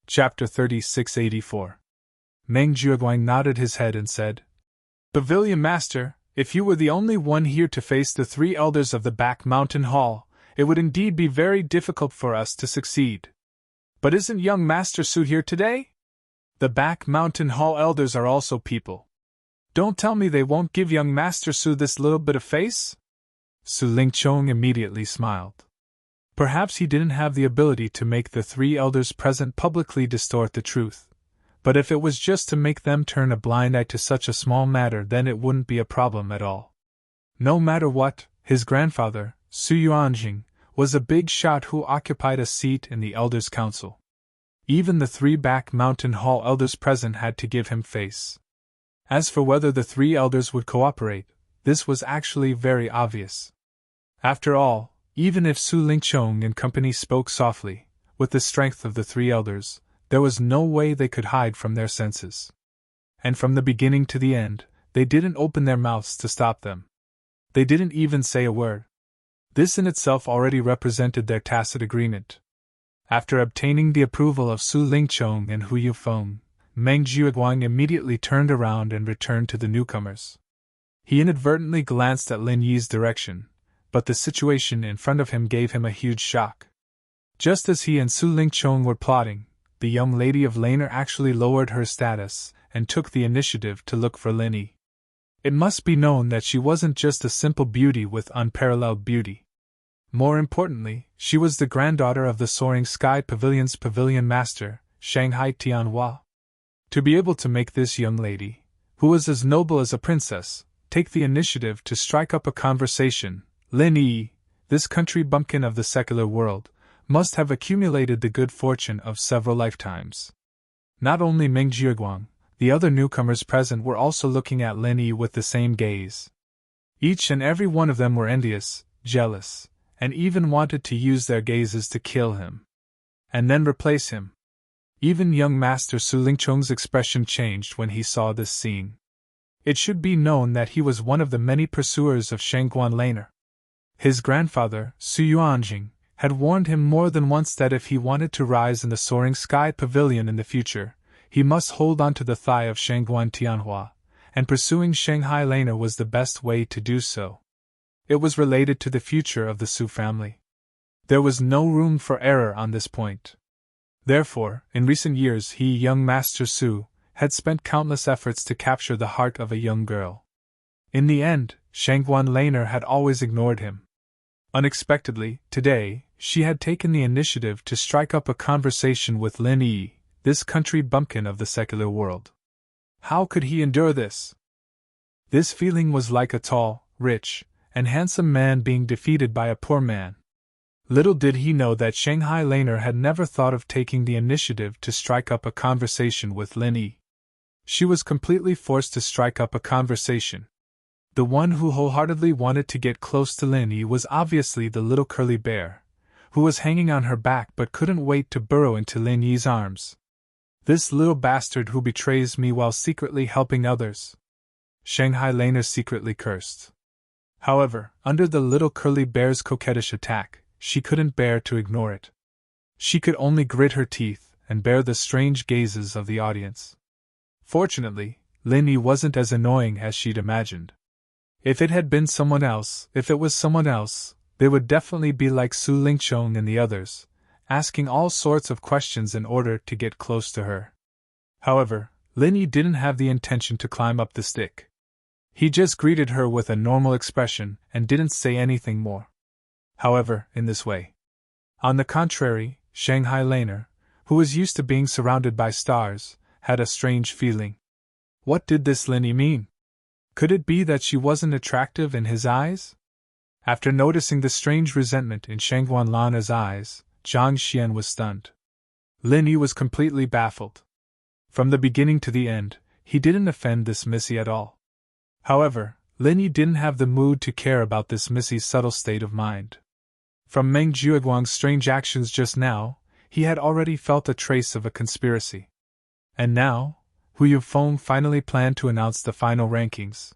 Chapter 3684. Meng Jiuguang nodded his head and said, Pavilion Master, if you were the only one here to face the three elders of the Back Mountain Hall, it would indeed be very difficult for us to succeed. But isn't young Master Su here today? The Back Mountain Hall elders are also people. Don't tell me they won't give young Master Su this little bit of face? Su Lingchong immediately smiled. Perhaps he didn't have the ability to make the three elders present publicly distort the truth, but if it was just to make them turn a blind eye to such a small matter, then it wouldn't be a problem at all. No matter what, his grandfather, Su Yuanjing, was a big shot who occupied a seat in the Elders' Council. Even the three Back Mountain Hall elders present had to give him face. As for whether the three elders would cooperate, this was actually very obvious. After all, even if Su Lingchong and company spoke softly, with the strength of the three elders, there was no way they could hide from their senses. And from the beginning to the end, they didn't open their mouths to stop them. They didn't even say a word. This in itself already represented their tacit agreement. After obtaining the approval of Su Lingchong and Hu Yufeng, Meng Jiuguang immediately turned around and returned to the newcomers. He inadvertently glanced at Lin Yi's direction, but the situation in front of him gave him a huge shock. Just as he and Su Lingchong were plotting, the young lady of Laner actually lowered her status and took the initiative to look for Lin Yi. It must be known that she wasn't just a simple beauty with unparalleled beauty. More importantly, she was the granddaughter of the Soaring Sky Pavilion's pavilion master, Shanghai Tianhua. To be able to make this young lady, who was as noble as a princess, take the initiative to strike up a conversation, Lin Yi, this country bumpkin of the secular world, must have accumulated the good fortune of several lifetimes. Not only Meng Jiuguang, the other newcomers present were also looking at Lin Yi with the same gaze. Each and every one of them were envious, jealous, and even wanted to use their gazes to kill him. And then replace him. Even young Master Su Lingchong's expression changed when he saw this scene. It should be known that he was one of the many pursuers of Shangguan Laner. His grandfather, Su Yuanjing, had warned him more than once that if he wanted to rise in the Soaring Sky Pavilion in the future, he must hold on to the thigh of Shangguan Tianhua, and pursuing Shanghai Laner was the best way to do so. It was related to the future of the Su family. There was no room for error on this point. Therefore, in recent years young Master Su, had spent countless efforts to capture the heart of a young girl. In the end, Shangguan Laner had always ignored him. Unexpectedly, today, she had taken the initiative to strike up a conversation with Lin Yi, this country bumpkin of the secular world. How could he endure this? This feeling was like a tall, rich, and handsome man being defeated by a poor man. Little did he know that Shanghai Laner had never thought of taking the initiative to strike up a conversation with Lin Yi. She was completely forced to strike up a conversation. The one who wholeheartedly wanted to get close to Lin Yi was obviously the little curly bear, who was hanging on her back but couldn't wait to burrow into Lin Yi's arms. This little bastard who betrays me while secretly helping others. Shanghai Laner secretly cursed. However, under the little curly bear's coquettish attack, she couldn't bear to ignore it. She could only grit her teeth and bear the strange gazes of the audience. Fortunately, Lin Yi wasn't as annoying as she'd imagined. If it was someone else, they would definitely be like Su Lingchong and the others, asking all sorts of questions in order to get close to her. However, Lin Yi didn't have the intention to climb up the stick. He just greeted her with a normal expression and didn't say anything more. However, in this way. On the contrary, Shanghai Laner, who was used to being surrounded by stars, had a strange feeling. What did this Lin Yi mean? Could it be that she wasn't attractive in his eyes? After noticing the strange resentment in Shangguan Lana's eyes, Zhang Xian was stunned. Lin Yi was completely baffled. From the beginning to the end, he didn't offend this missy at all. However, Lin Yi didn't have the mood to care about this missy's subtle state of mind. From Meng Jiuguang's strange actions just now, he had already felt a trace of a conspiracy. And now, Hu Yufeng finally planned to announce the final rankings.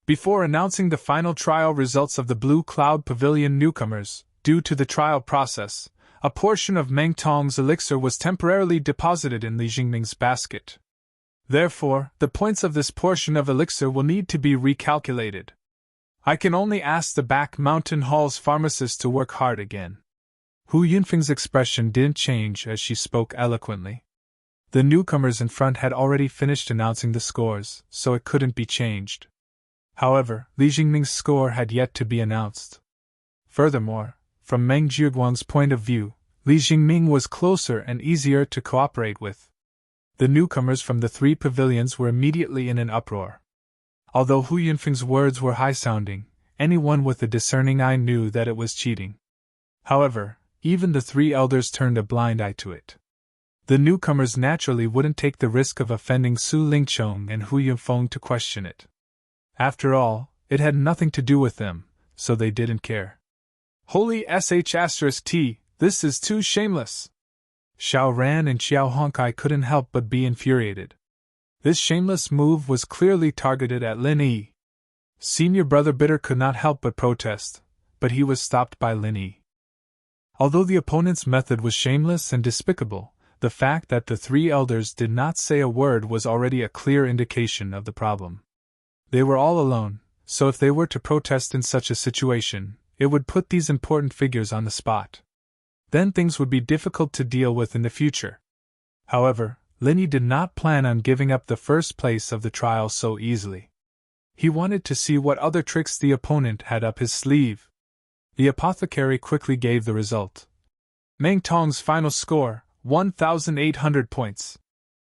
Before announcing the final trial results of the Blue Cloud Pavilion newcomers, due to the trial process, a portion of Meng Tong's elixir was temporarily deposited in Li Jingming's basket. Therefore, the points of this portion of elixir will need to be recalculated. I can only ask the back mountain hall's pharmacist to work hard again. Hu Yunfeng's expression didn't change as she spoke eloquently. The newcomers in front had already finished announcing the scores, so it couldn't be changed. However, Li Jingming's score had yet to be announced. Furthermore, from Meng Jiuguang's point of view, Li Jingming was closer and easier to cooperate with. The newcomers from the 3 pavilions were immediately in an uproar. Although Hu Yunfeng's words were high-sounding, anyone with a discerning eye knew that it was cheating. However, even the 3 elders turned a blind eye to it. The newcomers naturally wouldn't take the risk of offending Su Lingchong and Hu Yunfeng to question it. After all, it had nothing to do with them, so they didn't care. Holy sh*t, this is too shameless! Xiao Ran and Xiao Honkai couldn't help but be infuriated. This shameless move was clearly targeted at Lin Yi. Senior brother Bitter could not help but protest, but he was stopped by Lin Yi. Although the opponent's method was shameless and despicable, the fact that the 3 elders did not say a word was already a clear indication of the problem. They were all alone, so if they were to protest in such a situation, it would put these important figures on the spot. Then things would be difficult to deal with in the future. However, Lin Yi did not plan on giving up the first place of the trial so easily. He wanted to see what other tricks the opponent had up his sleeve. The apothecary quickly gave the result. Meng Tong's final score, 1,800 points.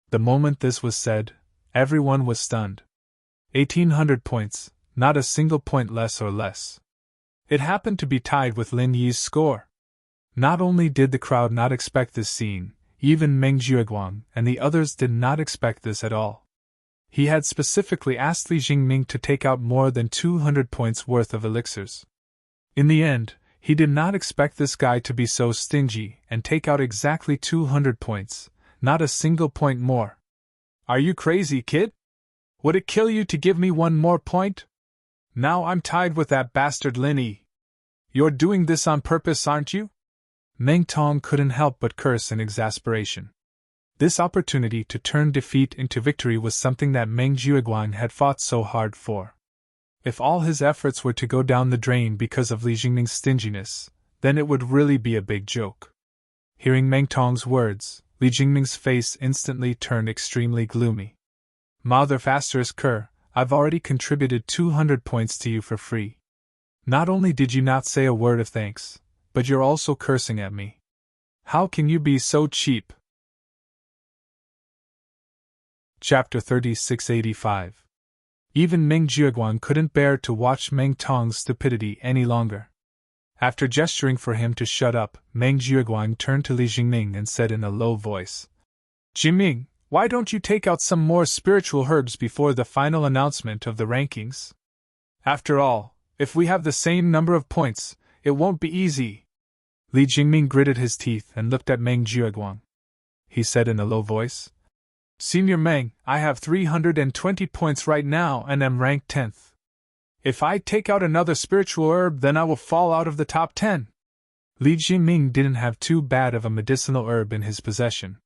The moment this was said, everyone was stunned. 1,800 points, not a single point less or less. It happened to be tied with Lin Yi's score. Not only did the crowd not expect this scene, even Meng Jiuguang and the others did not expect this at all. He had specifically asked Li Jingming to take out more than 200 points worth of elixirs. In the end, he did not expect this guy to be so stingy and take out exactly 200 points, not a single point more. Are you crazy, kid? Would it kill you to give me 1 more point? Now I'm tied with that bastard Lin Yi. You're doing this on purpose, aren't you? Meng Tong couldn't help but curse in exasperation. This opportunity to turn defeat into victory was something that Meng Jiuguang had fought so hard for. If all his efforts were to go down the drain because of Li Jingming's stinginess, then it would really be a big joke. Hearing Meng Tong's words, Li Jingming's face instantly turned extremely gloomy. Mother Faster's Kerr, I've already contributed 200 points to you for free. Not only did you not say a word of thanks, but you're also cursing at me. How can you be so cheap? Chapter 3685. Even Meng Jiuguang couldn't bear to watch Meng Tong's stupidity any longer. After gesturing for him to shut up, Meng Jiuguang turned to Li Jingming and said in a low voice, Jiming, why don't you take out some more spiritual herbs before the final announcement of the rankings? After all, if we have the same number of points, it won't be easy. Li Jingming gritted his teeth and looked at Meng Jiuguang. He said in a low voice, Senior Meng, I have 320 points right now and am ranked 10th. If I take out another spiritual herb, then I will fall out of the top 10. Li Jingming didn't have too bad of a medicinal herb in his possession.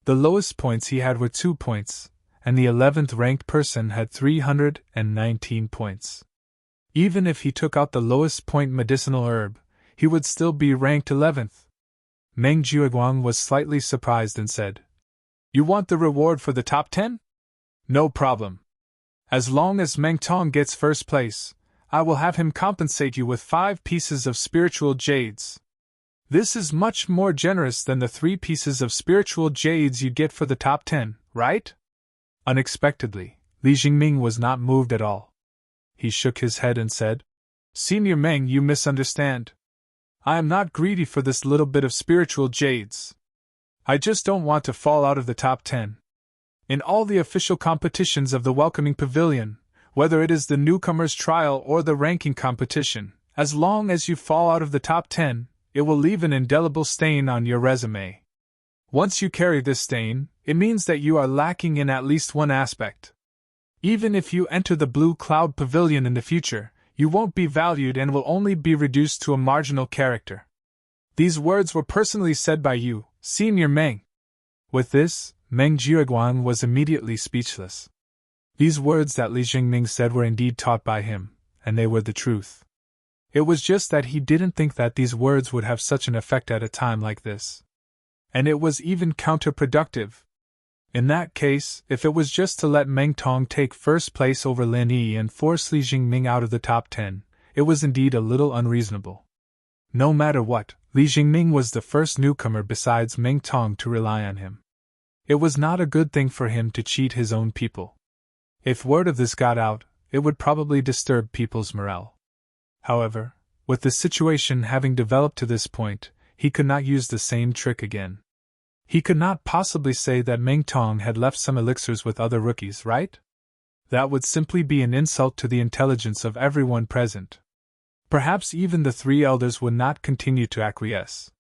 The lowest points he had were 2 points, and the 11th ranked person had 319 points. Even if he took out the lowest point medicinal herb, he would still be ranked 11th. Meng Jiuguang was slightly surprised and said, You want the reward for the top 10? No problem. As long as Meng Tong gets first place, I will have him compensate you with 5 pieces of spiritual jades. This is much more generous than the 3 pieces of spiritual jades you get for the top 10, right? Unexpectedly, Li Jingming was not moved at all. He shook his head and said, Senior Meng, you misunderstand. I am not greedy for this little bit of spiritual jades. I just don't want to fall out of the top 10. In all the official competitions of the Welcoming Pavilion, whether it is the newcomer's trial or the ranking competition, as long as you fall out of the top 10, it will leave an indelible stain on your resume. Once you carry this stain, it means that you are lacking in at least one aspect. Even if you enter the Blue Cloud Pavilion in the future, you won't be valued and will only be reduced to a marginal character. These words were personally said by you, Senior Meng. With this, Meng Jiuguan was immediately speechless. These words that Li Jingming said were indeed taught by him, and they were the truth. It was just that he didn't think that these words would have such an effect at a time like this. And it was even counterproductive. In that case, if it was just to let Meng Tong take first place over Lin Yi and force Li Jingming out of the top 10, it was indeed a little unreasonable. No matter what, Li Jingming was the first newcomer besides Meng Tong to rely on him. It was not a good thing for him to cheat his own people. If word of this got out, it would probably disturb people's morale. However, with the situation having developed to this point, he could not use the same trick again. He could not possibly say that Meng Tong had left some elixirs with other rookies, right? That would simply be an insult to the intelligence of everyone present. Perhaps even the three elders would not continue to acquiesce.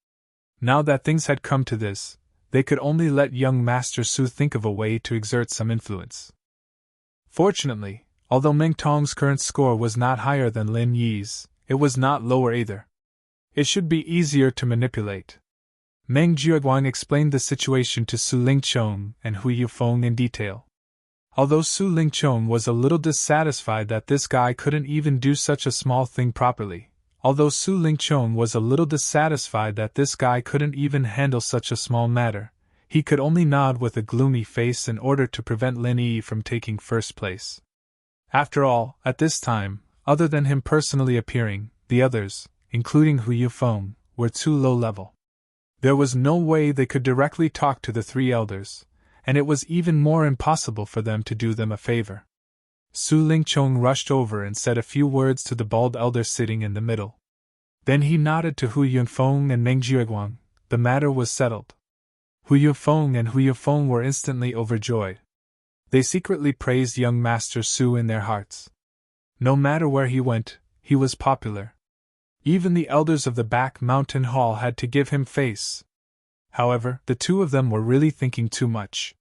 Now that things had come to this, they could only let young Master Su think of a way to exert some influence. Fortunately, although Meng Tong's current score was not higher than Lin Yi's, it was not lower either. It should be easier to manipulate. Meng Jiuguan explained the situation to Su Lingchong and Hu Yufeng in detail. Although Su Lingchong was a little dissatisfied that this guy couldn't even do such a small thing properly, handle such a small matter, he could only nod with a gloomy face in order to prevent Lin Yi from taking first place. After all, at this time, other than him personally appearing, the others, including Hu Yufeng, were too low level. There was no way they could directly talk to the three elders, and it was even more impossible for them to do them a favor. Su Lingchong rushed over and said a few words to the bald elder sitting in the middle. Then he nodded to Hu Yunfeng and Meng Jiuguan. The matter was settled. Hu Yunfeng were instantly overjoyed. They secretly praised young Master Su in their hearts. No matter where he went, he was popular. Even the elders of the back mountain hall had to give him face. However, the two of them were really thinking too much.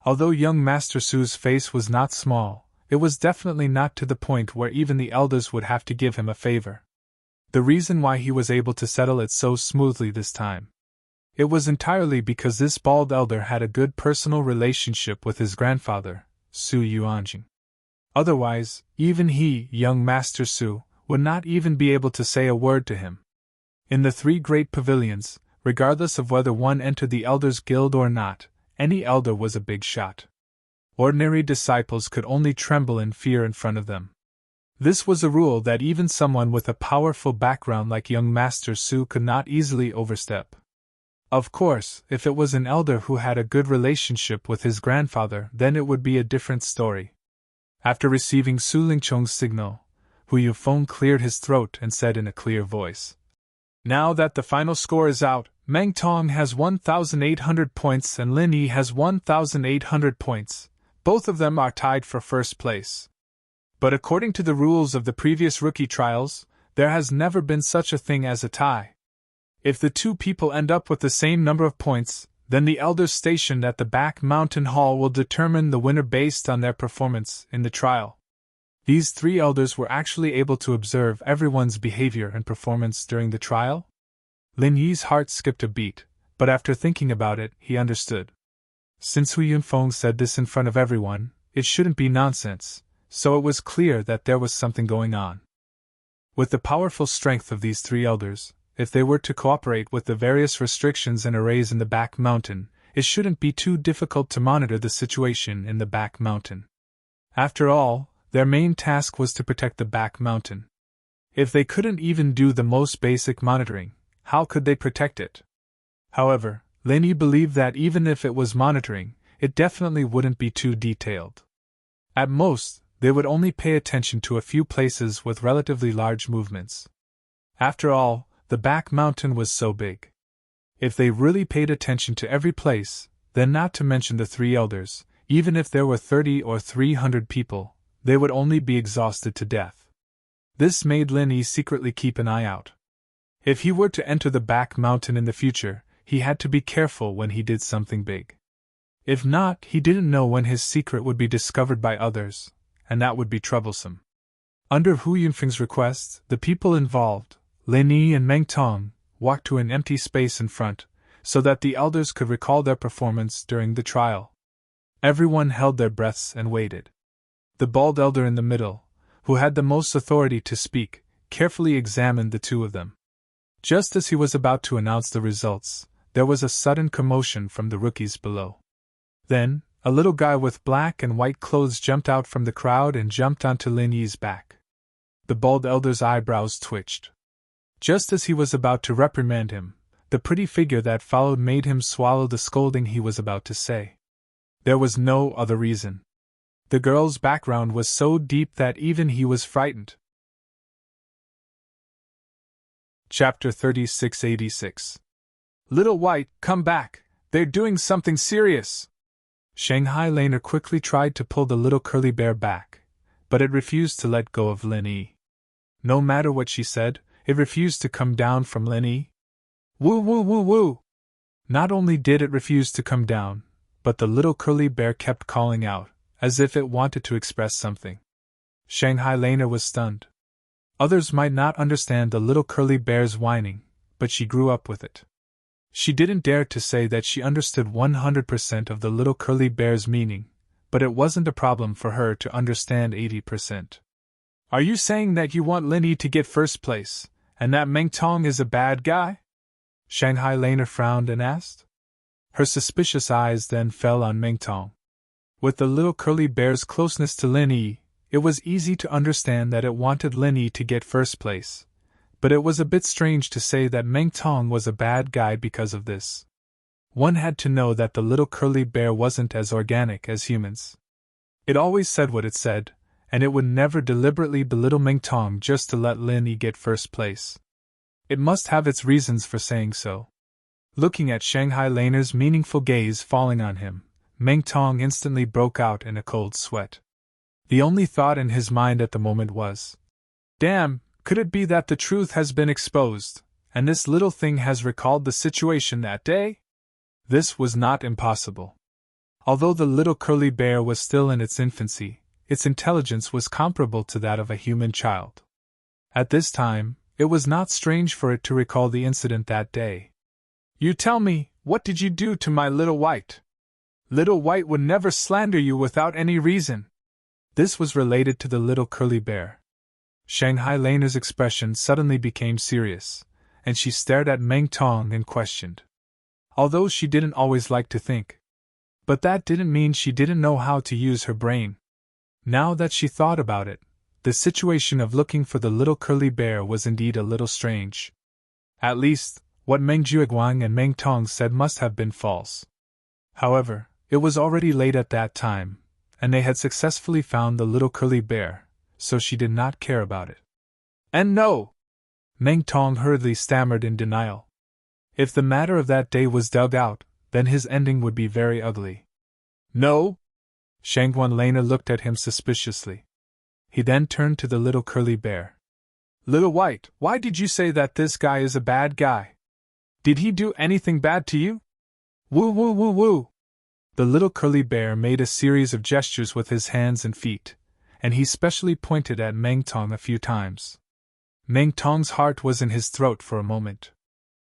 Although young Master Su's face was not small, it was definitely not to the point where even the elders would have to give him a favor. The reason why he was able to settle it so smoothly this time. It was entirely because this bald elder had a good personal relationship with his grandfather, Su Yuanjing. Otherwise, even he, young Master Su, would not even be able to say a word to him. In the three great pavilions, regardless of whether one entered the Elders' Guild or not, any elder was a big shot. Ordinary disciples could only tremble in fear in front of them. This was a rule that even someone with a powerful background like young Master Su could not easily overstep. Of course, if it was an elder who had a good relationship with his grandfather, then it would be a different story. After receiving Su Lingchong's signal, Hu Yufeng cleared his throat and said in a clear voice, "Now that the final score is out, Meng Tong has 1,800 points and Lin Yi has 1,800 points. Both of them are tied for first place. But according to the rules of the previous rookie trials, there has never been such a thing as a tie. If the two people end up with the same number of points, then the elders stationed at the back mountain hall will determine the winner based on their performance in the trial." These three elders were actually able to observe everyone's behavior and performance during the trial? Lin Yi's heart skipped a beat, but after thinking about it, he understood. Since Hu Yunfeng said this in front of everyone, it shouldn't be nonsense, so it was clear that there was something going on. With the powerful strength of these three elders, if they were to cooperate with the various restrictions and arrays in the back mountain, it shouldn't be too difficult to monitor the situation in the back mountain. After all, their main task was to protect the back mountain. If they couldn't even do the most basic monitoring, how could they protect it? However, Lin Yi believed that even if it was monitoring, it definitely wouldn't be too detailed. At most, they would only pay attention to a few places with relatively large movements. After all, the back mountain was so big. If they really paid attention to every place, then not to mention the three elders, even if there were 30 or 300 people, they would only be exhausted to death. This made Lin Yi secretly keep an eye out. If he were to enter the back mountain in the future, he had to be careful when he did something big. If not, he didn't know when his secret would be discovered by others, and that would be troublesome. Under Hu Yunfeng's request, the people involved, Lin Yi and Meng Tong, walked to an empty space in front, so that the elders could recall their performance during the trial. Everyone held their breaths and waited. The bald elder in the middle, who had the most authority to speak, carefully examined the two of them. Just as he was about to announce the results, there was a sudden commotion from the rookies below. Then, a little guy with black and white clothes jumped out from the crowd and jumped onto Lin Yi's back. The bald elder's eyebrows twitched. Just as he was about to reprimand him, the pretty figure that followed made him swallow the scolding he was about to say. There was no other reason. The girl's background was so deep that even he was frightened. Chapter 3686. Little White, come back! They're doing something serious! Shanghai Laner quickly tried to pull the little curly bear back, but it refused to let go of Lin Yi. No matter what she said, it refused to come down from Lin Yi. Woo woo woo woo! Not only did it refuse to come down, but the little curly bear kept calling out, as if it wanted to express something. Shanghai Laner was stunned. Others might not understand the little curly bear's whining, but she grew up with it. She didn't dare to say that she understood 100% of the little curly bear's meaning, but it wasn't a problem for her to understand 80%. Are you saying that you want Lin Yi to get first place, and that Meng Tong is a bad guy? Shanghai Laner frowned and asked. Her suspicious eyes then fell on Meng Tong. With the little curly bear's closeness to Lin Yi, it was easy to understand that it wanted Lin Yi to get first place, but it was a bit strange to say that Meng Tong was a bad guy because of this. One had to know that the little curly bear wasn't as organic as humans. It always said what it said, and it would never deliberately belittle Meng Tong just to let Lin Yi get first place. It must have its reasons for saying so. Looking at Shanghai Laner's meaningful gaze falling on him, Meng Tong instantly broke out in a cold sweat. The only thought in his mind at the moment was, damn, could it be that the truth has been exposed, and this little thing has recalled the situation that day? This was not impossible. Although the little curly bear was still in its infancy, its intelligence was comparable to that of a human child. At this time, it was not strange for it to recall the incident that day. You tell me, what did you do to my Little White? Little White would never slander you without any reason. This was related to the little curly bear. Shanghai Laner's expression suddenly became serious, and she stared at Meng Tong and questioned. Although she didn't always like to think. But that didn't mean she didn't know how to use her brain. Now that she thought about it, the situation of looking for the little curly bear was indeed a little strange. At least, what Meng Jueguang and Meng Tong said must have been false. However, it was already late at that time, and they had successfully found the little curly bear, so she did not care about it. And no! Meng Tong hurriedly stammered in denial. If the matter of that day was dug out, then his ending would be very ugly. No? Shanghai Laner looked at him suspiciously. He then turned to the little curly bear. Little White, why did you say that this guy is a bad guy? Did he do anything bad to you? Woo woo woo woo! The little curly bear made a series of gestures with his hands and feet, and he specially pointed at Meng Tong a few times. Meng Tong's heart was in his throat for a moment.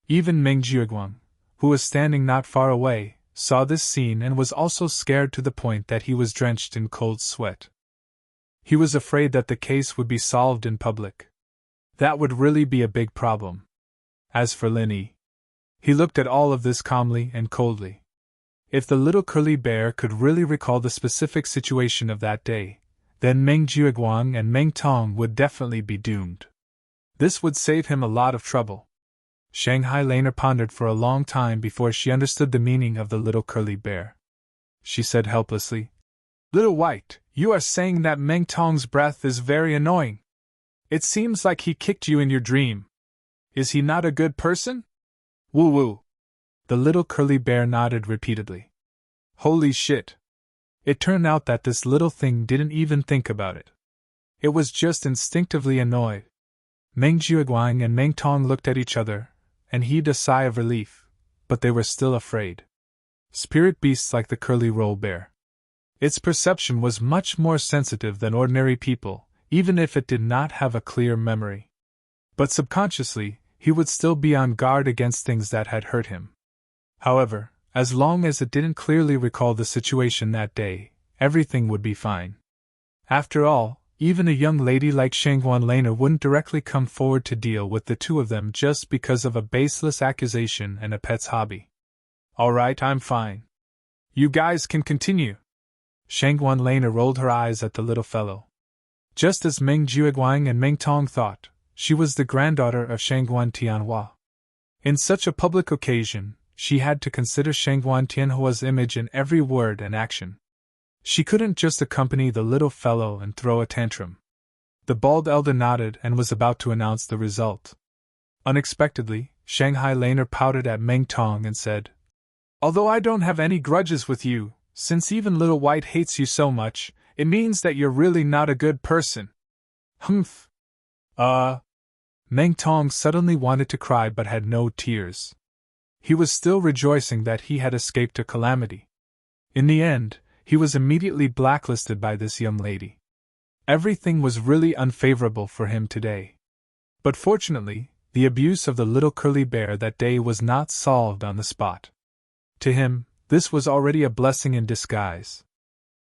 Even Meng Jueguang, who was standing not far away, saw this scene and was also scared to the point that he was drenched in cold sweat. He was afraid that the case would be solved in public. That would really be a big problem. As for Lin Yi, he looked at all of this calmly and coldly. If the little curly bear could really recall the specific situation of that day, then Meng Jueguang and Meng Tong would definitely be doomed. This would save him a lot of trouble. Shanghai Laner pondered for a long time before she understood the meaning of the little curly bear. She said helplessly, Little White, you are saying that Meng Tong's breath is very annoying. It seems like he kicked you in your dream. Is he not a good person? Woo woo. The little curly bear nodded repeatedly. Holy shit. It turned out that this little thing didn't even think about it. It was just instinctively annoyed. Meng Jueguang and Meng Tong looked at each other, and heaved a sigh of relief, but they were still afraid. Spirit beasts like the curly roll bear. Its perception was much more sensitive than ordinary people, even if it did not have a clear memory. But subconsciously, he would still be on guard against things that had hurt him. However, as long as it didn't clearly recall the situation that day, everything would be fine. After all, even a young lady like Shangguan Lena wouldn't directly come forward to deal with the two of them just because of a baseless accusation and a pet's hobby. Alright, I'm fine. You guys can continue. Shangguan Lena rolled her eyes at the little fellow. Just as Meng Jueguang and Meng Tong thought, she was the granddaughter of Shangguan Tianhua. In such a public occasion, she had to consider Shangguan Tianhua's image in every word and action. She couldn't just accompany the little fellow and throw a tantrum. The bald elder nodded and was about to announce the result. Unexpectedly, Shanghai Laner pouted at Meng Tong and said, Although I don't have any grudges with you, since even Little White hates you so much, it means that you're really not a good person. Humph. Meng Tong suddenly wanted to cry but had no tears. He was still rejoicing that he had escaped a calamity. In the end, he was immediately blacklisted by this young lady. Everything was really unfavorable for him today. But fortunately, the abuse of the little curly bear that day was not solved on the spot. To him, this was already a blessing in disguise.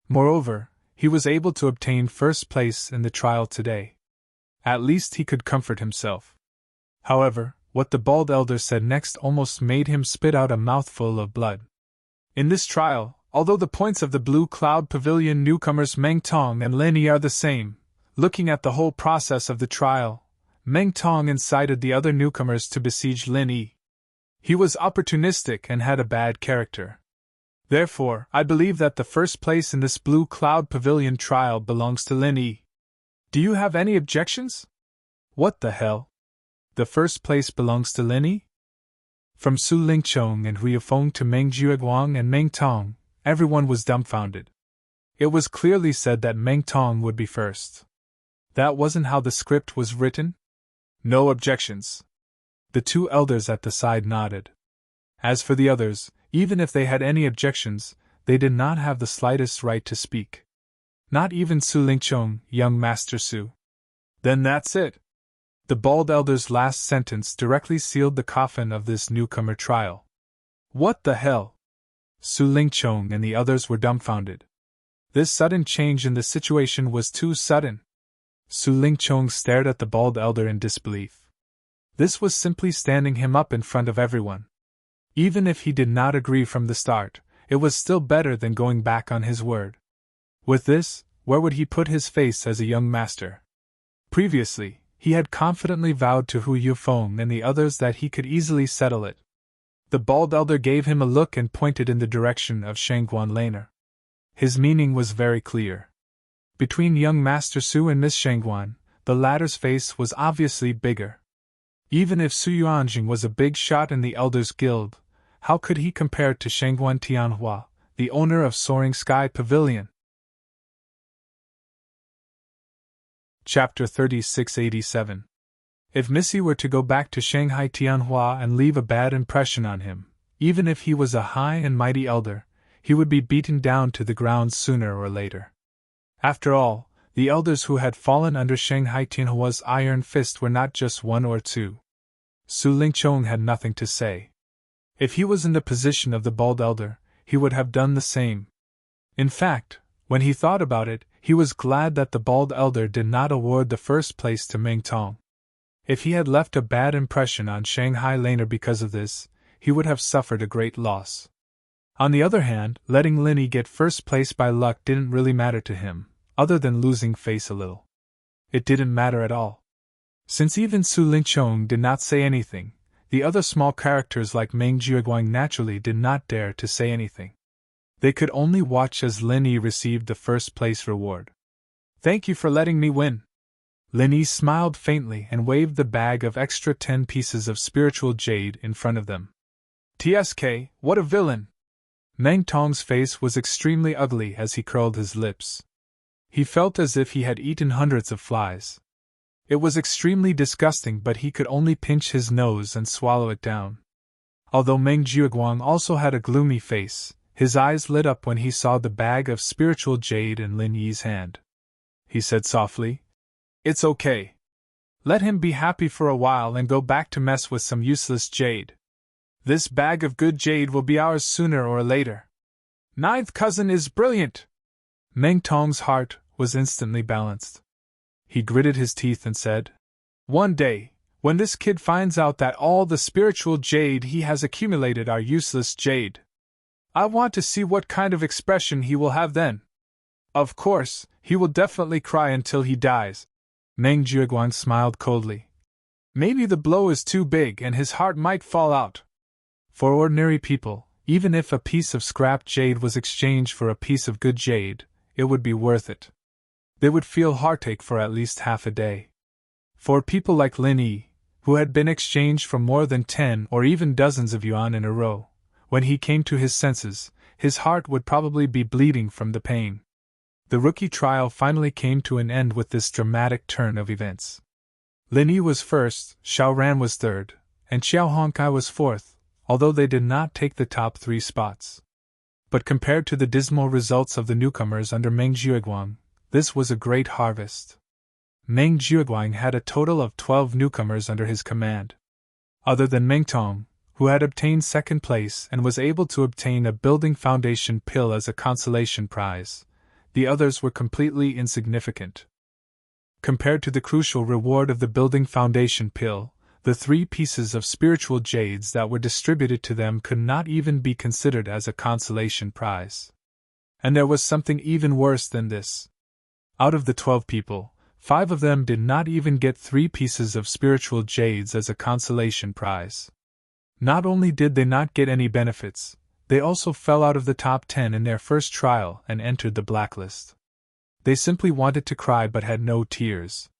Moreover, he was able to obtain first place in the trial today. At least he could comfort himself. However, what the bald elder said next almost made him spit out a mouthful of blood. In this trial, although the points of the Blue Cloud Pavilion newcomers Meng Tong and Lin Yi are the same, looking at the whole process of the trial, Meng Tong incited the other newcomers to besiege Lin Yi. He was opportunistic and had a bad character. Therefore, I believe that the first place in this Blue Cloud Pavilion trial belongs to Lin Yi. Do you have any objections? What the hell? The first place belongs to Lin Yi? From Su Lingchong and Huifeng to Meng Jueguang and Meng Tong, everyone was dumbfounded. It was clearly said that Meng Tong would be first. That wasn't how the script was written? No objections. The two elders at the side nodded. As for the others, even if they had any objections, they did not have the slightest right to speak. Not even Su Lingchong, young Master Su. Then that's it. The bald elder's last sentence directly sealed the coffin of this newcomer trial. What the hell? Su Lingchong and the others were dumbfounded. This sudden change in the situation was too sudden. Su Lingchong stared at the bald elder in disbelief. This was simply standing him up in front of everyone. Even if he did not agree from the start, it was still better than going back on his word. With this, where would he put his face as a young master? Previously, he had confidently vowed to Hu Yufeng and the others that he could easily settle it. The bald elder gave him a look and pointed in the direction of Shangguan Laner. His meaning was very clear. Between young Master Su and Miss Shangguan, the latter's face was obviously bigger. Even if Su Yuanjing was a big shot in the Elders Guild, how could he compare to Shangguan Tianhua, the owner of Soaring Sky Pavilion? Chapter 3687. If Missy were to go back to Shanghai Tianhua and leave a bad impression on him, even if he was a high and mighty elder, he would be beaten down to the ground sooner or later. After all, the elders who had fallen under Shanghai Tianhua's iron fist were not just one or two. Su Lingchong had nothing to say. If he was in the position of the bald elder, he would have done the same. In fact, when he thought about it, he was glad that the bald elder did not award the first place to Meng Tong. If he had left a bad impression on Shanghai Laner because of this, he would have suffered a great loss. On the other hand, letting Lin Yi get first place by luck didn't really matter to him, other than losing face a little. It didn't matter at all. Since even Su Lingchong did not say anything, the other small characters like Meng Jueguang naturally did not dare to say anything. They could only watch as Lin Yi received the first place reward. Thank you for letting me win. Lin Yi smiled faintly and waved the bag of extra 10 pieces of spiritual jade in front of them. TSK, what a villain! Meng Tong's face was extremely ugly as he curled his lips. He felt as if he had eaten hundreds of flies. It was extremely disgusting, but he could only pinch his nose and swallow it down. Although Meng Jueguang also had a gloomy face, his eyes lit up when he saw the bag of spiritual jade in Lin Yi's hand. He said softly, "It's okay." Let him be happy for a while and go back to mess with some useless jade. This bag of good jade will be ours sooner or later. Ninth cousin is brilliant! Meng Tong's heart was instantly balanced. He gritted his teeth and said, One day, when this kid finds out that all the spiritual jade he has accumulated are useless jade, I want to see what kind of expression he will have then. Of course, he will definitely cry until he dies. Meng Jiuguang smiled coldly. Maybe the blow is too big and his heart might fall out. For ordinary people, even if a piece of scrap jade was exchanged for a piece of good jade, it would be worth it. They would feel heartache for at least half a day. For people like Lin Yi, who had been exchanged for more than 10 or even dozens of yuan in a row, when he came to his senses, his heart would probably be bleeding from the pain. The rookie trial finally came to an end with this dramatic turn of events. Lin Yi was first, Xiao Ran was third, and Xiao Hongkai was fourth, although they did not take the top 3 spots. But compared to the dismal results of the newcomers under Meng Jiuguang, this was a great harvest. Meng Jiuguang had a total of 12 newcomers under his command. Other than Meng Tong, who had obtained second place and was able to obtain a building foundation pill as a consolation prize, the others were completely insignificant. Compared to the crucial reward of the building foundation pill, the 3 pieces of spiritual jades that were distributed to them could not even be considered as a consolation prize. And there was something even worse than this. Out of the 12 people, 5 of them did not even get 3 pieces of spiritual jades as a consolation prize. Not only did they not get any benefits, they also fell out of the top 10 in their first trial and entered the blacklist. They simply wanted to cry but had no tears.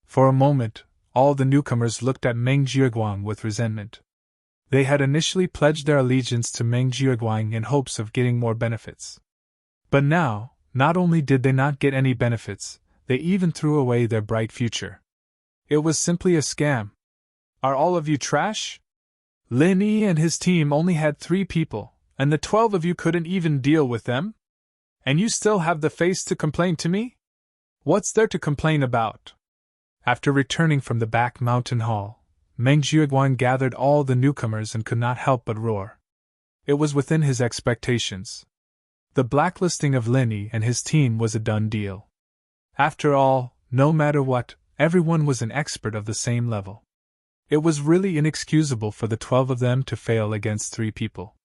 For a moment, all the newcomers looked at Meng Jiuguang with resentment. They had initially pledged their allegiance to Meng Jiuguang in hopes of getting more benefits. But now, not only did they not get any benefits, they even threw away their bright future. It was simply a scam. Are all of you trash? Lin Yi and his team only had 3 people, and the 12 of you couldn't even deal with them? And you still have the face to complain to me? What's there to complain about? After returning from the back mountain hall, Meng Jiuguang gathered all the newcomers and could not help but roar. It was within his expectations. The blacklisting of Lin Yi and his team was a done deal. After all, no matter what, everyone was an expert of the same level. It was really inexcusable for the 12 of them to fail against 3 people.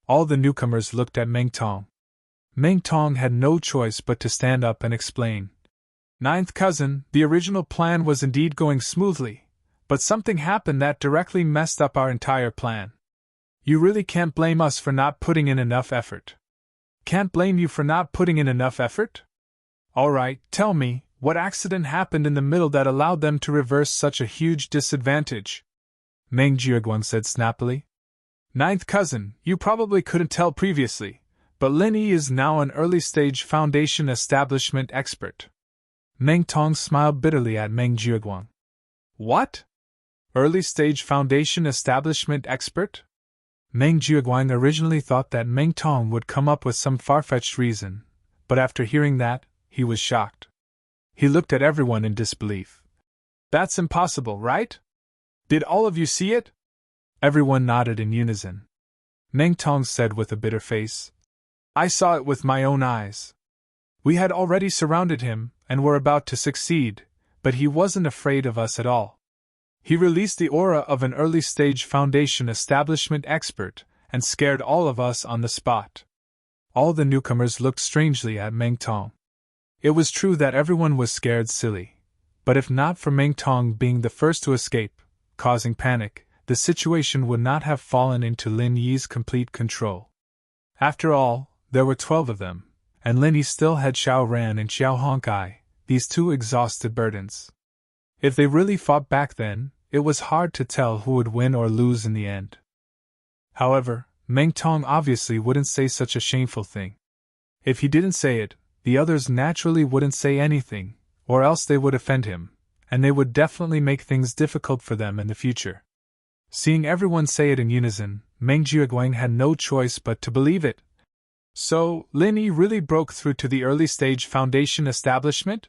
All the newcomers looked at Meng Tong. Meng Tong had no choice but to stand up and explain. Ninth cousin, the original plan was indeed going smoothly, but something happened that directly messed up our entire plan. You really can't blame us for not putting in enough effort. Can't blame you for not putting in enough effort? Alright, tell me, what accident happened in the middle that allowed them to reverse such a huge disadvantage? Meng Jiuguang said snappily. Ninth cousin, you probably couldn't tell previously, but Lin Yi is now an early-stage foundation establishment expert. Meng Tong smiled bitterly at Meng Jiuguang. What? Early-stage foundation establishment expert? Meng Jiuguang originally thought that Meng Tong would come up with some far-fetched reason, but after hearing that, he was shocked. He looked at everyone in disbelief. That's impossible, right? Did all of you see it? Everyone nodded in unison. Meng Tong said with a bitter face. I saw it with my own eyes. We had already surrounded him, and were about to succeed, but he wasn't afraid of us at all. He released the aura of an early-stage foundation establishment expert, and scared all of us on the spot. All the newcomers looked strangely at Meng Tong. It was true that everyone was scared silly, but if not for Meng Tong being the first to escape, causing panic, the situation would not have fallen into Lin Yi's complete control. After all, there were 12 of them, and Lin Yi still had Xiao Ran and Xiao Hongkai, these 2 exhausted burdens. If they really fought back then, it was hard to tell who would win or lose in the end. However, Meng Tong obviously wouldn't say such a shameful thing. If he didn't say it, the others naturally wouldn't say anything, or else they would offend him, and they would definitely make things difficult for them in the future. Seeing everyone say it in unison, Meng Jiuguang had no choice but to believe it. So, Lin Yi really broke through to the early-stage foundation establishment?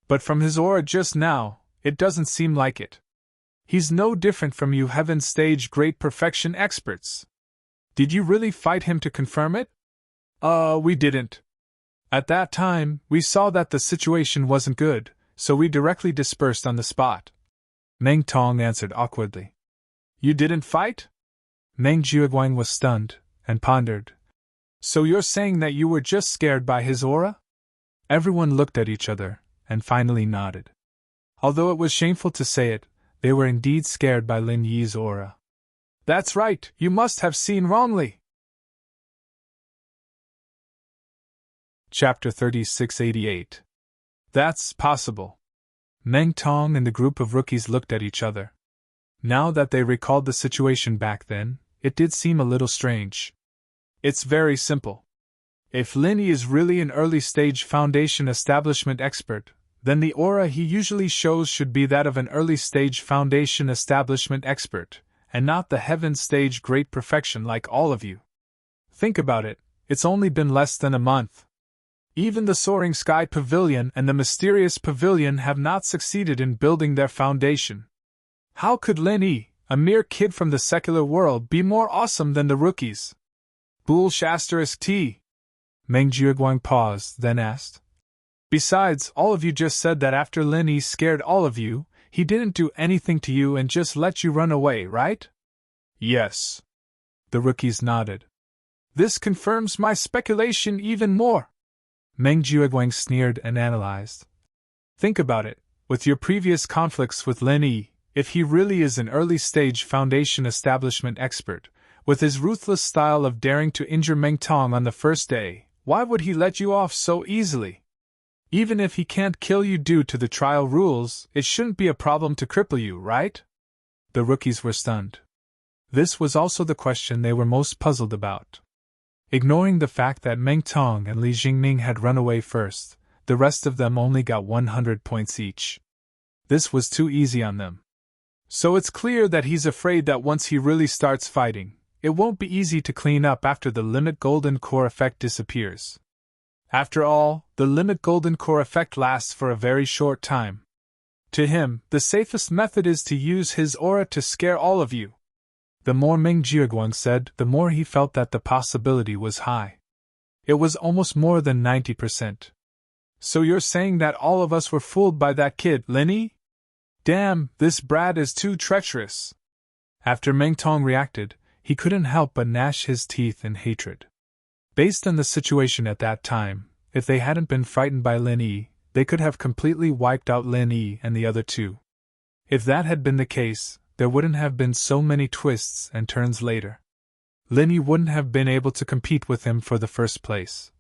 But from his aura just now, It doesn't seem like it. He's no different from you heaven stage great perfection experts. Did you really fight him to confirm it? We didn't. At that time, we saw that the situation wasn't good, so we directly dispersed on the spot. Meng Tong answered awkwardly. You didn't fight? Meng Jiuguang was stunned, and pondered. So you're saying that you were just scared by his aura? Everyone looked at each other, and finally nodded. Although it was shameful to say it, they were indeed scared by Lin Yi's aura. That's right, you must have seen wrongly. Chapter 3688. That's possible. Meng Tong and the group of rookies looked at each other. Now that they recalled the situation back then, it did seem a little strange. It's very simple. If Lin Yi is really an early-stage foundation establishment expert, then the aura he usually shows should be that of an early-stage foundation establishment expert, and not the heaven-stage great perfection like all of you. Think about it, it's only been less than a month. Even the Soaring Sky Pavilion and the Mysterious Pavilion have not succeeded in building their foundation. How could Lin Yi, a mere kid from the secular world, be more awesome than the rookies? Bull**T. Meng Jiuguang paused, then asked. Besides, all of you just said that after Lin Yi scared all of you, he didn't do anything to you and just let you run away, right? Yes. The rookies nodded. This confirms my speculation even more. Meng Jiuguang sneered and analyzed. Think about it, with your previous conflicts with Lin Yi, if he really is an early-stage foundation establishment expert, with his ruthless style of daring to injure Meng Tong on the first day, why would he let you off so easily? Even if he can't kill you due to the trial rules, it shouldn't be a problem to cripple you, right? The rookies were stunned. This was also the question they were most puzzled about. Ignoring the fact that Meng Tong and Li Jingming had run away first, the rest of them only got 100 points each. This was too easy on them. So it's clear that he's afraid that once he really starts fighting, it won't be easy to clean up after the limit golden core effect disappears. After all, the limit golden core effect lasts for a very short time. To him, the safest method is to use his aura to scare all of you. The more Meng Jiuguang said, the more he felt that the possibility was high. It was almost more than 90%. So you're saying that all of us were fooled by that kid, Lin Yi? Damn, this brat is too treacherous. After Meng Tong reacted, he couldn't help but gnash his teeth in hatred. Based on the situation at that time, if they hadn't been frightened by Lin Yi, they could have completely wiped out Lin Yi and the other two. If that had been the case, there wouldn't have been so many twists and turns later. Lin Yi wouldn't have been able to compete with him for the first place,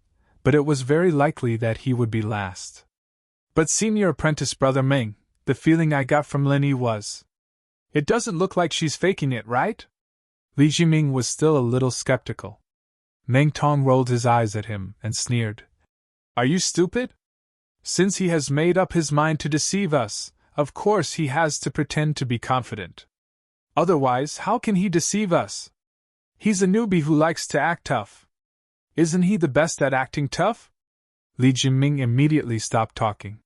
but it was very likely that he would be last. But senior apprentice brother Meng, the feeling I got from Lin Yi was, it doesn't look like she's faking it, right? Li Jiming was still a little skeptical. Meng Tong rolled his eyes at him and sneered. Are you stupid? Since he has made up his mind to deceive us, of course he has to pretend to be confident. Otherwise, how can he deceive us? He's a newbie who likes to act tough. Isn't he the best at acting tough? Li Jiming immediately stopped talking.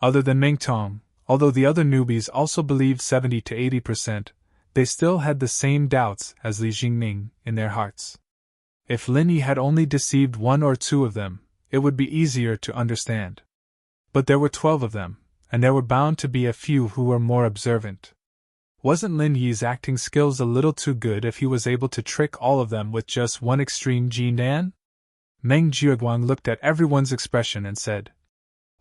Other than Meng Tong, although the other newbies also believed 70 to 80%, they still had the same doubts as Li Jingming in their hearts. If Lin Yi had only deceived one or two of them, it would be easier to understand. But there were 12 of them, and there were bound to be a few who were more observant. Wasn't Lin Yi's acting skills a little too good if he was able to trick all of them with just one extreme Jinan? Meng Jiuguang looked at everyone's expression and said,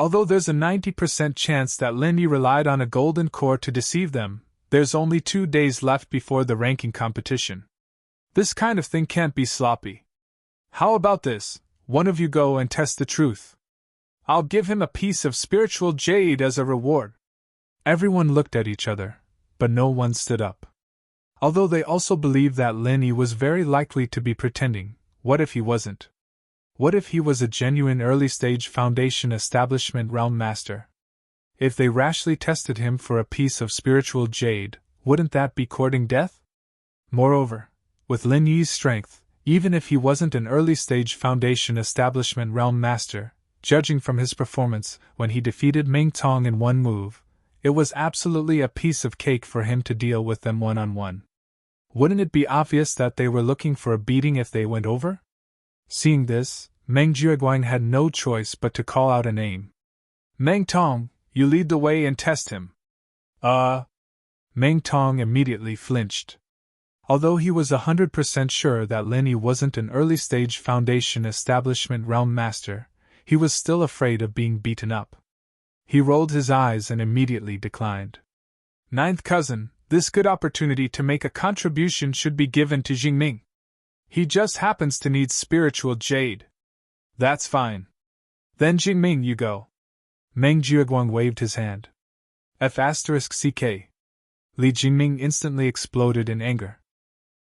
although there's a 90% chance that Lin Yi relied on a golden core to deceive them, there's only 2 days left before the ranking competition. This kind of thing can't be sloppy. How about this? One of you go and test the truth. I'll give him a piece of spiritual jade as a reward. Everyone looked at each other, but no one stood up. Although they also believed that Lin Yi was very likely to be pretending, what if he wasn't? What if he was a genuine early-stage foundation establishment realm master? If they rashly tested him for a piece of spiritual jade, wouldn't that be courting death? Moreover, with Lin Yi's strength, even if he wasn't an early-stage foundation establishment realm master, judging from his performance when he defeated Meng Tong in one move, it was absolutely a piece of cake for him to deal with them one-on-one. Wouldn't it be obvious that they were looking for a beating if they went over? Seeing this, Meng Jiaguang had no choice but to call out a name. Meng Tong, you lead the way and test him. Meng Tong immediately flinched. Although he was 100% sure that Lin Yi wasn't an early-stage Foundation Establishment Realm Master, he was still afraid of being beaten up. He rolled his eyes and immediately declined. Ninth cousin, this good opportunity to make a contribution should be given to Jingming. He just happens to need spiritual jade. That's fine. Then Jingming, you go. Meng Jiaguang waved his hand. F***CK. Li Jingming instantly exploded in anger.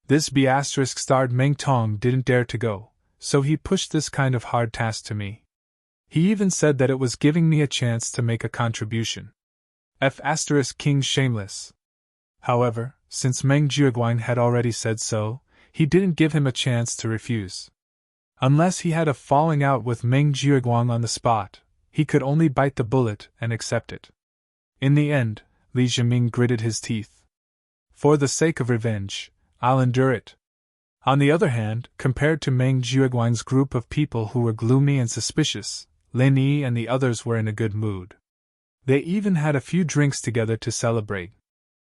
This B***starred Meng Tong didn't dare to go, so he pushed this kind of hard task to me. He even said that it was giving me a chance to make a contribution. F***King shameless. However, since Meng Jiaguang had already said so, he didn't give him a chance to refuse. Unless he had a falling out with Meng Jiaguang on the spot, he could only bite the bullet and accept it. In the end, Li Jiming gritted his teeth. For the sake of revenge, I'll endure it. On the other hand, compared to Meng Jiaguang's group of people who were gloomy and suspicious, Lin Yi and the others were in a good mood. They even had a few drinks together to celebrate.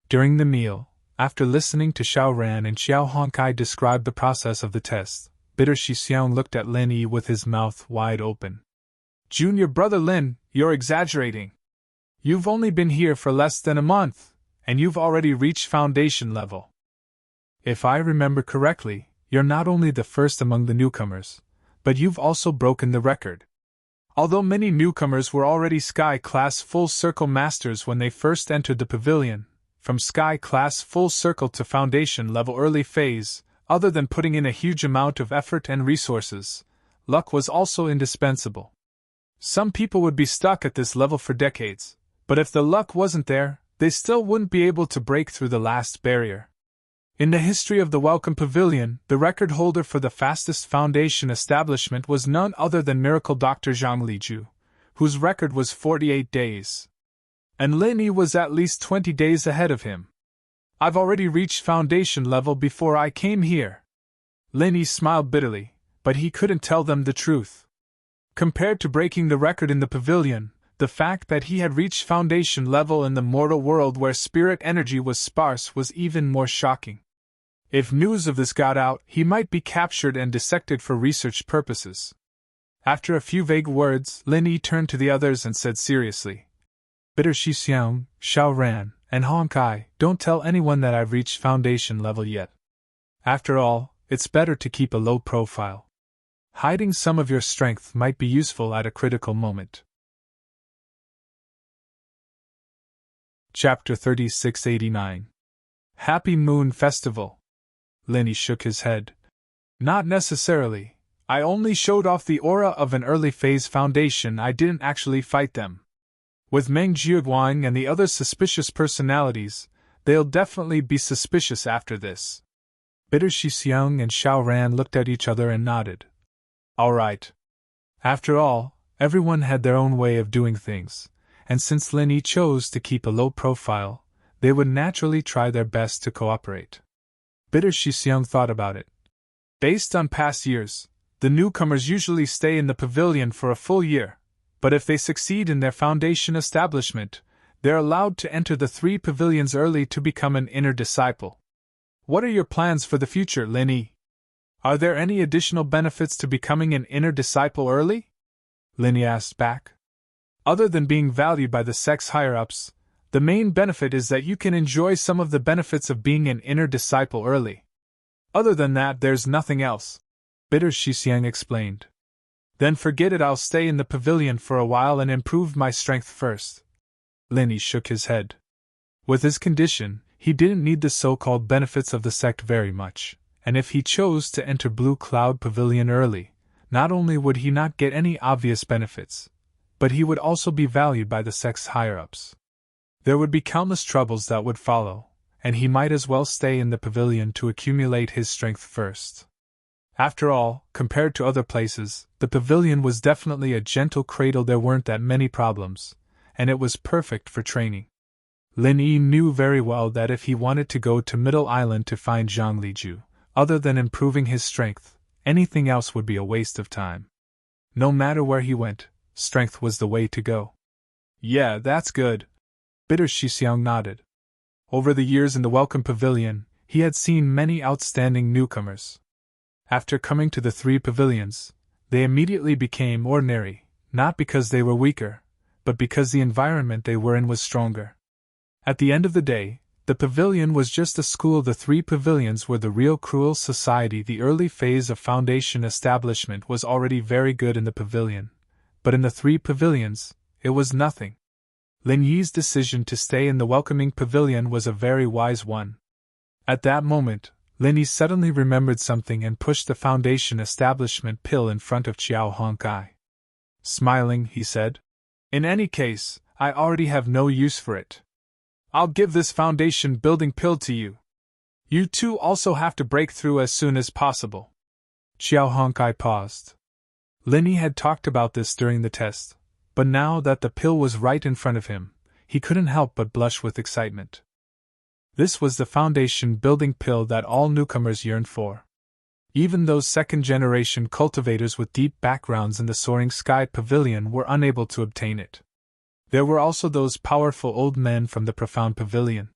During the meal, after listening to Xiao Ran and Xiao Honkai describe the process of the test, Bitter Shixiang looked at Lin Yi with his mouth wide open. Junior brother Lin, you're exaggerating. You've only been here for less than a month, and you've already reached foundation level. If I remember correctly, you're not only the first among the newcomers, but you've also broken the record. Although many newcomers were already Sky Class Full Circle Masters when they first entered the pavilion, from Sky Class Full Circle to Foundation level early phase, other than putting in a huge amount of effort and resources, luck was also indispensable. Some people would be stuck at this level for decades, but if the luck wasn't there, they still wouldn't be able to break through the last barrier. In the history of the Welcome Pavilion, the record holder for the fastest Foundation establishment was none other than Miracle Dr. Zhang Liju, whose record was 48 days. And Lin Yi was at least 20 days ahead of him. I've already reached Foundation level before I came here. Lin Yi smiled bitterly, but he couldn't tell them the truth. Compared to breaking the record in the pavilion, the fact that he had reached Foundation level in the mortal world where spirit energy was sparse was even more shocking. If news of this got out, he might be captured and dissected for research purposes. After a few vague words, Lin Yi turned to the others and said seriously, Bitter Shixiang, Xiao Ran, and Honkai, don't tell anyone that I've reached Foundation level yet. After all, it's better to keep a low profile. Hiding some of your strength might be useful at a critical moment. Chapter 3689. Happy Moon Festival. Lin Yi shook his head. Not necessarily. I only showed off the aura of an early phase foundation. I didn't actually fight them. With Meng Jiaguang and the other suspicious personalities, they'll definitely be suspicious after this. Bitter Shixiang and Xiao Ran looked at each other and nodded. All right. After all, everyone had their own way of doing things, and since Lin Yi chose to keep a low profile, they would naturally try their best to cooperate. Bitter Shixiang thought about it. Based on past years, the newcomers usually stay in the pavilion for a full year, but if they succeed in their foundation establishment, they're allowed to enter the 3 pavilions early to become an inner disciple. What are your plans for the future, Lin Yi? Are there any additional benefits to becoming an inner disciple early? Lin Yi asked back. Other than being valued by the sex higher-ups, the main benefit is that you can enjoy some of the benefits of being an inner disciple early. Other than that, there's nothing else, Bitter Shixiang explained. Then forget it, I'll stay in the pavilion for a while and improve my strength first. Lin Yi shook his head. With his condition, he didn't need the so-called benefits of the sect very much, and if he chose to enter Blue Cloud Pavilion early, not only would he not get any obvious benefits, but he would also be valued by the sect's higher-ups. There would be countless troubles that would follow, and he might as well stay in the pavilion to accumulate his strength first. After all, compared to other places, the pavilion was definitely a gentle cradle. There weren't that many problems, and it was perfect for training. Lin Yi knew very well that if he wanted to go to Middle Island to find Zhang Liju, other than improving his strength, anything else would be a waste of time. No matter where he went, strength was the way to go. Yeah, that's good. Bitter Shixiang nodded. Over the years in the Welcome Pavilion, he had seen many outstanding newcomers. After coming to the 3 pavilions, they immediately became ordinary, not because they were weaker, but because the environment they were in was stronger. At the end of the day, the pavilion was just a school. The 3 pavilions were the real cruel society. The early phase of foundation establishment was already very good in the pavilion, but in the 3 pavilions, it was nothing. Lin Yi's decision to stay in the welcoming pavilion was a very wise one. At that moment, Lin Yi suddenly remembered something and pushed the foundation establishment pill in front of Qiao Hongkai. Smiling, he said, "In any case, I already have no use for it. I'll give this foundation building pill to you. You two also have to break through as soon as possible." Qiao Hongkai paused. Lin Yi had talked about this during the test, but now that the pill was right in front of him, he couldn't help but blush with excitement. This was the foundation building pill that all newcomers yearned for. Even those second-generation cultivators with deep backgrounds in the Soaring Sky Pavilion were unable to obtain it. There were also those powerful old men from the Profound Pavilion.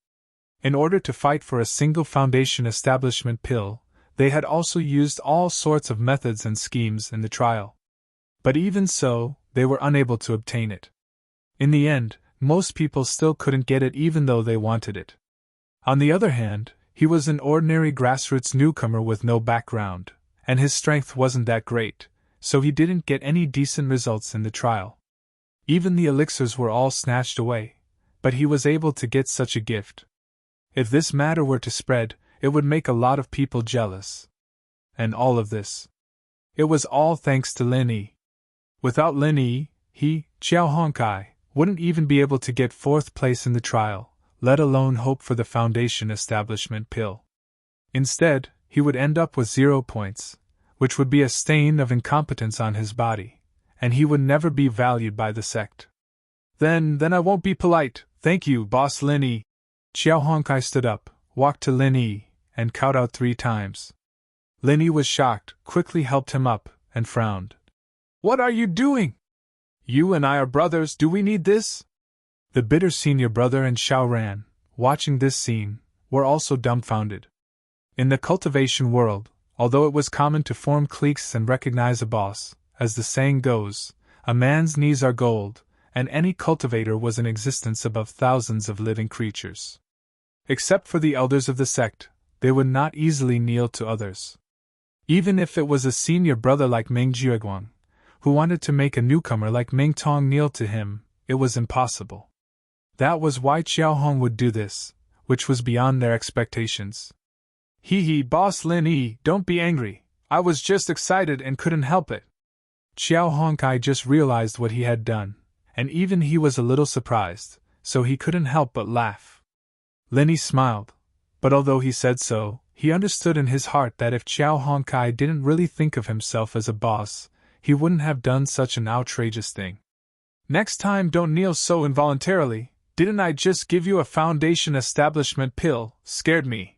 In order to fight for a single foundation establishment pill, they had also used all sorts of methods and schemes in the trial. But even so, they were unable to obtain it. In the end, most people still couldn't get it even though they wanted it. On the other hand, he was an ordinary grassroots newcomer with no background, and his strength wasn't that great, so he didn't get any decent results in the trial. Even the elixirs were all snatched away, but he was able to get such a gift. If this matter were to spread, it would make a lot of people jealous. And all of this, it was all thanks to Lin Yi. Without Lin Yi, he, Qiao Hongkai, wouldn't even be able to get 4th place in the trial, let alone hope for the foundation establishment pill. Instead, he would end up with 0 points, which would be a stain of incompetence on his body, and he would never be valued by the sect. Then I won't be polite, thank you, Boss Lin Yi. Qiao Hongkai stood up, walked to Lin Yi, and kowed out 3 times. Lin Yi was shocked, quickly helped him up, and frowned. "What are you doing? You and I are brothers, do we need this?" The bitter senior brother and Xiao Ran, watching this scene, were also dumbfounded. In the cultivation world, although it was common to form cliques and recognize a boss, as the saying goes, a man's knees are gold, and any cultivator was in existence above thousands of living creatures. Except for the elders of the sect, they would not easily kneel to others. Even if it was a senior brother like Meng Jueguang, who wanted to make a newcomer like Meng Tong kneel to him, it was impossible. That was why Qiao Hong would do this, which was beyond their expectations. Hee, Boss Lin Yi, don't be angry, I was just excited and couldn't help it. Qiao Hongkai just realized what he had done, and even he was a little surprised, so he couldn't help but laugh. Lin Yi smiled, but although he said so, he understood in his heart that if Qiao Hongkai didn't really think of himself as a boss, he wouldn't have done such an outrageous thing. "Next time don't kneel so involuntarily. Didn't I just give you a foundation establishment pill? Scared me."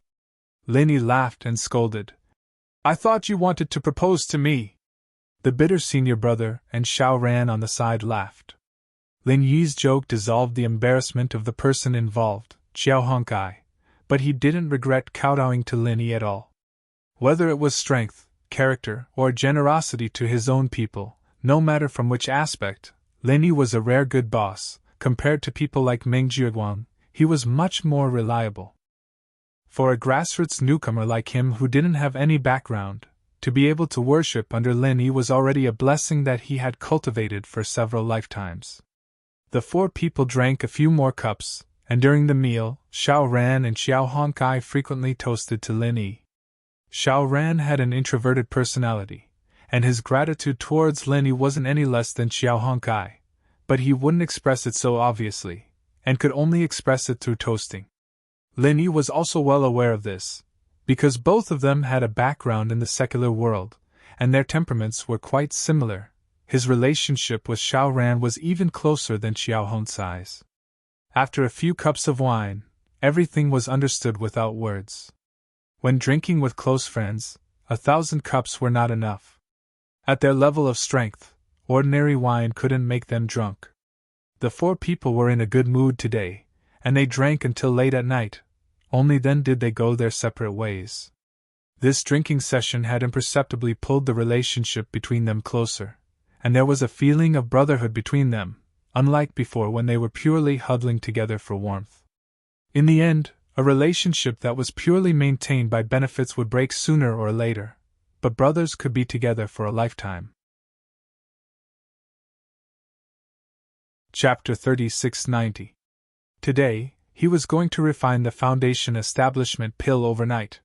Lin Yi laughed and scolded. "I thought you wanted to propose to me." The bitter senior brother and Xiao Ran on the side laughed. Lin Yi's joke dissolved the embarrassment of the person involved, Qiao Hongkai, but he didn't regret kowtowing to Lin Yi at all. Whether it was strength, character, or generosity to his own people, no matter from which aspect, Lin Yi was a rare good boss. Compared to people like Meng Jueguang, he was much more reliable. For a grassroots newcomer like him who didn't have any background, to be able to worship under Lin Yi was already a blessing that he had cultivated for several lifetimes. The 4 people drank a few more cups, and during the meal, Xiao Ran and Qiao Hongkai frequently toasted to Lin Yi. Xiao Ran had an introverted personality, and his gratitude towards Lin Yi wasn't any less than Qiao Hongkai. But he wouldn't express it so obviously, and could only express it through toasting. Lin Yi was also well aware of this, because both of them had a background in the secular world, and their temperaments were quite similar. His relationship with Xiao Ran was even closer than Xiao Hongcai's. After a few cups of wine, everything was understood without words. When drinking with close friends, 1,000 cups were not enough. At their level of strength, ordinary wine couldn't make them drunk. The 4 people were in a good mood today, and they drank until late at night. Only then did they go their separate ways. This drinking session had imperceptibly pulled the relationship between them closer, and there was a feeling of brotherhood between them, unlike before when they were purely huddling together for warmth. In the end, a relationship that was purely maintained by benefits would break sooner or later, but brothers could be together for a lifetime. Chapter 3690. Today, he was going to refine the foundation establishment pill overnight.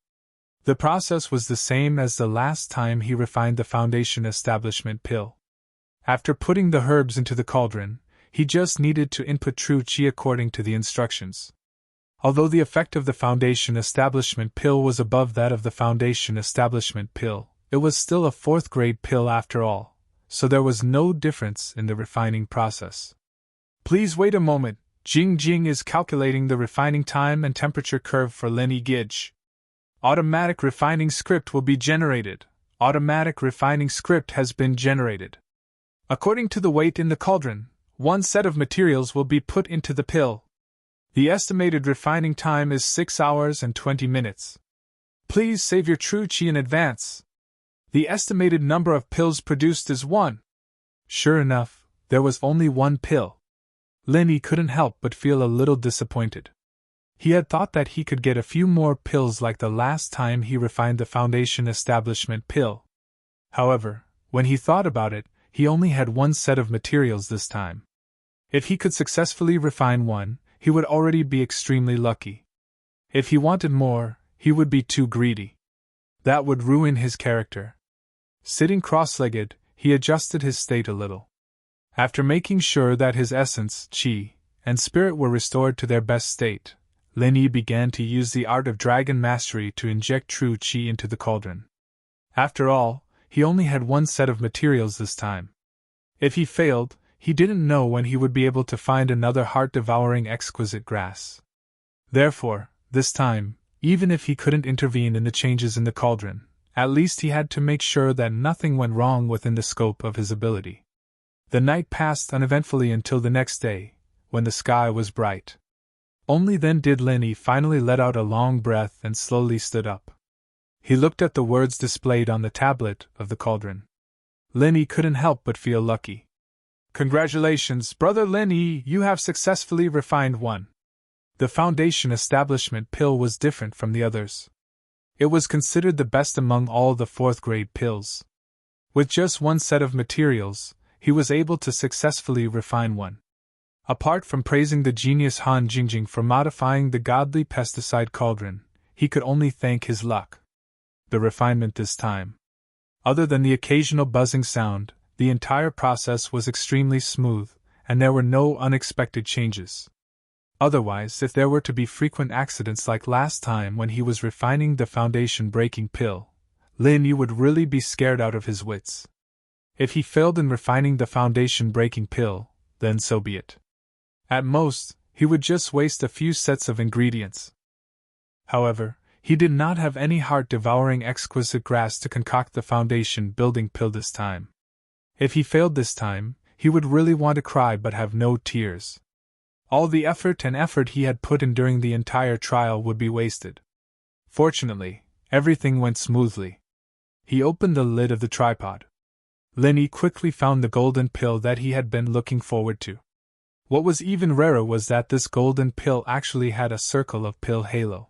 The process was the same as the last time he refined the foundation establishment pill. After putting the herbs into the cauldron, he just needed to input true qi according to the instructions. Although the effect of the foundation establishment pill was above that of the foundation establishment pill, it was still a 4th-grade pill after all, so there was no difference in the refining process. Please wait a moment, Jing Jing is calculating the refining time and temperature curve for Lenny Gidge. Automatic refining script will be generated. Automatic refining script has been generated. According to the weight in the cauldron, 1 set of materials will be put into the pill. The estimated refining time is 6 hours and 20 minutes. Please save your true qi in advance. The estimated number of pills produced is 1. Sure enough, there was only 1 pill. Lenny couldn't help but feel a little disappointed. He had thought that he could get a few more pills like the last time he refined the foundation establishment pill. However, when he thought about it, he only had 1 set of materials this time. If he could successfully refine 1, he would already be extremely lucky. If he wanted more, he would be too greedy. That would ruin his character. Sitting cross-legged, he adjusted his state a little. After making sure that his essence, qi, and spirit were restored to their best state, Lin Yi began to use the art of dragon mastery to inject true qi into the cauldron. After all, he only had 1 set of materials this time. If he failed, he didn't know when he would be able to find another heart-devouring exquisite grass. Therefore, this time, even if he couldn't intervene in the changes in the cauldron, at least he had to make sure that nothing went wrong within the scope of his ability. The night passed uneventfully until the next day, when the sky was bright. Only then did Lin Yi finally let out a long breath and slowly stood up. He looked at the words displayed on the tablet of the cauldron. Lin Yi couldn't help but feel lucky. Congratulations, Brother Lin Yi, you have successfully refined 1. The foundation establishment pill was different from the others. It was considered the best among all the 4th-grade pills. With just 1 set of materials, he was able to successfully refine 1. Apart from praising the genius Han Jingjing for modifying the godly pesticide cauldron, he could only thank his luck. The refinement this time. Other than the occasional buzzing sound, the entire process was extremely smooth, and there were no unexpected changes. Otherwise, if there were to be frequent accidents like last time when he was refining the foundation-breaking pill, Lin Yi would really be scared out of his wits. If he failed in refining the foundation-breaking pill, then so be it. At most, he would just waste a few sets of ingredients. However, he did not have any heart-devouring exquisite grass to concoct the foundation-building pill this time. If he failed this time, he would really want to cry but have no tears. All the effort he had put in during the entire trial would be wasted. Fortunately, everything went smoothly. He opened the lid of the tripod. Lin Yi quickly found the golden pill that he had been looking forward to. What was even rarer was that this golden pill actually had a circle of pill halo.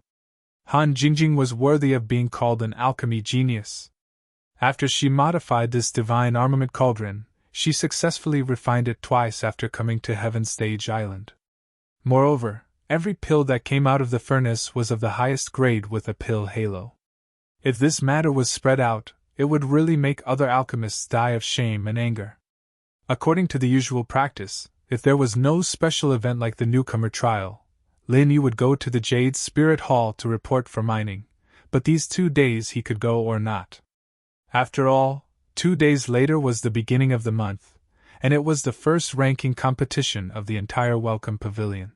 Han Jingjing was worthy of being called an alchemy genius. After she modified this divine armament cauldron, she successfully refined it twice after coming to Heaven Stage Island. Moreover, every pill that came out of the furnace was of the highest grade with a pill halo. If this matter was spread out, it would really make other alchemists die of shame and anger. According to the usual practice, if there was no special event like the newcomer trial, Lin Yi would go to the Jade Spirit Hall to report for mining, but these 2 days he could go or not. After all, 2 days later was the beginning of the month, and it was the first ranking competition of the entire Welcome Pavilion.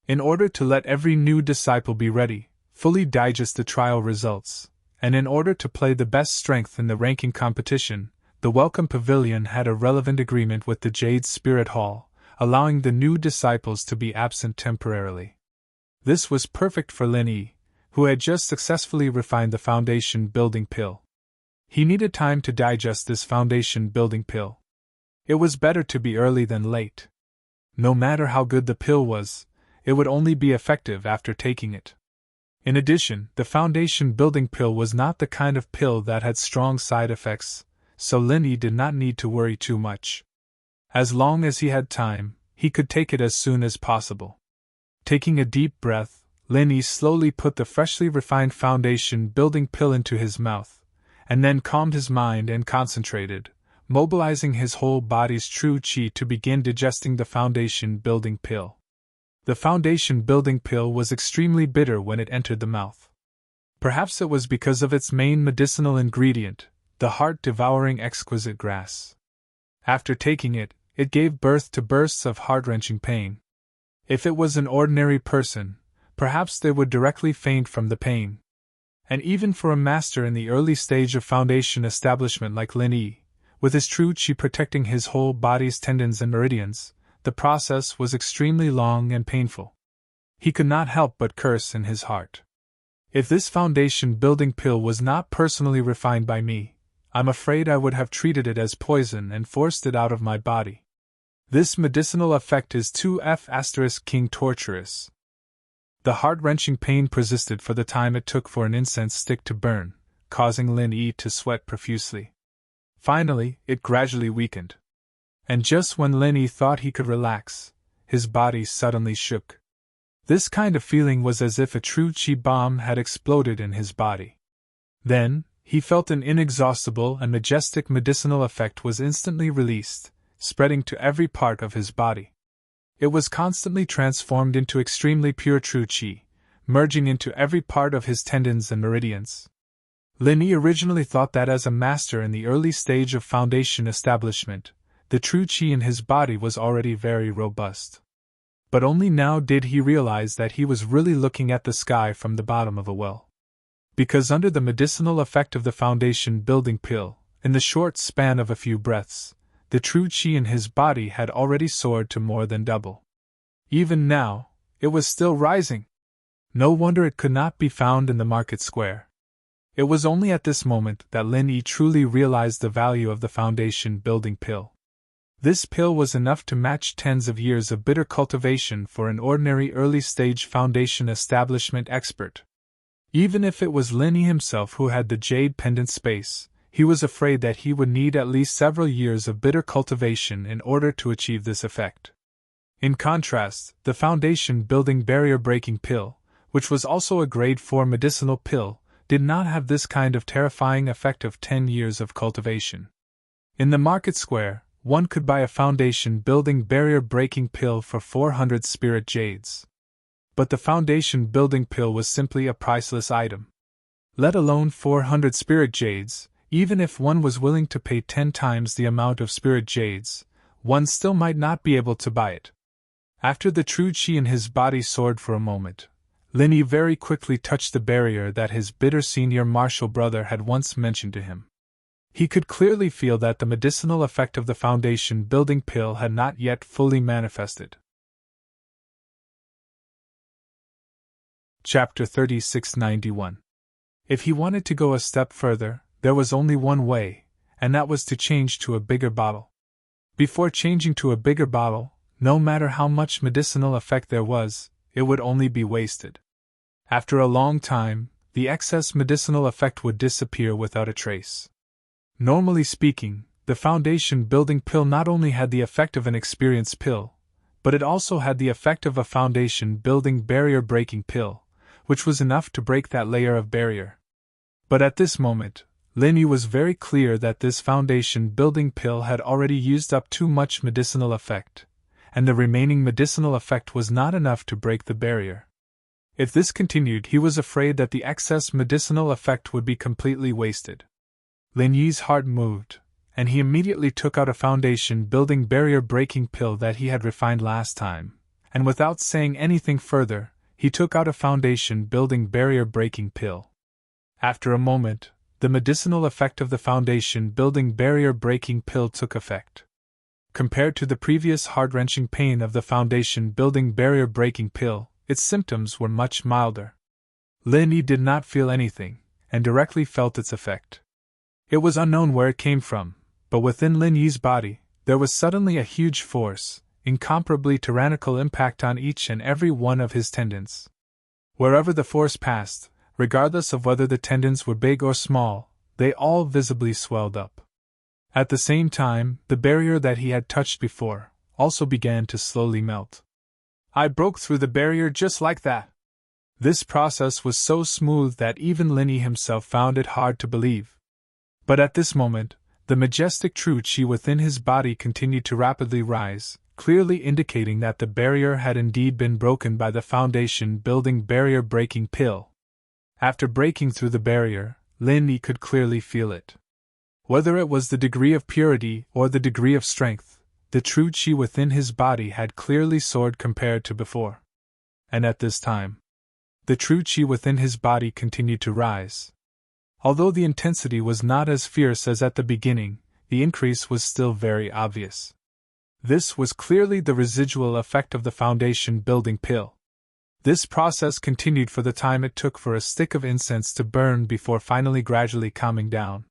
In order to let every new disciple be ready, fully digest the trial results, and in order to play the best strength in the ranking competition, the Welcome Pavilion had a relevant agreement with the Jade Spirit Hall, allowing the new disciples to be absent temporarily. This was perfect for Lin Yi, who had just successfully refined the foundation building pill. He needed time to digest this foundation building pill. It was better to be early than late. No matter how good the pill was, it would only be effective after taking it. In addition, the foundation building pill was not the kind of pill that had strong side effects, so Lin Yi did not need to worry too much. As long as he had time, he could take it as soon as possible. Taking a deep breath, Lin Yi slowly put the freshly refined foundation building pill into his mouth, and then calmed his mind and concentrated, mobilizing his whole body's true qi to begin digesting the foundation building pill. The foundation building pill was extremely bitter when it entered the mouth. Perhaps it was because of its main medicinal ingredient, the heart-devouring exquisite grass. After taking it, it gave birth to bursts of heart-wrenching pain. If it was an ordinary person, perhaps they would directly faint from the pain. And even for a master in the early stage of foundation establishment like Lin Yi, with his true qi protecting his whole body's tendons and meridians, the process was extremely long and painful. He could not help but curse in his heart. If this foundation building pill was not personally refined by me, I'm afraid I would have treated it as poison and forced it out of my body. This medicinal effect is too king torturous. The heart-wrenching pain persisted for the time it took for an incense stick to burn, causing Lin Yi to sweat profusely. Finally, it gradually weakened. And just when Lin Yi thought he could relax, his body suddenly shook. This kind of feeling was as if a true qi bomb had exploded in his body. Then, he felt an inexhaustible and majestic medicinal effect was instantly released, spreading to every part of his body. It was constantly transformed into extremely pure true qi, merging into every part of his tendons and meridians. Lin Yi originally thought that as a master in the early stage of foundation establishment, the true qi in his body was already very robust. But only now did he realize that he was really looking at the sky from the bottom of a well. Because under the medicinal effect of the foundation building pill, in the short span of a few breaths, the true qi in his body had already soared to more than double. Even now, it was still rising. No wonder it could not be found in the market square. It was only at this moment that Lin Yi truly realized the value of the foundation building pill. This pill was enough to match tens of years of bitter cultivation for an ordinary early-stage foundation establishment expert. Even if it was Lin Yi himself who had the jade pendant space, he was afraid that he would need at least several years of bitter cultivation in order to achieve this effect. In contrast, the foundation building barrier-breaking pill, which was also a grade 4 medicinal pill, did not have this kind of terrifying effect of 10 years of cultivation. In the market square, one could buy a foundation-building barrier-breaking pill for 400 spirit jades. But the foundation-building pill was simply a priceless item. Let alone 400 spirit jades, even if one was willing to pay 10 times the amount of spirit jades, one still might not be able to buy it. After the true qi in his body soared for a moment, Lin Yi very quickly touched the barrier that his bitter senior martial brother had once mentioned to him. He could clearly feel that the medicinal effect of the foundation building pill had not yet fully manifested. Chapter 3691. If he wanted to go a step further, there was only one way, and that was to change to a bigger bottle. Before changing to a bigger bottle, no matter how much medicinal effect there was, it would only be wasted. After a long time, the excess medicinal effect would disappear without a trace. Normally speaking, the foundation building pill not only had the effect of an experienced pill, but it also had the effect of a foundation building barrier breaking pill, which was enough to break that layer of barrier. But at this moment, Lin Yi was very clear that this foundation building pill had already used up too much medicinal effect, and the remaining medicinal effect was not enough to break the barrier. If this continued, he was afraid that the excess medicinal effect would be completely wasted. Lin Yi's heart moved, and he immediately took out a foundation-building barrier-breaking pill that he had refined last time, and without saying anything further, he took out a foundation-building barrier-breaking pill. After a moment, the medicinal effect of the foundation-building barrier-breaking pill took effect. Compared to the previous heart-wrenching pain of the foundation-building barrier-breaking pill, its symptoms were much milder. Lin Yi did not feel anything, and directly felt its effect. It was unknown where it came from, but within Lin Yi's body, there was suddenly a huge force, incomparably tyrannical impact on each and every one of his tendons. Wherever the force passed, regardless of whether the tendons were big or small, they all visibly swelled up. At the same time, the barrier that he had touched before also began to slowly melt. I broke through the barrier just like that. This process was so smooth that even Lin Yi himself found it hard to believe. But at this moment, the majestic true qi within his body continued to rapidly rise, clearly indicating that the barrier had indeed been broken by the foundation-building barrier-breaking pill. After breaking through the barrier, Lin Yi could clearly feel it. Whether it was the degree of purity or the degree of strength, the true qi within his body had clearly soared compared to before. And at this time, the true qi within his body continued to rise. Although the intensity was not as fierce as at the beginning, the increase was still very obvious. This was clearly the residual effect of the foundation-building pill. This process continued for the time it took for a stick of incense to burn before finally gradually calming down.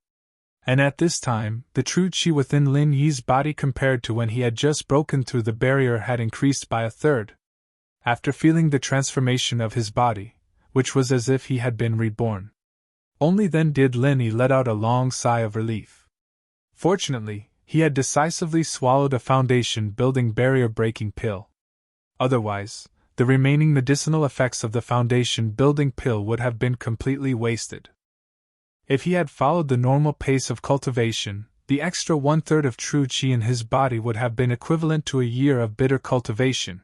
And at this time, the true qi within Lin Yi's body compared to when he had just broken through the barrier had increased by a third. After feeling the transformation of his body, which was as if he had been reborn, only then did Lin Yi let out a long sigh of relief. Fortunately, he had decisively swallowed a foundation-building barrier-breaking pill. Otherwise, the remaining medicinal effects of the foundation-building pill would have been completely wasted. If he had followed the normal pace of cultivation, the extra one-third of true qi in his body would have been equivalent to a year of bitter cultivation.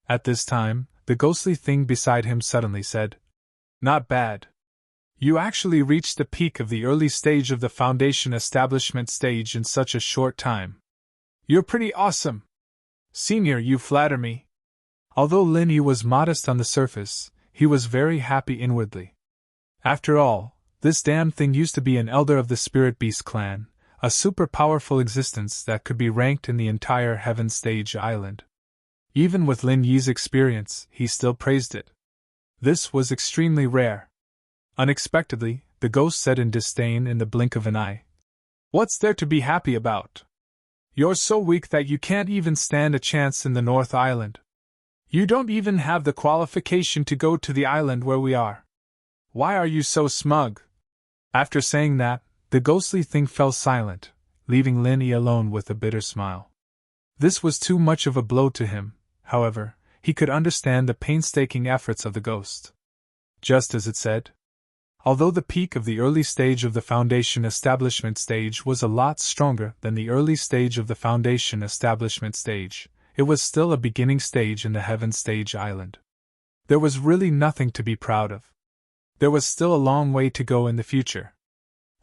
At this time, the ghostly thing beside him suddenly said, "Not bad. You actually reached the peak of the early stage of the foundation establishment stage in such a short time. You're pretty awesome. Senior, you flatter me." Although Lin Yi was modest on the surface, he was very happy inwardly. After all, this damned thing used to be an elder of the Spirit Beast clan, a super-powerful existence that could be ranked in the entire Heaven Stage Island. Even with Lin Yi's experience, he still praised it. This was extremely rare. Unexpectedly, the ghost said in disdain in the blink of an eye, "What's there to be happy about? You're so weak that you can't even stand a chance in the North Island. You don't even have the qualification to go to the island where we are. Why are you so smug?" After saying that, the ghostly thing fell silent, leaving Lin Yi alone with a bitter smile. This was too much of a blow to him. However, he could understand the painstaking efforts of the ghost. Just as it said, although the peak of the early stage of the foundation establishment stage was a lot stronger than the early stage of the foundation establishment stage, it was still a beginning stage in the Heaven Stage Island. There was really nothing to be proud of. There was still a long way to go in the future.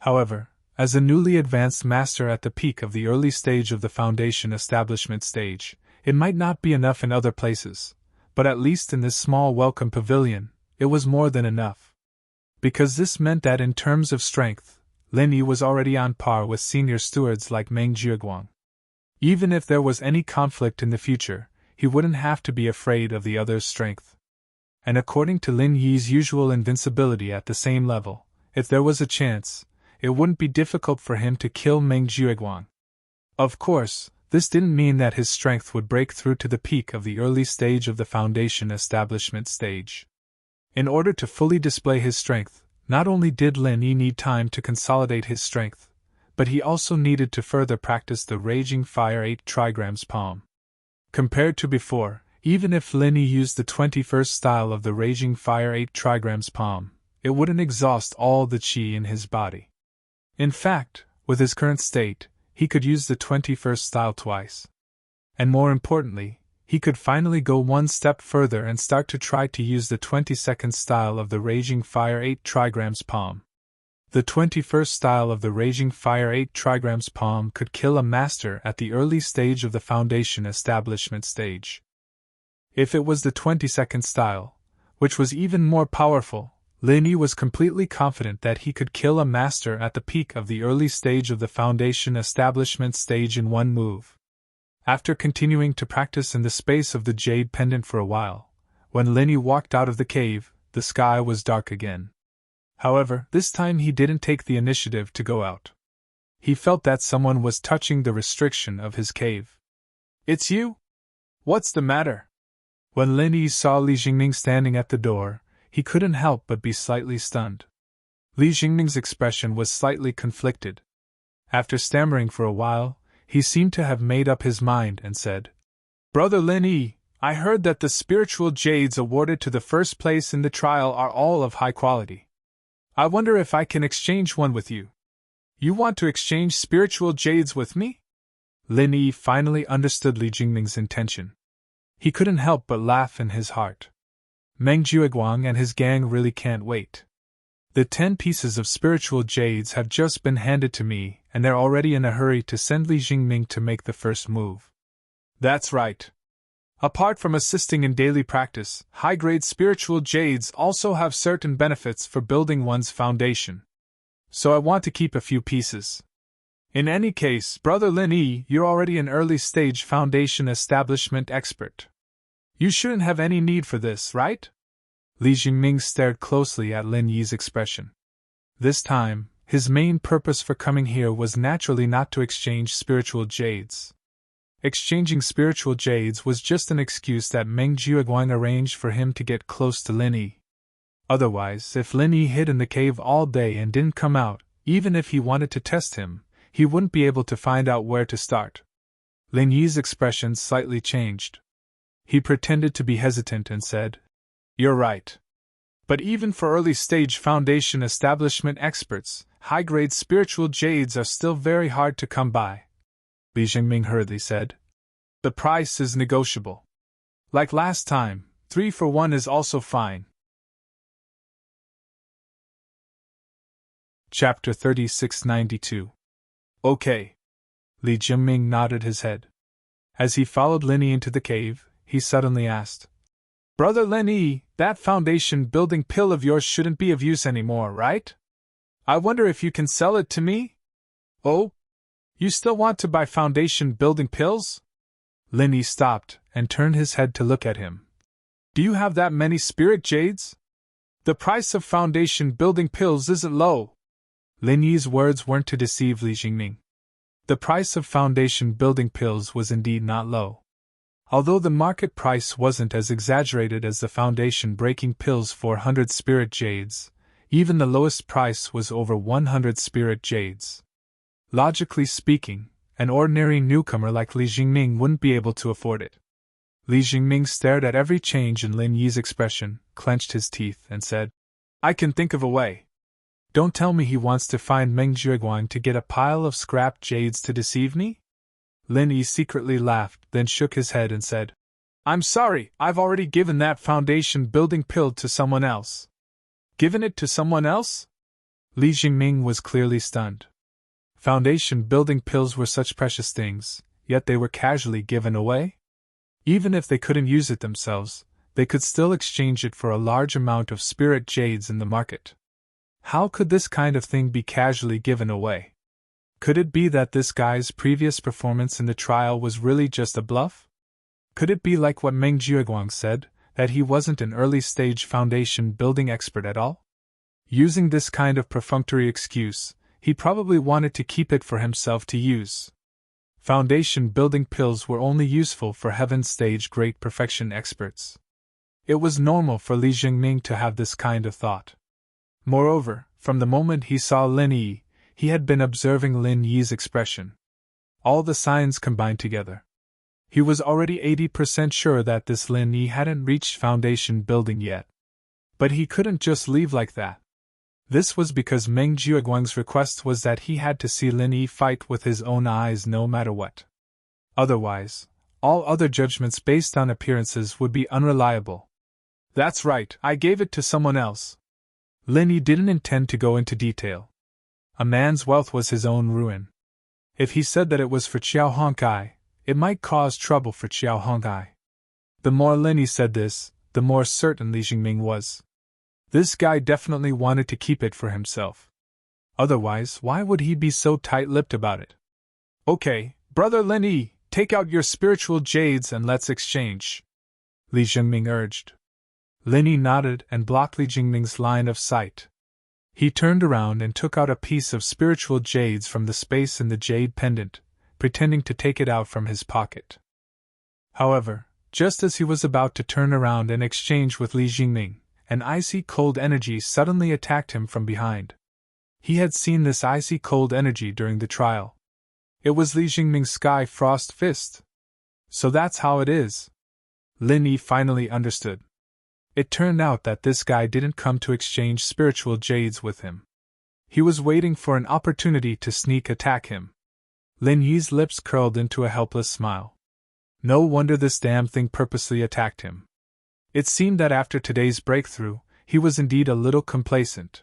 However, as a newly advanced master at the peak of the early stage of the foundation establishment stage, it might not be enough in other places, but at least in this small welcome pavilion, it was more than enough. Because this meant that in terms of strength, Lin Yi was already on par with senior stewards like Meng Jiaguang. Even if there was any conflict in the future, he wouldn't have to be afraid of the other's strength. And according to Lin Yi's usual invincibility at the same level, if there was a chance, it wouldn't be difficult for him to kill Meng Jiaguang. Of course, this didn't mean that his strength would break through to the peak of the early stage of the foundation establishment stage. In order to fully display his strength, not only did Lin Yi need time to consolidate his strength, but he also needed to further practice the Raging Fire 8 trigrams palm. Compared to before, even if Lin Yi used the 21st style of the Raging Fire 8 trigrams palm, it wouldn't exhaust all the qi in his body. In fact, with his current state, he could use the 21st style twice. And more importantly, he could finally go one step further and start to try to use the 22nd style of the Raging Fire 8 trigrams palm. The 21st style of the Raging Fire 8 trigrams palm could kill a master at the early stage of the foundation establishment stage. If it was the 22nd style, which was even more powerful, Lin Yi was completely confident that he could kill a master at the peak of the early stage of the foundation establishment stage in one move. After continuing to practice in the space of the jade pendant for a while, when Lin Yi walked out of the cave, the sky was dark again. However, this time he didn't take the initiative to go out. He felt that someone was touching the restriction of his cave. "It's you? What's the matter?" When Lin Yi saw Li Jingming standing at the door, he couldn't help but be slightly stunned. Li Jingming's expression was slightly conflicted. After stammering for a while, he seemed to have made up his mind and said, "Brother Lin Yi, I heard that the spiritual jades awarded to the first place in the trial are all of high quality. I wonder if I can exchange one with you. You want to exchange spiritual jades with me?" Lin Yi finally understood Li Jingming's intention. He couldn't help but laugh in his heart. Meng Jueguang and his gang really can't wait. The 10 pieces of spiritual jades have just been handed to me, and they're already in a hurry to send Li Jingming to make the first move. That's right. Apart from assisting in daily practice, high-grade spiritual jades also have certain benefits for building one's foundation. So I want to keep a few pieces. In any case, Brother Lin Yi, you're already an early-stage foundation establishment expert. You shouldn't have any need for this, right? Li Jingming stared closely at Lin Yi's expression. This time, his main purpose for coming here was naturally not to exchange spiritual jades. Exchanging spiritual jades was just an excuse that Meng Jueguang arranged for him to get close to Lin Yi. Otherwise, if Lin Yi hid in the cave all day and didn't come out, even if he wanted to test him, he wouldn't be able to find out where to start. Lin Yi's expression slightly changed. He pretended to be hesitant and said, "You're right. But even for early-stage foundation establishment experts, high-grade spiritual jades are still very hard to come by." Li Jingming hurriedly said, "The price is negotiable. Like last time, 3 for 1 is also fine." Chapter 3692. Okay. Li Jingming nodded his head. As he followed Lin Yi into the cave, he suddenly asked, "Brother Lin Yi, that foundation building pill of yours shouldn't be of use anymore, right? I wonder if you can sell it to me?" "Oh? You still want to buy foundation building pills?" Lin Yi stopped and turned his head to look at him. "Do you have that many spirit jades? The price of foundation building pills isn't low." Lin Yi's words weren't to deceive Li Jingming. The price of foundation building pills was indeed not low. Although the market price wasn't as exaggerated as the foundation breaking pills 400 spirit jades, even the lowest price was over 100 spirit jades. Logically speaking, an ordinary newcomer like Li Jingming wouldn't be able to afford it. Li Jingming stared at every change in Lin Yi's expression, clenched his teeth, and said, "I can think of a way. Don't tell me he wants to find Meng Jueguang to get a pile of scrap jades to deceive me?" Lin Yi secretly laughed, then shook his head and said, "I'm sorry, I've already given that foundation building pill to someone else." "Given it to someone else?" Li Jingming was clearly stunned. Foundation building pills were such precious things, yet they were casually given away? Even if they couldn't use it themselves, they could still exchange it for a large amount of spirit jades in the market. How could this kind of thing be casually given away? Could it be that this guy's previous performance in the trial was really just a bluff? Could it be like what Meng Jueguang said, that he wasn't an early-stage foundation building expert at all? Using this kind of perfunctory excuse, he probably wanted to keep it for himself to use. Foundation building pills were only useful for heaven-stage great perfection experts. It was normal for Li Jingming to have this kind of thought. Moreover, from the moment he saw Lin Yi, he had been observing Lin Yi's expression. All the signs combined together. He was already 80% sure that this Lin Yi hadn't reached foundation building yet. But he couldn't just leave like that. This was because Meng Jueguang's request was that he had to see Lin Yi fight with his own eyes no matter what. Otherwise, all other judgments based on appearances would be unreliable. "That's right, I gave it to someone else." Lin Yi didn't intend to go into detail. A man's wealth was his own ruin. If he said that it was for Qiao Honkai, it might cause trouble for Qiao Honkai. The more Lin Yi said this, the more certain Li Jingming was. This guy definitely wanted to keep it for himself. Otherwise, why would he be so tight-lipped about it? Okay, brother Lin Yi, take out your spiritual jades and let's exchange, Li Jingming urged. Lin Yi nodded and blocked Li Jingming's line of sight. He turned around and took out a piece of spiritual jades from the space in the jade pendant, pretending to take it out from his pocket. However, just as he was about to turn around and exchange with Li Jingming, an icy cold energy suddenly attacked him from behind. He had seen this icy cold energy during the trial. It was Li Jingming's Sky Frost Fist. So that's how it is. Lin Yi finally understood. It turned out that this guy didn't come to exchange spiritual jades with him. He was waiting for an opportunity to sneak attack him. Lin Yi's lips curled into a helpless smile. No wonder this damn thing purposely attacked him. It seemed that after today's breakthrough, he was indeed a little complacent.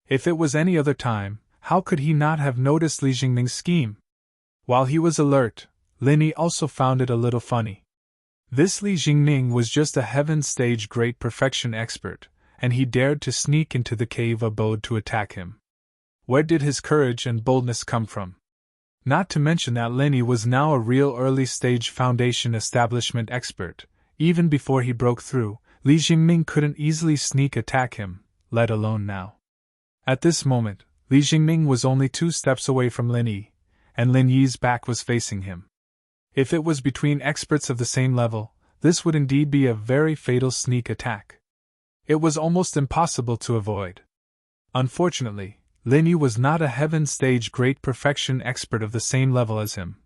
If it was any other time, how could he not have noticed Li Jingming's scheme? While he was alert, Lin Yi also found it a little funny. This Li Jingming was just a heaven stage great perfection expert, and he dared to sneak into the cave abode to attack him. Where did his courage and boldness come from? Not to mention that Lin Yi was now a real early stage foundation establishment expert. Even before he broke through, Li Jingming couldn't easily sneak attack him, let alone now. At this moment, Li Jingming was only 2 steps away from Lin Yi, and Lin Yi's back was facing him. If it was between experts of the same level, this would indeed be a very fatal sneak attack. It was almost impossible to avoid. Unfortunately, Lin Yi was not a heaven stage great perfection expert of the same level as him,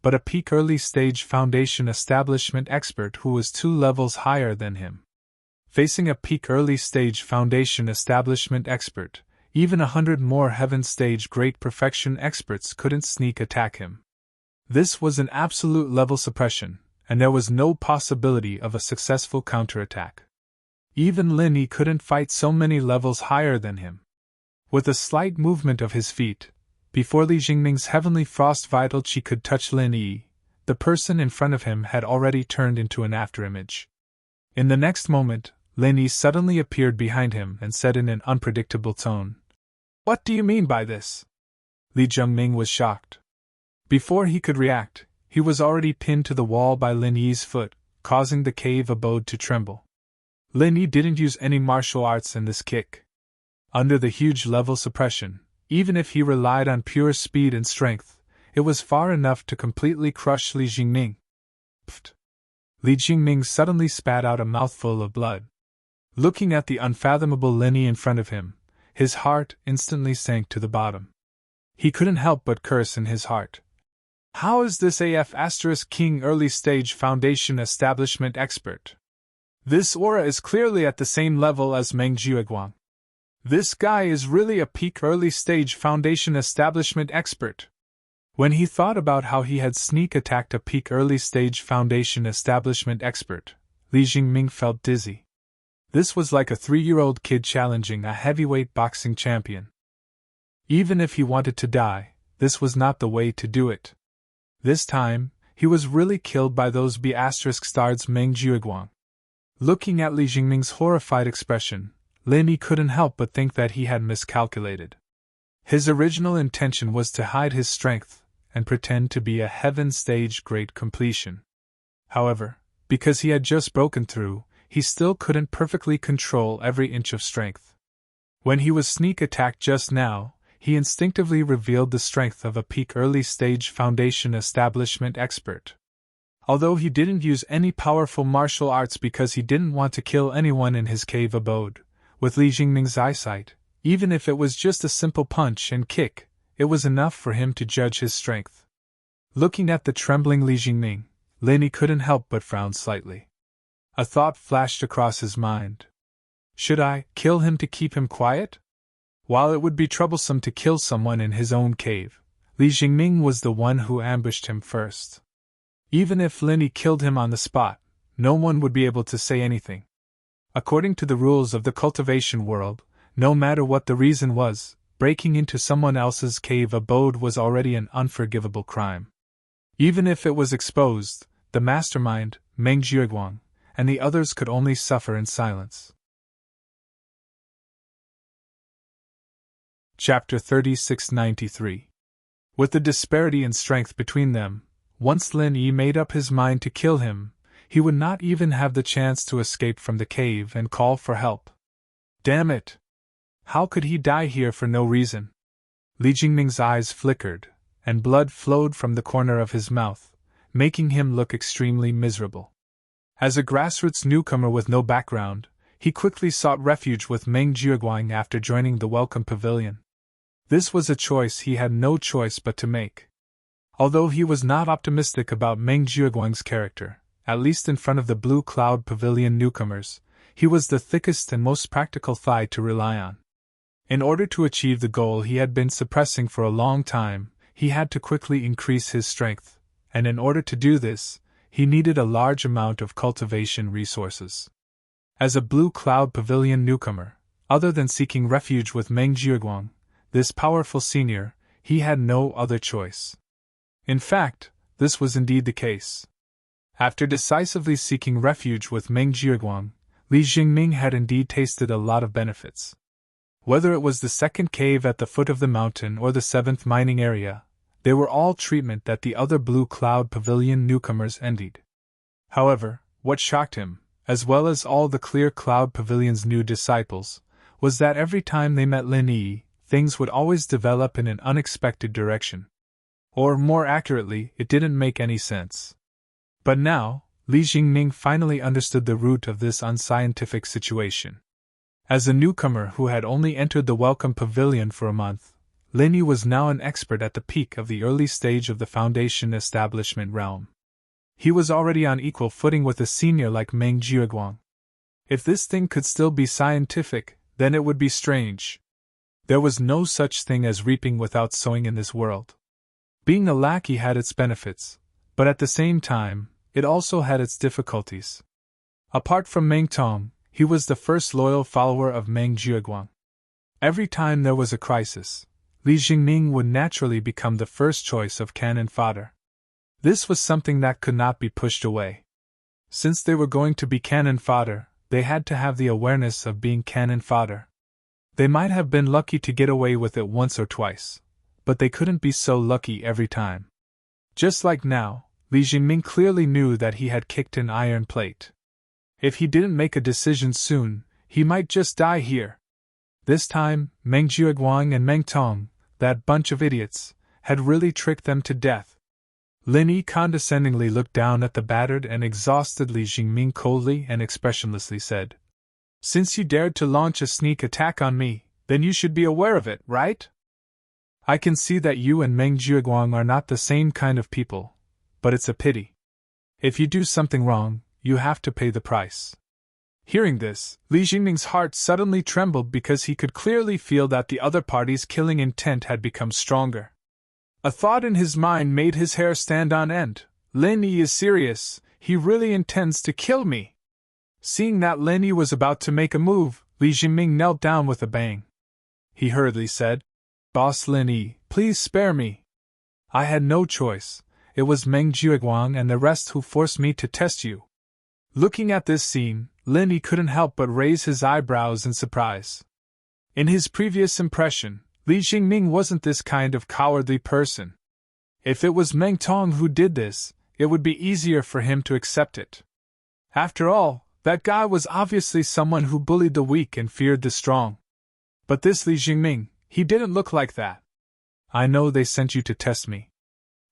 but a peak early stage foundation establishment expert who was 2 levels higher than him. Facing a peak early stage foundation establishment expert, even 100 more heaven stage great perfection experts couldn't sneak attack him. This was an absolute level suppression, and there was no possibility of a successful counterattack. Even Lin Yi couldn't fight so many levels higher than him. With a slight movement of his feet, before Li Jingming's heavenly frost vital chi could touch Lin Yi, the person in front of him had already turned into an afterimage. In the next moment, Lin Yi suddenly appeared behind him and said in an unpredictable tone, "What do you mean by this?" Li Jingming was shocked. Before he could react, he was already pinned to the wall by Lin Yi's foot, causing the cave abode to tremble. Lin Yi didn't use any martial arts in this kick. Under the huge level suppression, even if he relied on pure speed and strength, it was far enough to completely crush Li Jingming. Pfft! Li Jingming suddenly spat out a mouthful of blood. Looking at the unfathomable Lin Yi in front of him, his heart instantly sank to the bottom. He couldn't help but curse in his heart. How is this AF * King early stage foundation establishment expert? This aura is clearly at the same level as Meng Jiuguang. This guy is really a peak early stage foundation establishment expert. When he thought about how he had sneak attacked a peak early stage foundation establishment expert, Li Jingming felt dizzy. This was like a 3-year-old kid challenging a heavyweight boxing champion. Even if he wanted to die, this was not the way to do it. This time, he was really killed by those B*********************************************************************************************************************uding Lin Yi couldn't help but think that he had miscalculated. His original intention was to hide his strength and pretend to be a heaven stage great completion. However, because he had just broken through, he still couldn't perfectly control every inch of strength. When he was sneak attacked just now, he instinctively revealed the strength of a peak early stage foundation establishment expert. Although he didn't use any powerful martial arts because he didn't want to kill anyone in his cave abode, with Li Jingming's eyesight, even if it was just a simple punch and kick, it was enough for him to judge his strength. Looking at the trembling Li Jingming, Lin Yi couldn't help but frown slightly. A thought flashed across his mind. Should I kill him to keep him quiet? While it would be troublesome to kill someone in his own cave, Li Jingming was the one who ambushed him first. Even if Lin Yi killed him on the spot, no one would be able to say anything. According to the rules of the cultivation world, no matter what the reason was, breaking into someone else's cave abode was already an unforgivable crime. Even if it was exposed, the mastermind, Meng Jiuguang, and the others could only suffer in silence. Chapter 3693. With the disparity in strength between them, once Lin Yi made up his mind to kill him, he would not even have the chance to escape from the cave and call for help. Damn it! How could he die here for no reason? Li Jingming's eyes flickered, and blood flowed from the corner of his mouth, making him look extremely miserable. As a grassroots newcomer with no background, he quickly sought refuge with Meng Jiaguang after joining the Welcome Pavilion. This was a choice he had no choice but to make. Although he was not optimistic about Meng Jiaguang's character, at least in front of the Blue Cloud Pavilion newcomers, he was the thickest and most practical thigh to rely on. In order to achieve the goal he had been suppressing for a long time, he had to quickly increase his strength, and in order to do this, he needed a large amount of cultivation resources. As a Blue Cloud Pavilion newcomer, other than seeking refuge with Meng Jiaguang, this powerful senior, he had no other choice. In fact, this was indeed the case. After decisively seeking refuge with Meng Jiaguang, Li Jingming had indeed tasted a lot of benefits. Whether it was the second cave at the foot of the mountain or the seventh mining area, they were all treatment that the other Blue Cloud Pavilion newcomers envied. However, what shocked him, as well as all the Clear Cloud Pavilion's new disciples, was that every time they met Lin Yi, things would always develop in an unexpected direction. Or, more accurately, it didn't make any sense. But now, Li Jingming finally understood the root of this unscientific situation. As a newcomer who had only entered the Welcome Pavilion for a month, Lin Yi was now an expert at the peak of the early stage of the Foundation establishment realm. He was already on equal footing with a senior like Meng Jiaguang. If this thing could still be scientific, then it would be strange. There was no such thing as reaping without sowing in this world. Being a lackey had its benefits, but at the same time, it also had its difficulties. Apart from Meng Tong, he was the first loyal follower of Meng Jiaguang. Every time there was a crisis, Li Jingming would naturally become the first choice of cannon fodder. This was something that could not be pushed away. Since they were going to be cannon fodder, they had to have the awareness of being cannon fodder. They might have been lucky to get away with it once or twice, but they couldn't be so lucky every time. Just like now, Li Jingming clearly knew that he had kicked an iron plate. If he didn't make a decision soon, he might just die here. This time, Meng Jiaguang and Meng Tong, that bunch of idiots, had really tricked them to death. Lin Yi condescendingly looked down at the battered and exhausted Li Jingming coldly and expressionlessly said, "Since you dared to launch a sneak attack on me, then you should be aware of it, right? I can see that you and Meng Jiaguang are not the same kind of people, but it's a pity. If you do something wrong, you have to pay the price." Hearing this, Li Jingming's heart suddenly trembled because he could clearly feel that the other party's killing intent had become stronger. A thought in his mind made his hair stand on end. Lin Yi is serious, he really intends to kill me. Seeing that Lin Yi was about to make a move, Li Jingming knelt down with a bang. He hurriedly said, "Boss Lin Yi, please spare me. I had no choice, it was Meng Jiaguang and the rest who forced me to test you." Looking at this scene, Lin Yi couldn't help but raise his eyebrows in surprise. In his previous impression, Li Jingming wasn't this kind of cowardly person. If it was Meng Tong who did this, it would be easier for him to accept it. After all, that guy was obviously someone who bullied the weak and feared the strong. But this Li Jingming, he didn't look like that. "I know they sent you to test me.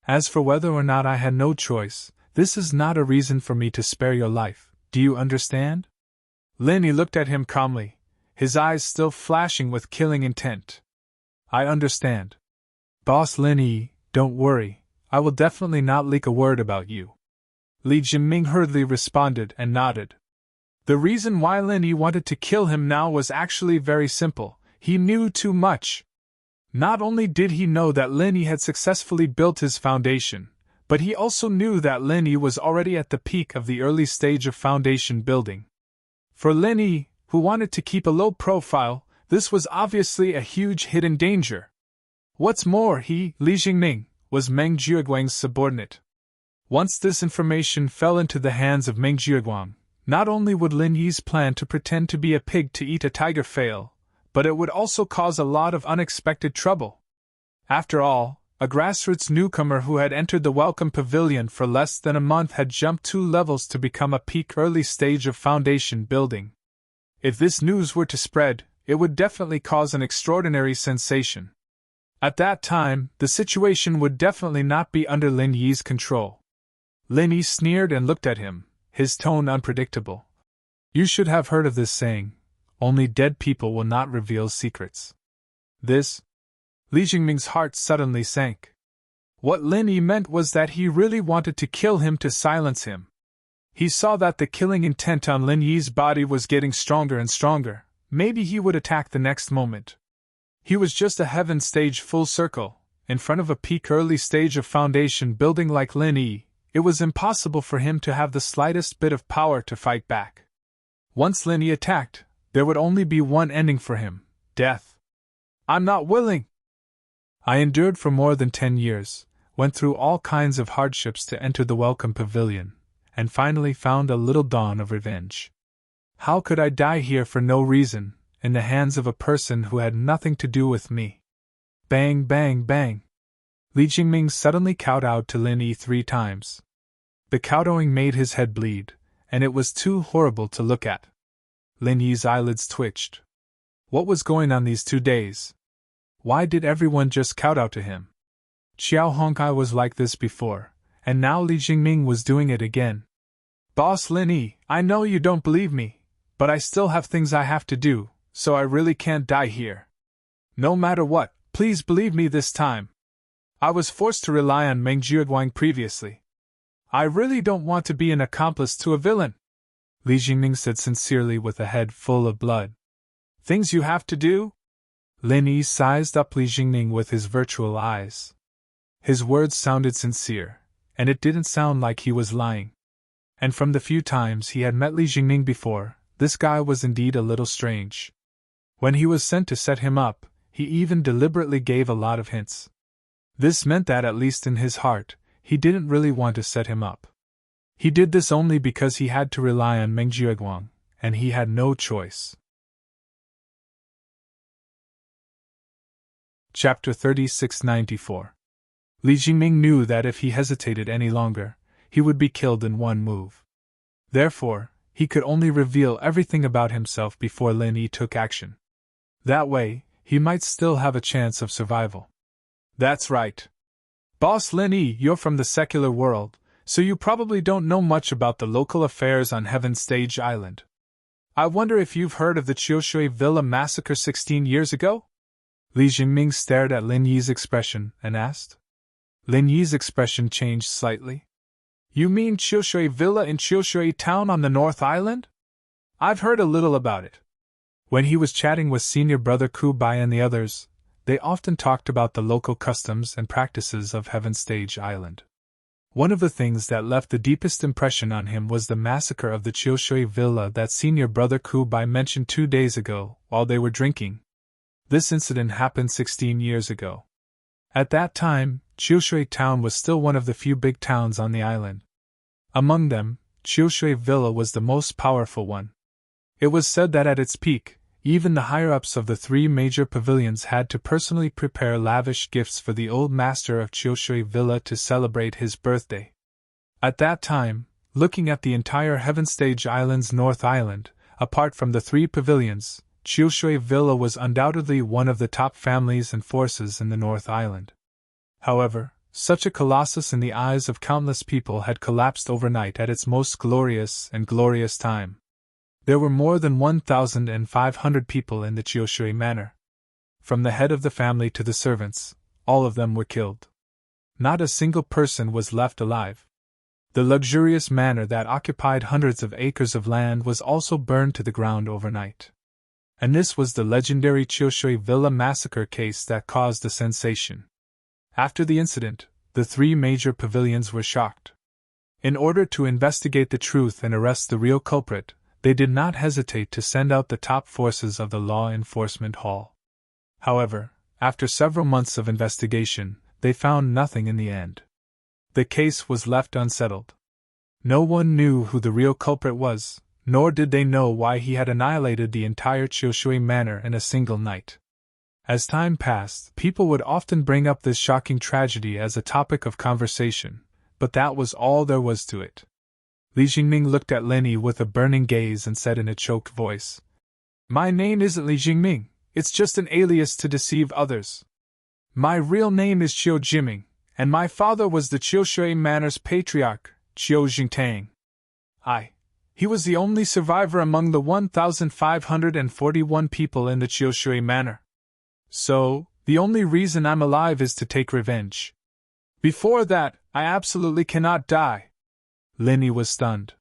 As for whether or not I had no choice, this is not a reason for me to spare your life, do you understand?" Lin Yi looked at him calmly, his eyes still flashing with killing intent. "I understand. Boss Lin Yi, don't worry, I will definitely not leak a word about you." Li Jingming hurriedly responded and nodded. The reason why Lin Yi wanted to kill him now was actually very simple. He knew too much. Not only did he know that Lin Yi had successfully built his foundation, but he also knew that Lin Yi was already at the peak of the early stage of foundation building. For Lin Yi, who wanted to keep a low profile, this was obviously a huge hidden danger. What's more, he, Li Jingming, was Meng Jiaguang's subordinate. Once this information fell into the hands of Meng Jiaguang, Not only would Lin Yi's plan to pretend to be a pig to eat a tiger fail, but it would also cause a lot of unexpected trouble. After all, a grassroots newcomer who had entered the Welcome Pavilion for less than a month had jumped 2 levels to become a peak early stage of foundation building. If this news were to spread, it would definitely cause an extraordinary sensation. At that time, the situation would definitely not be under Lin Yi's control. Lin Yi sneered and looked at him, his tone unpredictable. You should have heard of this saying, only dead people will not reveal secrets. This? Li Jingming's heart suddenly sank. What Lin Yi meant was that he really wanted to kill him to silence him. He saw that the killing intent on Lin Yi's body was getting stronger and stronger. Maybe he would attack the next moment. He was just a heaven stage full circle, in front of a peak early stage of foundation building like Lin Yi. It was impossible for him to have the slightest bit of power to fight back. Once Lin Yi attacked, there would only be one ending for him: death. I'm not willing. I endured for more than 10 years, went through all kinds of hardships to enter the Welcome Pavilion, and finally found a little dawn of revenge. How could I die here for no reason, in the hands of a person who had nothing to do with me? Bang, bang, bang. Li Jingming suddenly kowtowed to Lin Yi 3 times. The kowtowing made his head bleed, and it was too horrible to look at. Lin Yi's eyelids twitched. What was going on these 2 days? Why did everyone just kowtow to him? Xiao Hongkai was like this before, and now Li Jingming was doing it again. Boss Lin Yi, I know you don't believe me, but I still have things I have to do, so I really can't die here. No matter what, please believe me this time. I was forced to rely on Meng Jiaguang previously. I really don't want to be an accomplice to a villain, Li Jingming said sincerely with a head full of blood. Things you have to do? Lin Yi sized up Li Jingming with his virtual eyes. His words sounded sincere, and it didn't sound like he was lying. And from the few times he had met Li Jingming before, this guy was indeed a little strange. When he was sent to set him up, he even deliberately gave a lot of hints. This meant that, at least in his heart, he didn't really want to set him up. He did this only because he had to rely on Meng Jiaguang, and he had no choice. Chapter 3694. Li Jingming knew that if he hesitated any longer, he would be killed in one move. Therefore, he could only reveal everything about himself before Lin Yi took action. That way, he might still have a chance of survival. That's right. Boss Lin Yi, you're from the secular world, so you probably don't know much about the local affairs on Heaven Stage Island. I wonder if you've heard of the Qiushui Villa massacre 16 years ago? Li Jingming stared at Lin Yi's expression and asked. Lin Yi's expression changed slightly. You mean Qiushui Villa in Qiushui Town on the North Island? I've heard a little about it. When he was chatting with senior brother Ku Bai and the others, they often talked about the local customs and practices of Heaven Stage Island. One of the things that left the deepest impression on him was the massacre of the Qiushui Villa that senior brother Ku Bai mentioned 2 days ago while they were drinking. This incident happened 16 years ago. At that time, Qiushui Town was still one of the few big towns on the island. Among them, Qiushui Villa was the most powerful one. It was said that at its peak, even the higher-ups of the 3 major pavilions had to personally prepare lavish gifts for the old master of Qiushui Villa to celebrate his birthday. At that time, looking at the entire Heaven Stage Island's North Island, apart from the 3 pavilions, Qiushui Villa was undoubtedly one of the top families and forces in the North Island. However, such a colossus in the eyes of countless people had collapsed overnight at its most glorious time. There were more than 1,500 people in the Qiushui manor. From the head of the family to the servants, all of them were killed. Not a single person was left alive. The luxurious manor that occupied hundreds of acres of land was also burned to the ground overnight. And this was the legendary Qiushui Villa massacre case that caused the sensation. After the incident, the 3 major pavilions were shocked. In order to investigate the truth and arrest the real culprit, they did not hesitate to send out the top forces of the Law Enforcement Hall. However, after several months of investigation, they found nothing in the end. The case was left unsettled. No one knew who the real culprit was, nor did they know why he had annihilated the entire Chioshui manor in a single night. As time passed, people would often bring up this shocking tragedy as a topic of conversation, but that was all there was to it. Li Jingming looked at Lin Yi with a burning gaze and said in a choked voice, "My name isn't Li Jingming, it's just an alias to deceive others. My real name is Qiu Jiming, and my father was the Chioshui Manor's patriarch, Qiu Jingtang. He was the only survivor among the 1,541 people in the Chioshui Manor. So, the only reason I'm alive is to take revenge. Before that, I absolutely cannot die." Lin Yi was stunned.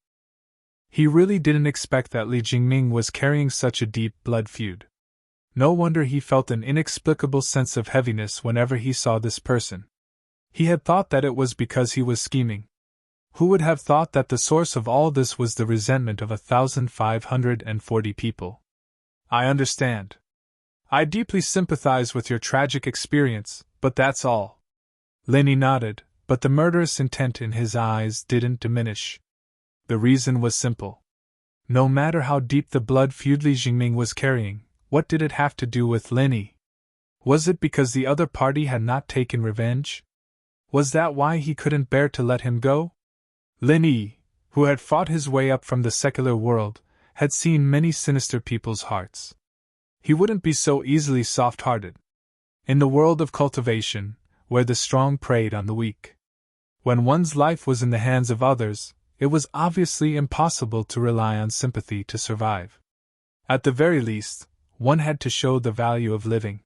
He really didn't expect that Li Jingming was carrying such a deep blood feud. No wonder he felt an inexplicable sense of heaviness whenever he saw this person. He had thought that it was because he was scheming. Who would have thought that the source of all this was the resentment of 1,540 people? "I understand. I deeply sympathize with your tragic experience, but that's all." Lin Yi nodded, but the murderous intent in his eyes didn't diminish. The reason was simple. No matter how deep the blood feud Li Jingming was carrying, what did it have to do with Lin Yi? Was it because the other party had not taken revenge? Was that why he couldn't bear to let him go? Lin Yi, who had fought his way up from the secular world, had seen many sinister people's hearts. He wouldn't be so easily soft-hearted. In the world of cultivation, where the strong preyed on the weak, when one's life was in the hands of others, it was obviously impossible to rely on sympathy to survive. At the very least, one had to show the value of living.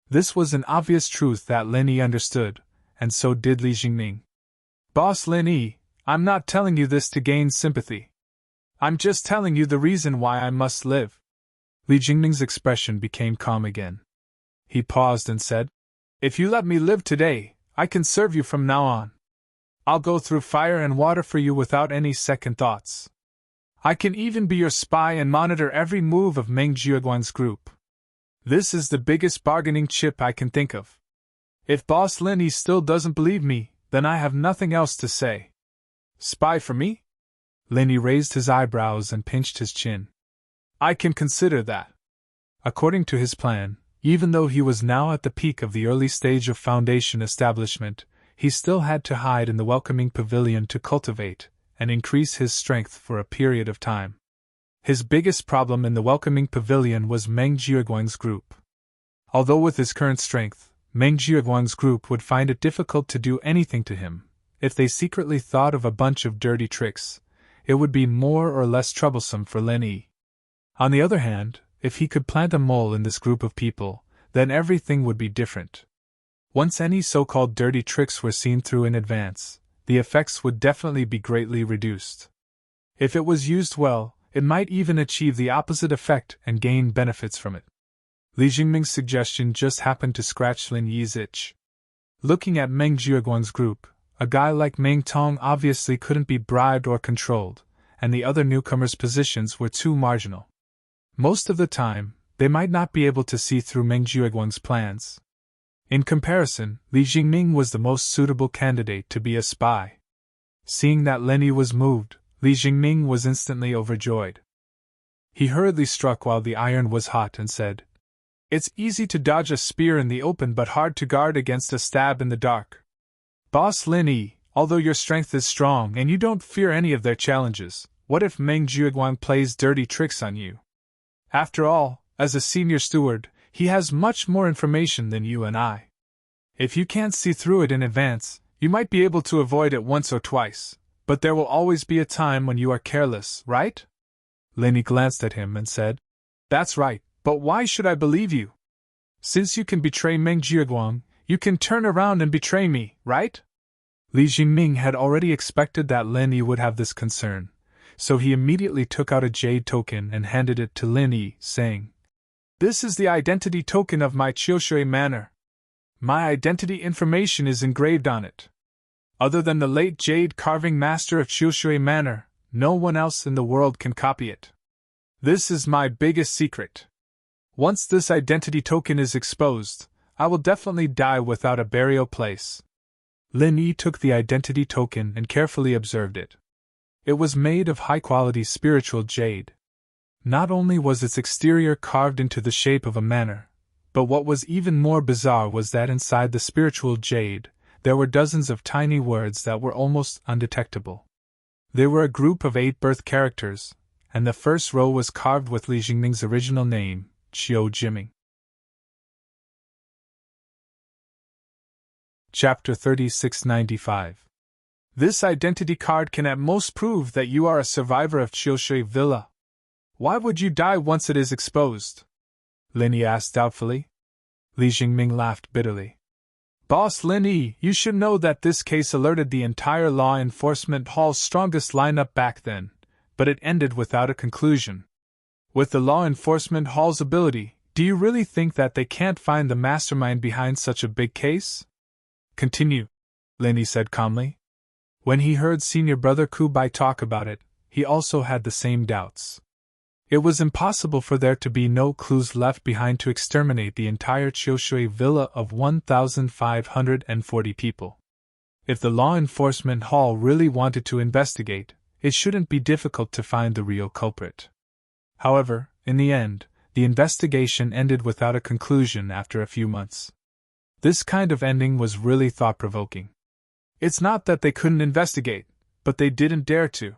This was an obvious truth that Lin Yi understood, and so did Li Jingming. "Boss Lin Yi, I'm not telling you this to gain sympathy. I'm just telling you the reason why I must live." Li Jingming's expression became calm again. He paused and said, "If you let me live today, I can serve you from now on. I'll go through fire and water for you without any second thoughts. I can even be your spy and monitor every move of Meng Jiuguang's group. This is the biggest bargaining chip I can think of. If Boss Lin Yi still doesn't believe me, then I have nothing else to say." "Spy for me?" Lin Yi raised his eyebrows and pinched his chin. "I can consider that." According to his plan, even though he was now at the peak of the early stage of foundation establishment, he still had to hide in the welcoming pavilion to cultivate and increase his strength for a period of time. His biggest problem in the welcoming pavilion was Meng Jiuguang's group. Although with his current strength, Meng Jiuguang's group would find it difficult to do anything to him, if they secretly thought of a bunch of dirty tricks, it would be more or less troublesome for Lin Yi. On the other hand, if he could plant a mole in this group of people, then everything would be different. Once any so-called dirty tricks were seen through in advance, the effects would definitely be greatly reduced. If it was used well, it might even achieve the opposite effect and gain benefits from it. Li Jingming's suggestion just happened to scratch Lin Yi's itch. Looking at Meng Jiuguang's group, a guy like Meng Tong obviously couldn't be bribed or controlled, and the other newcomers' positions were too marginal. Most of the time, they might not be able to see through Meng Jiuguang's plans. In comparison, Li Jingming was the most suitable candidate to be a spy. Seeing that Lin Yi was moved, Li Jingming was instantly overjoyed. He hurriedly struck while the iron was hot and said, "It's easy to dodge a spear in the open but hard to guard against a stab in the dark. Boss Lin Yi, although your strength is strong and you don't fear any of their challenges, what if Meng Jiuguang plays dirty tricks on you? After all, as a senior steward, he has much more information than you and I. If you can't see through it in advance, you might be able to avoid it once or twice, but there will always be a time when you are careless, right?" Lin Yi glanced at him and said, "That's right, but why should I believe you? Since you can betray Meng Jiuguang, you can turn around and betray me, right?" Li Jingming had already expected that Lin Yi would have this concern, so he immediately took out a jade token and handed it to Lin Yi, saying, "This is the identity token of my Chioshui manor. My identity information is engraved on it. Other than the late jade carving master of Chioshui manor, no one else in the world can copy it. This is my biggest secret. Once this identity token is exposed, I will definitely die without a burial place." Lin Yi took the identity token and carefully observed it. It was made of high-quality spiritual jade. Not only was its exterior carved into the shape of a manor, but what was even more bizarre was that inside the spiritual jade, there were dozens of tiny words that were almost undetectable. They were a group of 8 birth characters, and the first row was carved with Li Jingming's original name, Qiu Jiming. Chapter 3695. This identity card can at most prove that you are a survivor of Qiushui Villa. Why would you die once it is exposed? Lin Yi asked doubtfully. Li Jingming laughed bitterly. Boss Lin Yi, you should know that this case alerted the entire law enforcement hall's strongest lineup back then, but it ended without a conclusion. With the law enforcement hall's ability, do you really think that they can't find the mastermind behind such a big case? Continue, Lin Yi said calmly. When he heard senior brother Kubai talk about it, he also had the same doubts. It was impossible for there to be no clues left behind to exterminate the entire Qiushui villa of 1,540 people. If the law enforcement hall really wanted to investigate, it shouldn't be difficult to find the real culprit. However, in the end, the investigation ended without a conclusion after a few months. This kind of ending was really thought-provoking. It's not that they couldn't investigate, but they didn't dare to.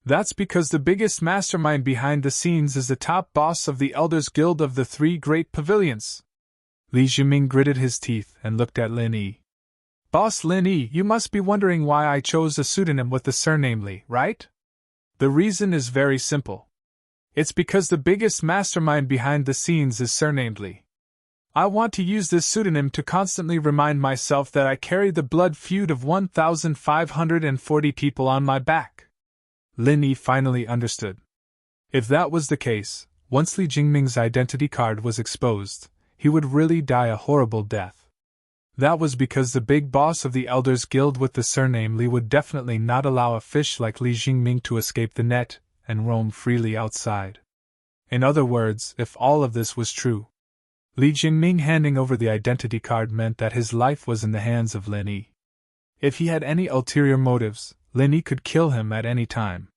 That's because the biggest mastermind behind the scenes is the top boss of the Elders Guild of the 3 Great Pavilions. Li Jingming gritted his teeth and looked at Lin Yi. Boss Lin Yi, you must be wondering why I chose a pseudonym with the surname Li, right? The reason is very simple. It's because the biggest mastermind behind the scenes is surnamed Li. I want to use this pseudonym to constantly remind myself that I carry the blood feud of 1,540 people on my back. Lin Yi finally understood. If that was the case, once Li Jingming's identity card was exposed, he would really die a horrible death. That was because the big boss of the Elders Guild with the surname Li would definitely not allow a fish like Li Jingming to escape the net and roam freely outside. In other words, if all of this was true, Li Jingming handing over the identity card meant that his life was in the hands of Lin Yi. If he had any ulterior motives, Lin Yi could kill him at any time.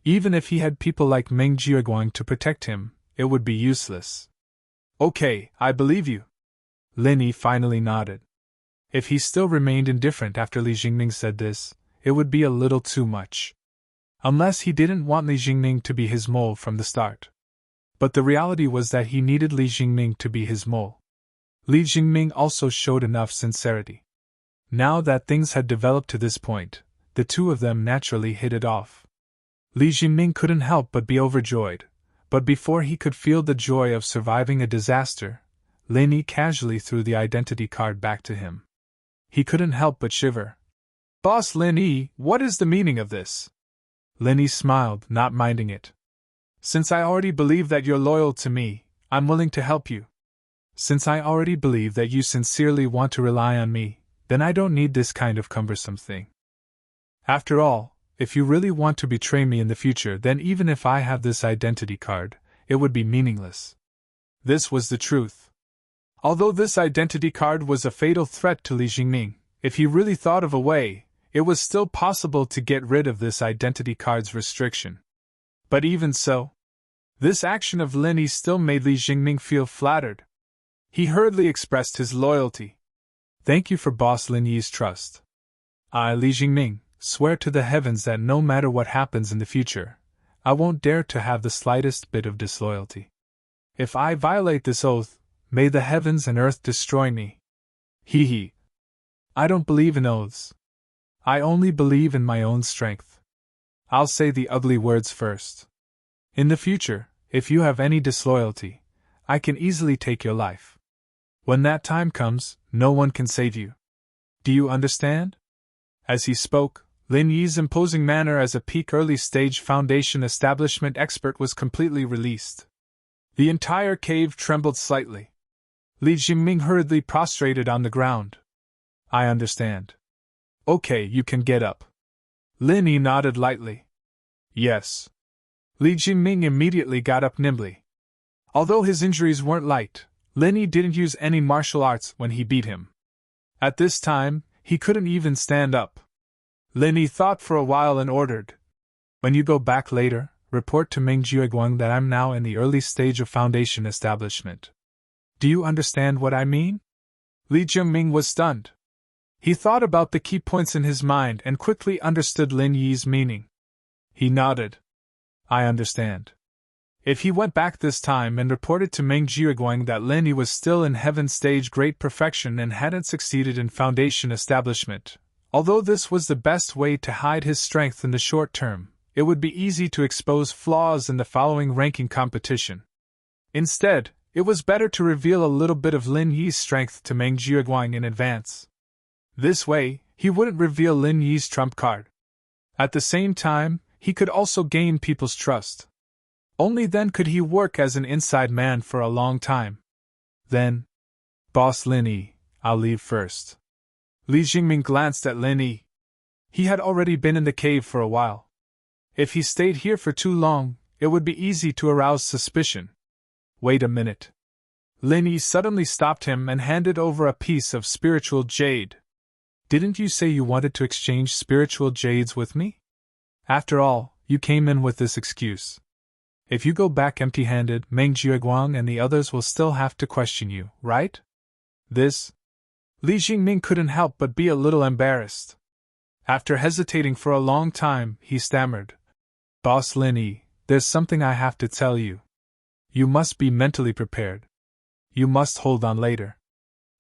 Even if he had people like Meng Jiaguang to protect him, it would be useless. Okay, I believe you. Lin Yi finally nodded. If he still remained indifferent after Li Jingming said this, it would be a little too much. Unless he didn't want Li Jingming to be his mole from the start. But the reality was that he needed Li Jingming to be his mole. Li Jingming also showed enough sincerity. Now that things had developed to this point, the two of them naturally hit it off. Li Jingming couldn't help but be overjoyed, but before he could feel the joy of surviving a disaster, Lin Yi casually threw the identity card back to him. He couldn't help but shiver. Boss Lin Yi, what is the meaning of this? Lin Yi smiled, not minding it. Since I already believe that you're loyal to me, I'm willing to help you. Since I already believe that you sincerely want to rely on me, then I don't need this kind of cumbersome thing. After all, if you really want to betray me in the future, then even if I have this identity card, it would be meaningless. This was the truth. Although this identity card was a fatal threat to Li Jingming, if he really thought of a way, it was still possible to get rid of this identity card's restriction. But even so, this action of Lin Yi still made Li Jingming feel flattered. He hurriedly expressed his loyalty. Thank you for Boss Lin Yi's trust. I, Li Jingming, swear to the heavens that no matter what happens in the future, I won't dare to have the slightest bit of disloyalty. If I violate this oath, may the heavens and earth destroy me. Hee hee. I don't believe in oaths. I only believe in my own strength. I'll say the ugly words first. In the future, if you have any disloyalty, I can easily take your life. When that time comes, no one can save you. Do you understand? As he spoke, Lin Yi's imposing manner as a peak early-stage foundation establishment expert was completely released. The entire cave trembled slightly. Li Jingming hurriedly prostrated on the ground. I understand. Okay, you can get up. Lin Yi nodded lightly. Yes. Li Jingming immediately got up nimbly. Although his injuries weren't light, Lin Yi didn't use any martial arts when he beat him. At this time, he couldn't even stand up. Lin Yi thought for a while and ordered, When you go back later, report to Meng Jiaguang that I'm now in the early stage of foundation establishment. Do you understand what I mean? Li Jingming was stunned. He thought about the key points in his mind and quickly understood Lin Yi's meaning. He nodded. I understand. If he went back this time and reported to Meng Jiaguang that Lin Yi was still in heaven stage great perfection and hadn't succeeded in foundation establishment, although this was the best way to hide his strength in the short term, it would be easy to expose flaws in the following ranking competition. Instead, it was better to reveal a little bit of Lin Yi's strength to Meng Jiaguang in advance. This way, he wouldn't reveal Lin Yi's trump card. At the same time, he could also gain people's trust. Only then could he work as an inside man for a long time. Then, Boss Lin Yi, I'll leave first. Li Jingming glanced at Lin Yi. He had already been in the cave for a while. If he stayed here for too long, it would be easy to arouse suspicion. Wait a minute. Lin Yi suddenly stopped him and handed over a piece of spiritual jade. Didn't you say you wanted to exchange spiritual jades with me? After all, you came in with this excuse. If you go back empty-handed, Meng Jiaguang and the others will still have to question you, right? This? Li Jingming couldn't help but be a little embarrassed. After hesitating for a long time, he stammered. Boss Lin Yi, there's something I have to tell you. You must be mentally prepared. You must hold on later.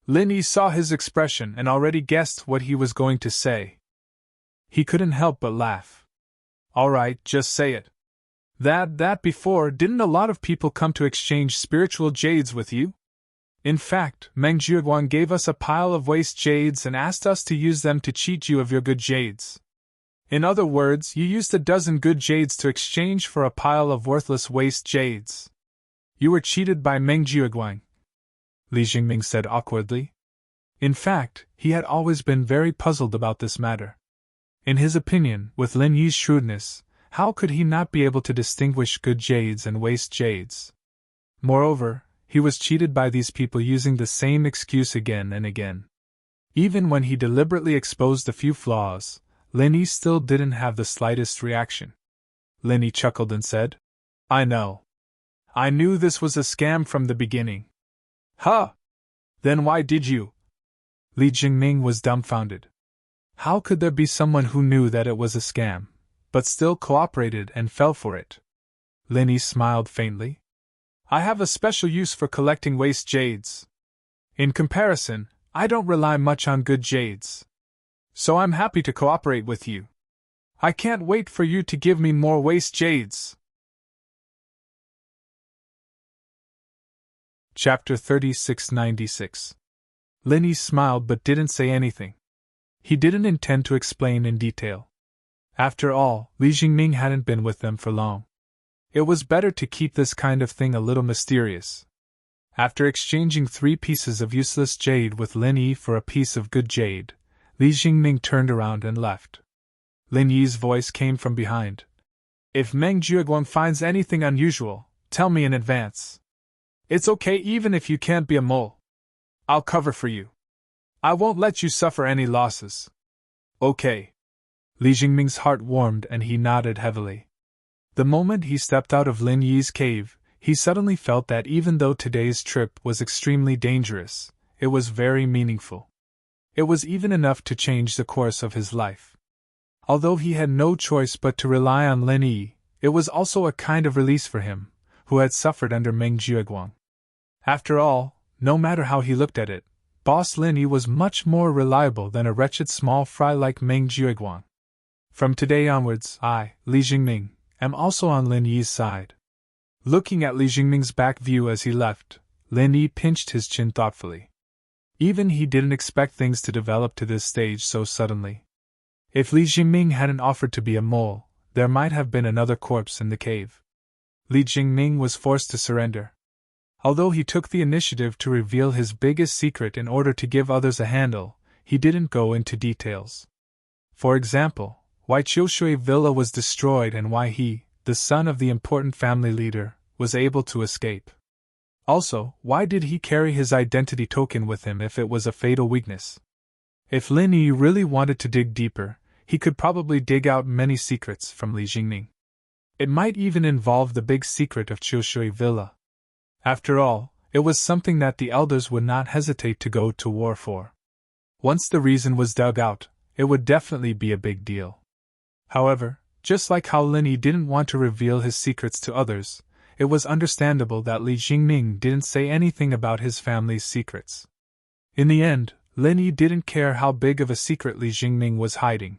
Lin Yi saw his expression and already guessed what he was going to say. He couldn't help but laugh. All right, just say it. That before, didn't a lot of people come to exchange spiritual jades with you? In fact, Meng Jiaguang gave us a pile of waste jades and asked us to use them to cheat you of your good jades. In other words, you used a dozen good jades to exchange for a pile of worthless waste jades. You were cheated by Meng Jiaguang, Li Jingming said awkwardly. In fact, he had always been very puzzled about this matter. In his opinion, with Lin Yi's shrewdness, how could he not be able to distinguish good jades and waste jades? Moreover, he was cheated by these people using the same excuse again and again. Even when he deliberately exposed a few flaws, Lin Yi still didn't have the slightest reaction. Lin Yi chuckled and said, I know. I knew this was a scam from the beginning. Huh! Then why did you? Li Jingming was dumbfounded. How could there be someone who knew that it was a scam, but still cooperated and fell for it? Lin Yi smiled faintly. I have a special use for collecting waste jades. In comparison, I don't rely much on good jades. So I'm happy to cooperate with you. I can't wait for you to give me more waste jades. Chapter 3696. Lin Yi smiled but didn't say anything. He didn't intend to explain in detail. After all, Li Jingming hadn't been with them for long. It was better to keep this kind of thing a little mysterious. After exchanging 3 pieces of useless jade with Lin Yi for a piece of good jade, Li Jingming turned around and left. Lin Yi's voice came from behind. If Meng Jiaguang finds anything unusual, tell me in advance. It's okay even if you can't be a mole. I'll cover for you. I won't let you suffer any losses. Okay. Li Jingming's heart warmed and he nodded heavily. The moment he stepped out of Lin Yi's cave, he suddenly felt that even though today's trip was extremely dangerous, it was very meaningful. It was even enough to change the course of his life. Although he had no choice but to rely on Lin Yi, it was also a kind of release for him, who had suffered under Meng Jiaguang. After all, no matter how he looked at it, Boss Lin Yi was much more reliable than a wretched small fry like Meng Jiaguang. From today onwards, I, Li Jingming, am also on Lin Yi's side. Looking at Li Jingming's back view as he left, Lin Yi pinched his chin thoughtfully. Even he didn't expect things to develop to this stage so suddenly. If Li Jingming hadn't offered to be a mole, there might have been another corpse in the cave. Li Jingming was forced to surrender. Although he took the initiative to reveal his biggest secret in order to give others a handle, he didn't go into details. For example, why Qiushui Villa was destroyed and why he, the son of the important family leader, was able to escape. Also, why did he carry his identity token with him if it was a fatal weakness? If Lin Yi really wanted to dig deeper, he could probably dig out many secrets from Li Jingming. It might even involve the big secret of Chioshui Villa. After all, it was something that the elders would not hesitate to go to war for. Once the reason was dug out, it would definitely be a big deal. However, just like how Lin Yi didn't want to reveal his secrets to others, it was understandable that Li Jingming didn't say anything about his family's secrets. In the end, Lin Yi didn't care how big of a secret Li Jingming was hiding.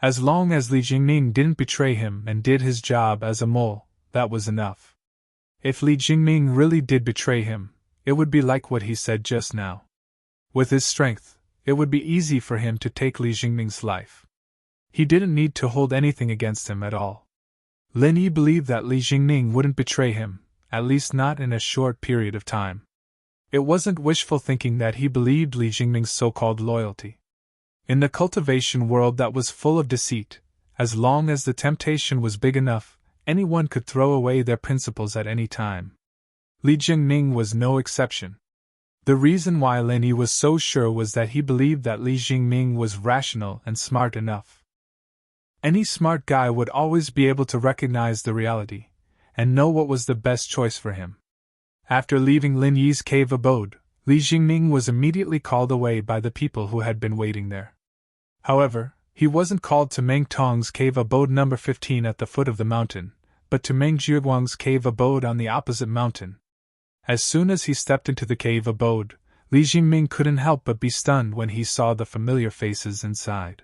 As long as Li Jingming didn't betray him and did his job as a mole, that was enough. If Li Jingming really did betray him, it would be like what he said just now. With his strength, it would be easy for him to take Li Jingming's life. He didn't need to hold anything against him at all. Lin Yi believed that Li Jingming wouldn't betray him, at least not in a short period of time. It wasn't wishful thinking that he believed Li Jingming's so-called loyalty. In the cultivation world that was full of deceit, as long as the temptation was big enough, anyone could throw away their principles at any time. Li Jingming was no exception. The reason why Lin Yi was so sure was that he believed that Li Jingming was rational and smart enough. Any smart guy would always be able to recognize the reality, and know what was the best choice for him. After leaving Lin Yi's cave abode, Li Jingming was immediately called away by the people who had been waiting there. However, he wasn't called to Meng Tong's cave abode number 15 at the foot of the mountain, but to Meng Jiuguang's cave abode on the opposite mountain. As soon as he stepped into the cave abode, Li Jingming couldn't help but be stunned when he saw the familiar faces inside.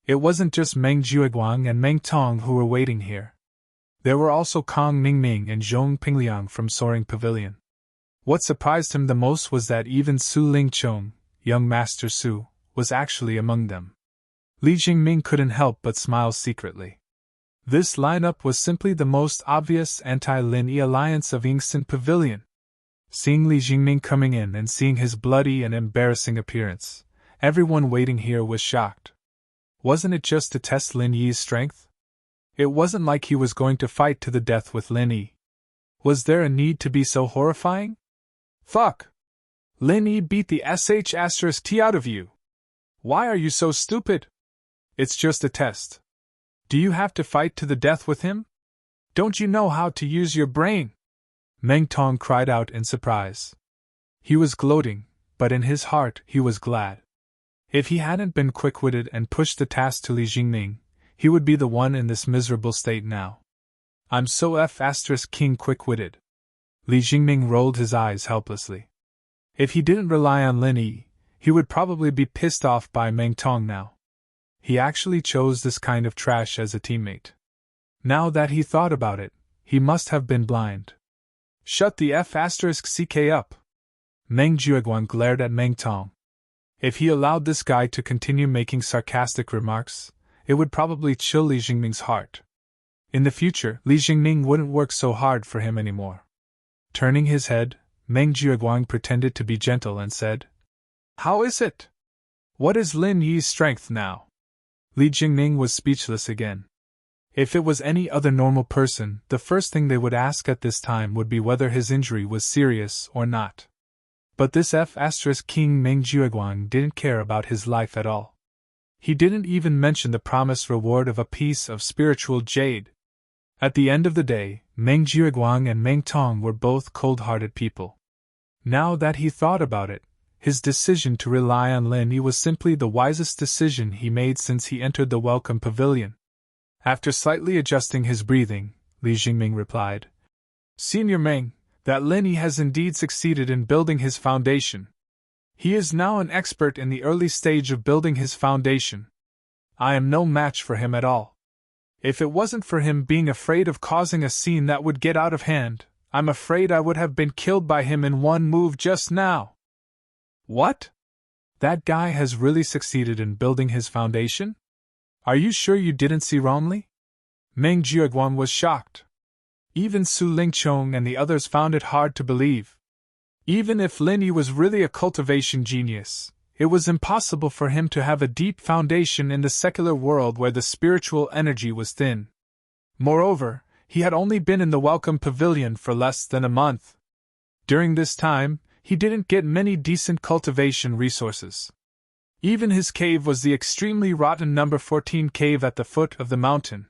It wasn't just Meng Jiuguang and Meng Tong who were waiting here. There were also Kong Ningming and Zhong Pingliang from Soaring Pavilion. What surprised him the most was that even Su Lingchong, young Master Su, was actually among them. Li Jingming couldn't help but smile secretly. This lineup was simply the most obvious anti-Lin Yi alliance of Yingxin Pavilion. Seeing Li Jingming coming in and seeing his bloody and embarrassing appearance, everyone waiting here was shocked. Wasn't it just to test Lin Yi's strength? It wasn't like he was going to fight to the death with Lin Yi. Was there a need to be so horrifying? Fuck! Lin Yi beat the **T out of you. Why are you so stupid? It's just a test. Do you have to fight to the death with him? Don't you know how to use your brain? Meng Tong cried out in surprise. He was gloating, but in his heart he was glad. If he hadn't been quick-witted and pushed the task to Li Jingming, he would be the one in this miserable state now. I'm so **king quick-witted. Li Jingming rolled his eyes helplessly. If he didn't rely on Lin Yi, he would probably be pissed off by Meng Tong now. He actually chose this kind of trash as a teammate. Now that he thought about it, he must have been blind. Shut the **ck up. Meng Jiuguang glared at Meng Tong. If he allowed this guy to continue making sarcastic remarks, it would probably chill Li Jingming's heart. In the future, Li Jingming wouldn't work so hard for him anymore. Turning his head, Meng Jiuguang pretended to be gentle and said, "How is it? What is Lin Yi's strength now?" Li Jingming was speechless again. If it was any other normal person, the first thing they would ask at this time would be whether his injury was serious or not. But this **King Meng Jiuguang didn't care about his life at all. He didn't even mention the promised reward of a piece of spiritual jade. At the end of the day, Meng Jiuguang and Meng Tong were both cold-hearted people. Now that he thought about it, his decision to rely on Lin Yi was simply the wisest decision he made since he entered the Welcome Pavilion. After slightly adjusting his breathing, Li Jingming replied, "Senior Meng, that Lin Yi has indeed succeeded in building his foundation. He is now an expert in the early stage of building his foundation. I am no match for him at all. If it wasn't for him being afraid of causing a scene that would get out of hand, I'm afraid I would have been killed by him in one move just now." What? That guy has really succeeded in building his foundation? Are you sure you didn't see wrongly? Meng Jiuguang was shocked. Even Su Lingchong and the others found it hard to believe. Even if Lin Yi was really a cultivation genius, it was impossible for him to have a deep foundation in the secular world where the spiritual energy was thin. Moreover, he had only been in the Welcome Pavilion for less than a month. During this time, he didn't get many decent cultivation resources. Even his cave was the extremely rotten number 14 cave at the foot of the mountain.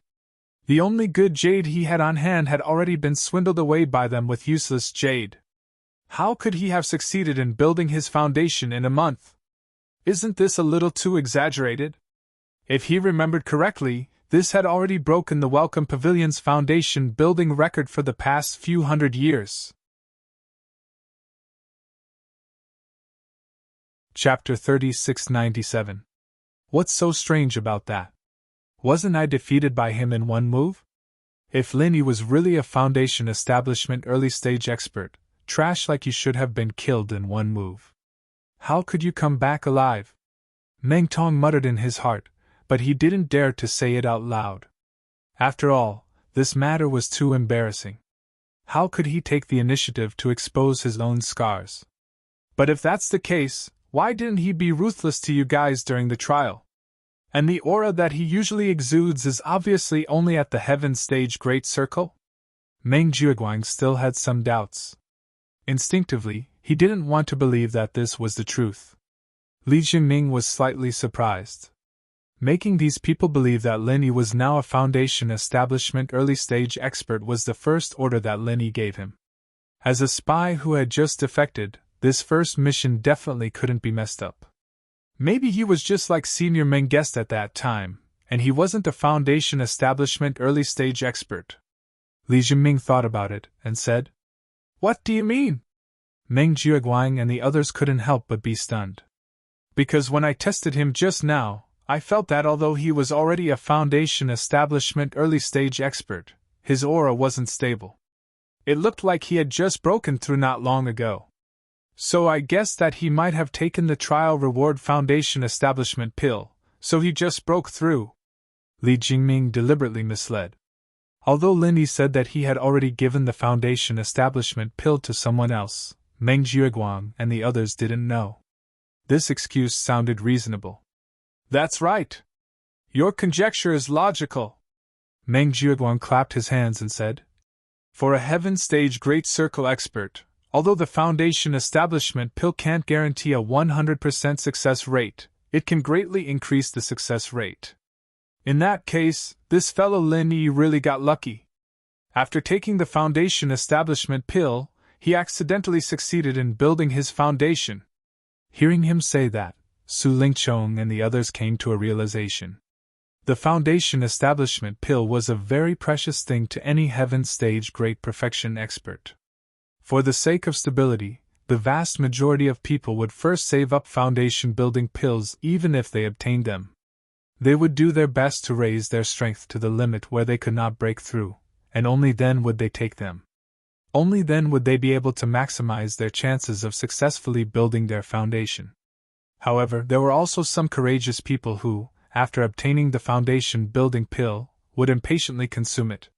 The only good jade he had on hand had already been swindled away by them with useless jade. How could he have succeeded in building his foundation in a month? Isn't this a little too exaggerated? If he remembered correctly, this had already broken the Welcome Pavilion's foundation building record for the past few hundred years. Chapter 3697. What's so strange about that? Wasn't I defeated by him in one move? If Linny was really a foundation establishment early stage expert, trash like you should have been killed in one move. How could you come back alive? Meng Tong muttered in his heart, but he didn't dare to say it out loud. After all, this matter was too embarrassing. How could he take the initiative to expose his own scars? But if that's the case, why didn't he be ruthless to you guys during the trial? And the aura that he usually exudes is obviously only at the Heaven Stage Great Circle? Meng Jiuguang still had some doubts. Instinctively, he didn't want to believe that this was the truth. Li Jingming was slightly surprised. Making these people believe that Linny was now a foundation establishment early stage expert was the first order that Linny gave him. As a spy who had just defected, this first mission definitely couldn't be messed up. Maybe he was just like Senior Meng guessed at that time, and he wasn't a foundation establishment early stage expert. Li Jingming thought about it and said, "What do you mean?" Meng Jiuguang and the others couldn't help but be stunned. "Because when I tested him just now, I felt that although he was already a foundation establishment early stage expert, his aura wasn't stable. It looked like he had just broken through not long ago. So I guessed that he might have taken the trial reward foundation establishment pill, so he just broke through." Li Jingming deliberately misled. Although Linny said that he had already given the foundation establishment pill to someone else, Meng Jiuguang and the others didn't know. This excuse sounded reasonable. "That's right. Your conjecture is logical." Meng Jiuguang clapped his hands and said, "For a Heaven Stage Great Circle expert, although the foundation establishment pill can't guarantee a 100% success rate, it can greatly increase the success rate. In that case, this fellow Lin Yi really got lucky. After taking the foundation establishment pill, he accidentally succeeded in building his foundation." Hearing him say that, Su Lingchong and the others came to a realization. The foundation establishment pill was a very precious thing to any Heaven Stage Great Perfection expert. For the sake of stability, the vast majority of people would first save up foundation building pills even if they obtained them. They would do their best to raise their strength to the limit where they could not break through, and only then would they take them. Only then would they be able to maximize their chances of successfully building their foundation. However, there were also some courageous people who, after obtaining the foundation building pill, would impatiently consume it.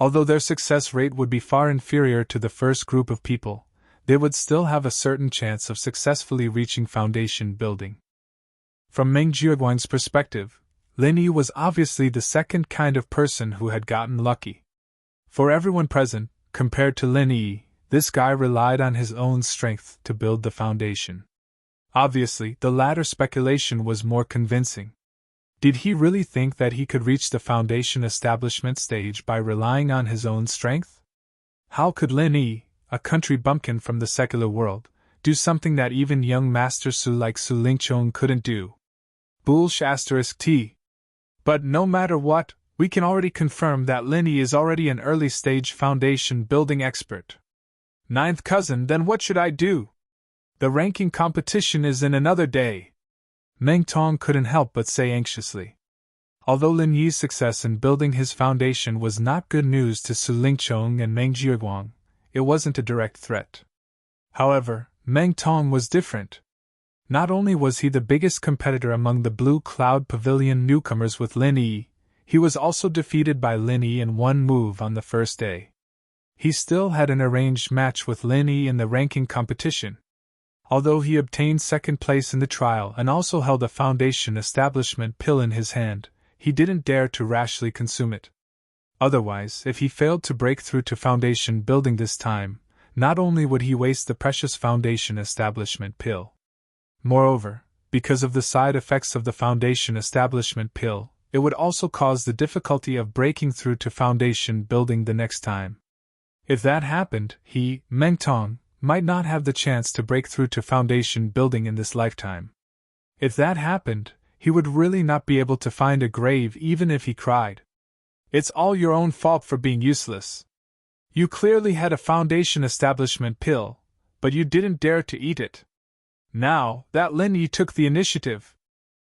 Although their success rate would be far inferior to the first group of people, they would still have a certain chance of successfully reaching foundation building. From Meng Jiuguang's perspective, Lin Yi was obviously the second kind of person who had gotten lucky. For everyone present, compared to Lin Yi, this guy relied on his own strength to build the foundation. Obviously, the latter speculation was more convincing. Did he really think that he could reach the foundation establishment stage by relying on his own strength? How could Lin Yi, a country bumpkin from the secular world, do something that even young Master Su like Su Lingchong couldn't do? T. But no matter what, we can already confirm that Lin Yi is already an early stage foundation building expert. Ninth cousin, then what should I do? The ranking competition is in another day. Meng Tong couldn't help but say anxiously. Although Lin Yi's success in building his foundation was not good news to Su Lingchong and Meng Jiuguang, it wasn't a direct threat. However, Meng Tong was different. Not only was he the biggest competitor among the Blue Cloud Pavilion newcomers with Lin Yi, he was also defeated by Lin Yi in one move on the first day. He still had an arranged match with Lin Yi in the ranking competition. Although he obtained second place in the trial and also held a foundation establishment pill in his hand, he didn't dare to rashly consume it. Otherwise, if he failed to break through to foundation building this time, not only would he waste the precious foundation establishment pill. Moreover, because of the side effects of the foundation establishment pill, it would also cause the difficulty of breaking through to foundation building the next time. If that happened, he, Meng Tong, might not have the chance to break through to foundation building in this lifetime. If that happened, he would really not be able to find a grave even if he cried. It's all your own fault for being useless. You clearly had a foundation establishment pill, but you didn't dare to eat it. Now, that Lin Yi took the initiative.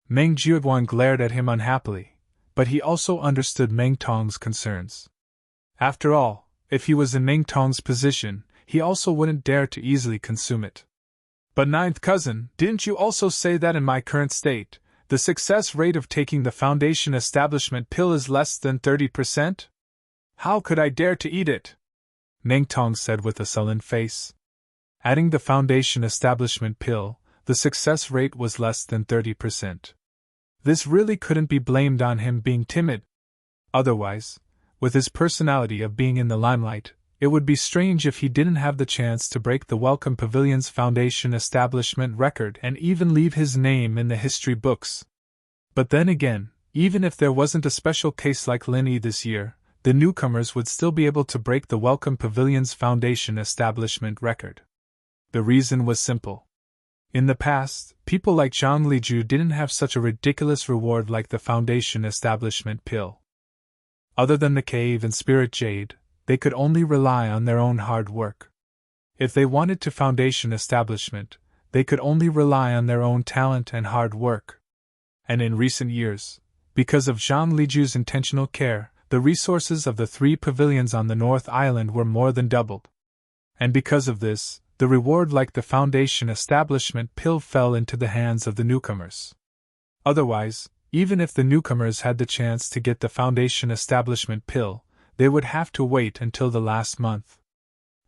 Meng Jiuguan glared at him unhappily, but he also understood Meng Tong's concerns. After all, if he was in Meng Tong's position, he also wouldn't dare to easily consume it. But ninth cousin, didn't you also say that in my current state, the success rate of taking the foundation establishment pill is less than 30%? How could I dare to eat it? Meng Tong said with a sullen face. Adding the foundation establishment pill, the success rate was less than 30%. This really couldn't be blamed on him being timid. Otherwise, with his personality of being in the limelight, it would be strange if he didn't have the chance to break the Welcome Pavilion's foundation establishment record and even leave his name in the history books. But then again, even if there wasn't a special case like Lin Yi this year, the newcomers would still be able to break the Welcome Pavilion's foundation establishment record. The reason was simple. In the past, people like Zhang Liju didn't have such a ridiculous reward like the foundation establishment pill. Other than the cave and spirit jade, they could only rely on their own hard work. If they wanted to foundation establishment, they could only rely on their own talent and hard work. And in recent years, because of Zhang Liju's intentional care, the resources of the 3 pavilions on the North Island were more than doubled. And because of this, the reward like the foundation establishment pill fell into the hands of the newcomers. Otherwise, even if the newcomers had the chance to get the foundation establishment pill, they would have to wait until the last month.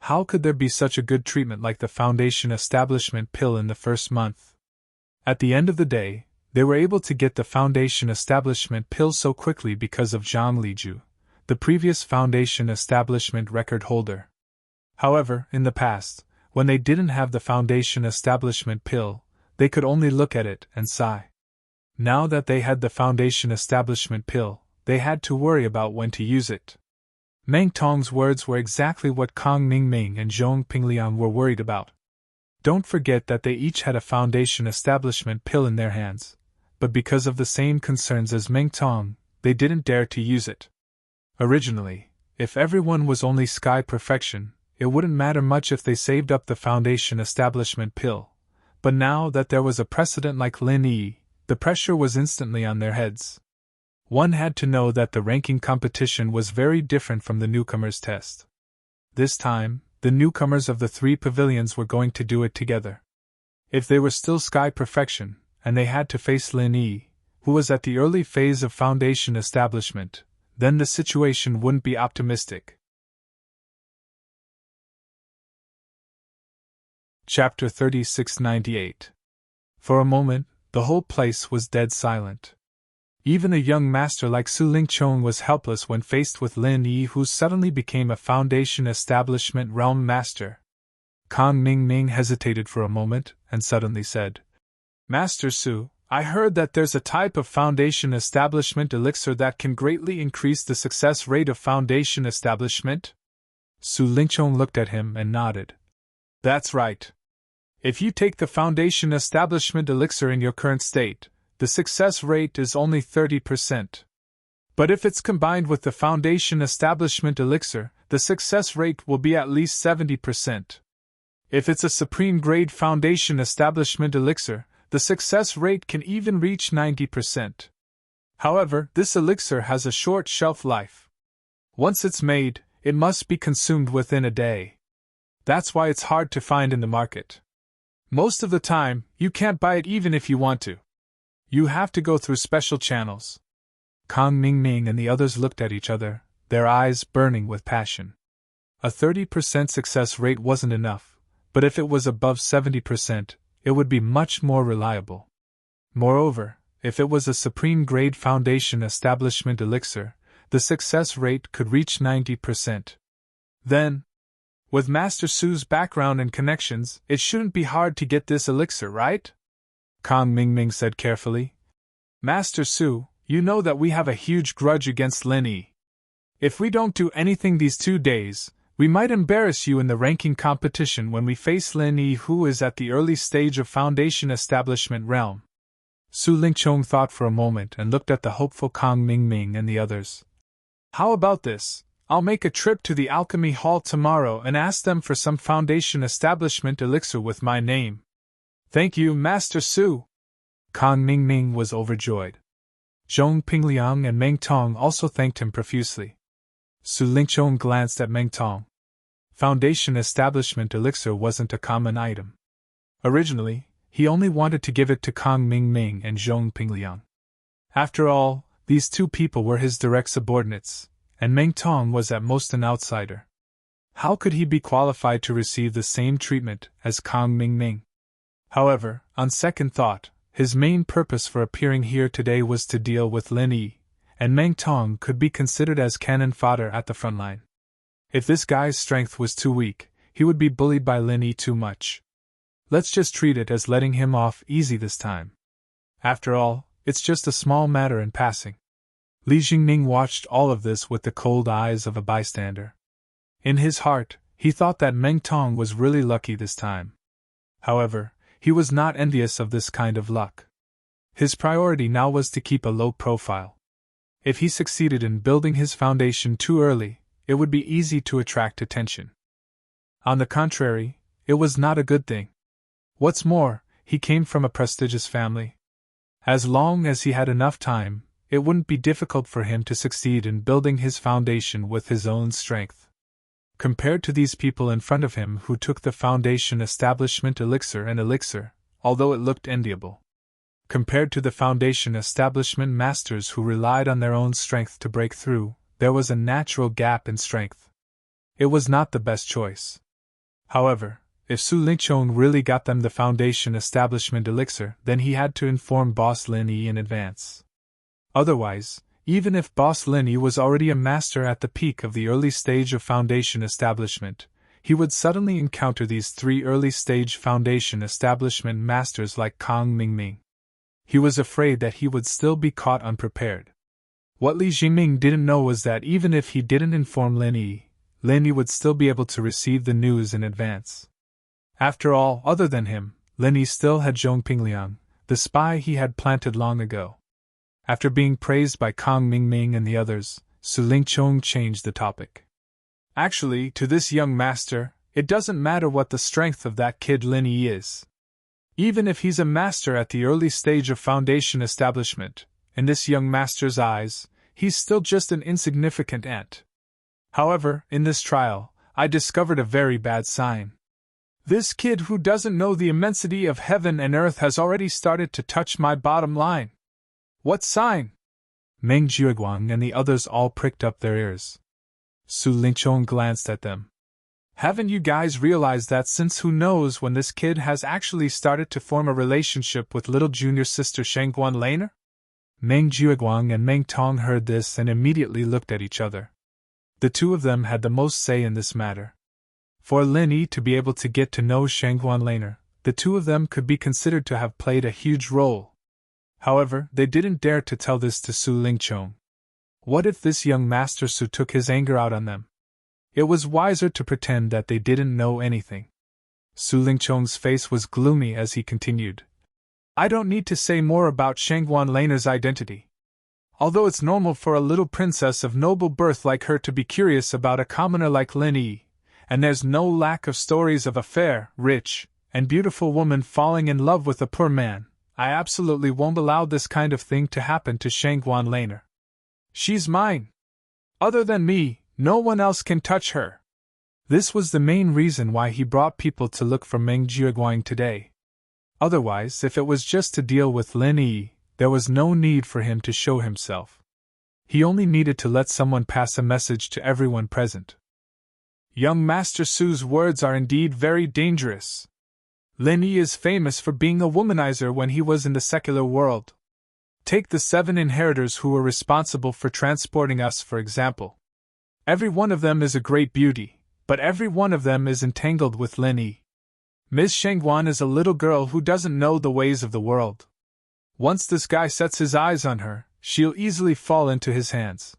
How could there be such a good treatment like the foundation establishment pill in the first month? At the end of the day, they were able to get the foundation establishment pill so quickly because of Zhang Liju, the previous foundation establishment record holder. However, in the past, when they didn't have the foundation establishment pill, they could only look at it and sigh. Now that they had the foundation establishment pill, they had to worry about when to use it. Meng Tong's words were exactly what Kong Mingming and Zhong Pingliang were worried about. Don't forget that they each had a foundation establishment pill in their hands, but because of the same concerns as Meng Tong, they didn't dare to use it. Originally, if everyone was only sky perfection, it wouldn't matter much if they saved up the foundation establishment pill, but now that there was a precedent like Lin Yi, the pressure was instantly on their heads. One had to know that the ranking competition was very different from the newcomers' test. This time, the newcomers of the 3 pavilions were going to do it together. If they were still sky perfection, and they had to face Lin Yi, who was at the early phase of foundation establishment, then the situation wouldn't be optimistic. Chapter 3698. For a moment, the whole place was dead silent. Even a young master like Su Lingchong was helpless when faced with Lin Yi, who suddenly became a foundation establishment realm master. Kong Mingming hesitated for a moment, and suddenly said, Master Su, I heard that there's a type of foundation establishment elixir that can greatly increase the success rate of foundation establishment? Su Lingchong looked at him and nodded. That's right. If you take the foundation establishment elixir in your current state, the success rate is only 30%. But if it's combined with the foundation establishment elixir, the success rate will be at least 70%. If it's a supreme grade foundation establishment elixir, the success rate can even reach 90%. However, this elixir has a short shelf life. Once it's made, it must be consumed within a day. That's why it's hard to find in the market. Most of the time, you can't buy it even if you want to. You have to go through special channels. Kong Mingming and the others looked at each other, their eyes burning with passion. A 30% success rate wasn't enough, but if it was above 70%, it would be much more reliable. Moreover, if it was a supreme grade foundation establishment elixir, the success rate could reach 90%. Then, with Master Su's background and connections, it shouldn't be hard to get this elixir, right? Kong Mingming said carefully. Master Su, You know that we have a huge grudge against Lin Yi. If we don't do anything these 2 days, we might embarrass you in the ranking competition when we face Lin Yi, who is at the early stage of Foundation Establishment realm. Su Lingchong thought for a moment and looked at the hopeful Kang Mingming and the others. How about this? I'll make a trip to the Alchemy Hall tomorrow and ask them for some Foundation Establishment elixir with my name. Thank you, Master Su. Kang Mingming was overjoyed. Zhong Pingliang and Meng Tong also thanked him profusely. Su Lingchong glanced at Meng Tong. Foundation Establishment elixir wasn't a common item. Originally, he only wanted to give it to Kang Mingming and Zhong Pingliang. After all, these 2 people were his direct subordinates, and Meng Tong was at most an outsider. How could he be qualified to receive the same treatment as Kang Mingming? However, on second thought, his main purpose for appearing here today was to deal with Lin Yi, and Meng Tong could be considered as cannon fodder at the front line. If this guy's strength was too weak, he would be bullied by Lin Yi too much. Let's just treat it as letting him off easy this time. After all, it's just a small matter in passing. Li Jingning watched all of this with the cold eyes of a bystander. In his heart, he thought that Meng Tong was really lucky this time. However, he was not envious of this kind of luck. His priority now was to keep a low profile. If he succeeded in building his foundation too early, it would be easy to attract attention. On the contrary, it was not a good thing. What's more, he came from a prestigious family. As long as he had enough time, it wouldn't be difficult for him to succeed in building his foundation with his own strength. Compared to these people in front of him who took the Foundation Establishment elixir, although it looked enviable. Compared to the Foundation Establishment masters who relied on their own strength to break through, there was a natural gap in strength. It was not the best choice. However, if Su Lingchong really got them the Foundation Establishment elixir, then he had to inform Boss Lin Yi in advance. Otherwise, even if Boss Lin Yi was already a master at the peak of the early stage of Foundation Establishment, he would suddenly encounter these 3 early-stage Foundation Establishment masters like Kang Mingming. He was afraid that he would still be caught unprepared. What Li Jingming didn't know was that even if he didn't inform Lin Yi would still be able to receive the news in advance. After all, other than him, Lin Yi still had Zhong Pingliang, the spy he had planted long ago. After being praised by Kang Mingming and the others, Su Lingchong changed the topic. Actually, to this young master, it doesn't matter what the strength of that kid Lin Yi is. Even if he's a master at the early stage of Foundation Establishment, in this young master's eyes, he's still just an insignificant ant. However, in this trial, I discovered a very bad sign. This kid who doesn't know the immensity of heaven and earth has already started to touch my bottom line. What sign? Meng Jiuguang and the others all pricked up their ears. Su Lingchong glanced at them. Haven't you guys realized that since who knows when this kid has actually started to form a relationship with little junior sister Shangguan Laner? Meng Jiuguang and Meng Tong heard this and immediately looked at each other. The 2 of them had the most say in this matter. For Lin Yi to be able to get to know Shangguan Laner, the 2 of them could be considered to have played a huge role. However, they didn't dare to tell this to Su Lingchong. What if this young Master Su took his anger out on them? It was wiser to pretend that they didn't know anything. Su Lingchong's face was gloomy as he continued. I don't need to say more about Shangguan Laner's identity. Although it's normal for a little princess of noble birth like her to be curious about a commoner like Lin Yi, and there's no lack of stories of a fair, rich, and beautiful woman falling in love with a poor man, I absolutely won't allow this kind of thing to happen to Shangguan Laner. She's mine. Other than me, no one else can touch her. This was the main reason why he brought people to look for Meng Jiuguang today. Otherwise, if it was just to deal with Lin Yi, there was no need for him to show himself. He only needed to let someone pass a message to everyone present. Young Master Su's words are indeed very dangerous. Lin Yi is famous for being a womanizer when he was in the secular world. Take the 7 inheritors who were responsible for transporting us, for example. Every one of them is a great beauty, but every one of them is entangled with Lin Yi. Ms. Shangguan is a little girl who doesn't know the ways of the world. Once this guy sets his eyes on her, she'll easily fall into his hands.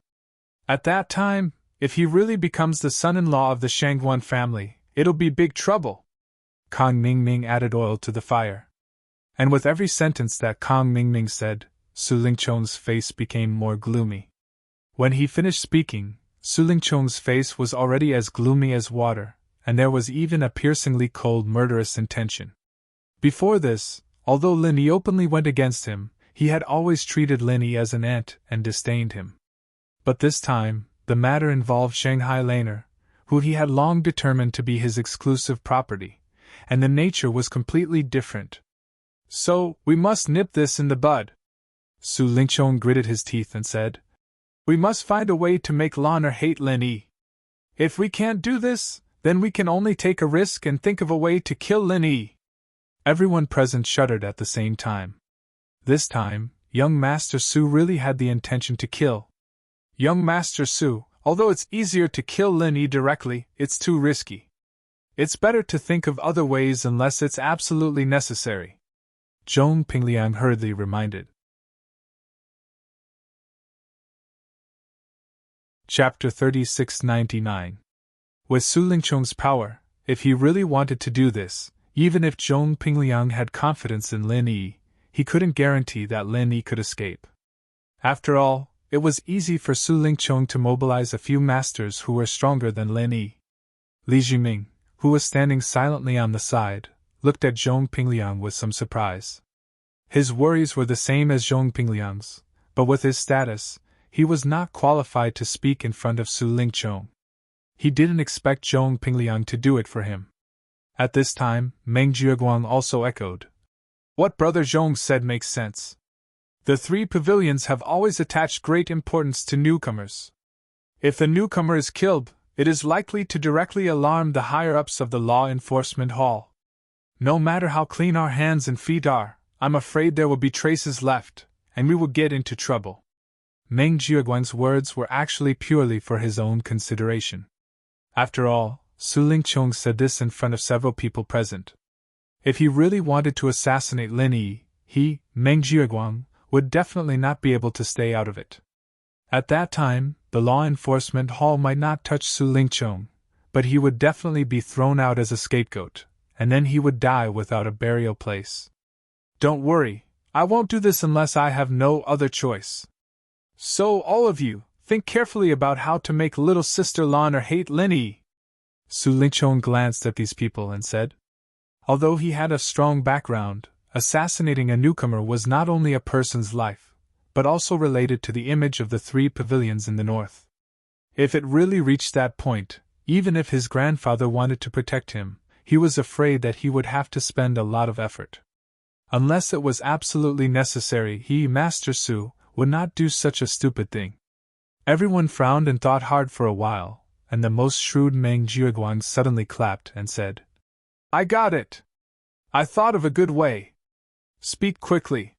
At that time, if he really becomes the son-in-law of the Shangguan family, it'll be big trouble. Kang Mingming added oil to the fire. And with every sentence that Kang Mingming said, Su Lingchong's face became more gloomy. When he finished speaking, Su Lingchong's face was already as gloomy as water, and there was even a piercingly cold, murderous intention. Before this, although Lin Yi openly went against him, he had always treated Lin Yi as an ant and disdained him. But this time, the matter involved Shanghai Laner, who he had long determined to be his exclusive property, and the nature was completely different. So, we must nip this in the bud. Su Lingchong gritted his teeth and said, We must find a way to make Laner hate Lin Yi. If we can't do this, then we can only take a risk and think of a way to kill Lin Yi. Everyone present shuddered at the same time. This time, young Master Su really had the intention to kill. Young Master Su, although it's easier to kill Lin Yi directly, it's too risky. It's better to think of other ways unless it's absolutely necessary. Zhong Pingliang hurriedly reminded. Chapter 3699. With Su Lingchong's power, if he really wanted to do this, even if Zhong Pingliang had confidence in Lin Yi, he couldn't guarantee that Lin Yi could escape. After all, it was easy for Su Lingchong to mobilize a few masters who were stronger than Lin Yi. Li Jiming, who was standing silently on the side, looked at Zhong Pingliang with some surprise. His worries were the same as Zhong Pingliang's, but with his status, he was not qualified to speak in front of Su Lingchong. He didn't expect Zhong Pingliang to do it for him. At this time, Meng Jieguang also echoed. What Brother Zhong said makes sense. The three pavilions have always attached great importance to newcomers. If the newcomer is killed, it is likely to directly alarm the higher-ups of the law enforcement hall. No matter how clean our hands and feet are, I'm afraid there will be traces left, and we will get into trouble. Meng Jieguang's words were actually purely for his own consideration. After all, Su Lingchong said this in front of several people present. If he really wanted to assassinate Lin Yi, he, Meng Jieguang, would definitely not be able to stay out of it. At that time, the law enforcement hall might not touch Su Lingchong, but he would definitely be thrown out as a scapegoat, and then he would die without a burial place. Don't worry, I won't do this unless I have no other choice. So, all of you, think carefully about how to make little sister Laner hate Lin Yi. Su Lingchong glanced at these people and said. Although he had a strong background, assassinating a newcomer was not only a person's life, but also related to the image of the three pavilions in the north. If it really reached that point, even if his grandfather wanted to protect him, he was afraid that he would have to spend a lot of effort. Unless it was absolutely necessary, he, Master Su, would not do such a stupid thing. Everyone frowned and thought hard for a while, and the most shrewd Meng Jieguang suddenly clapped and said, I got it! I thought of a good way. Speak quickly.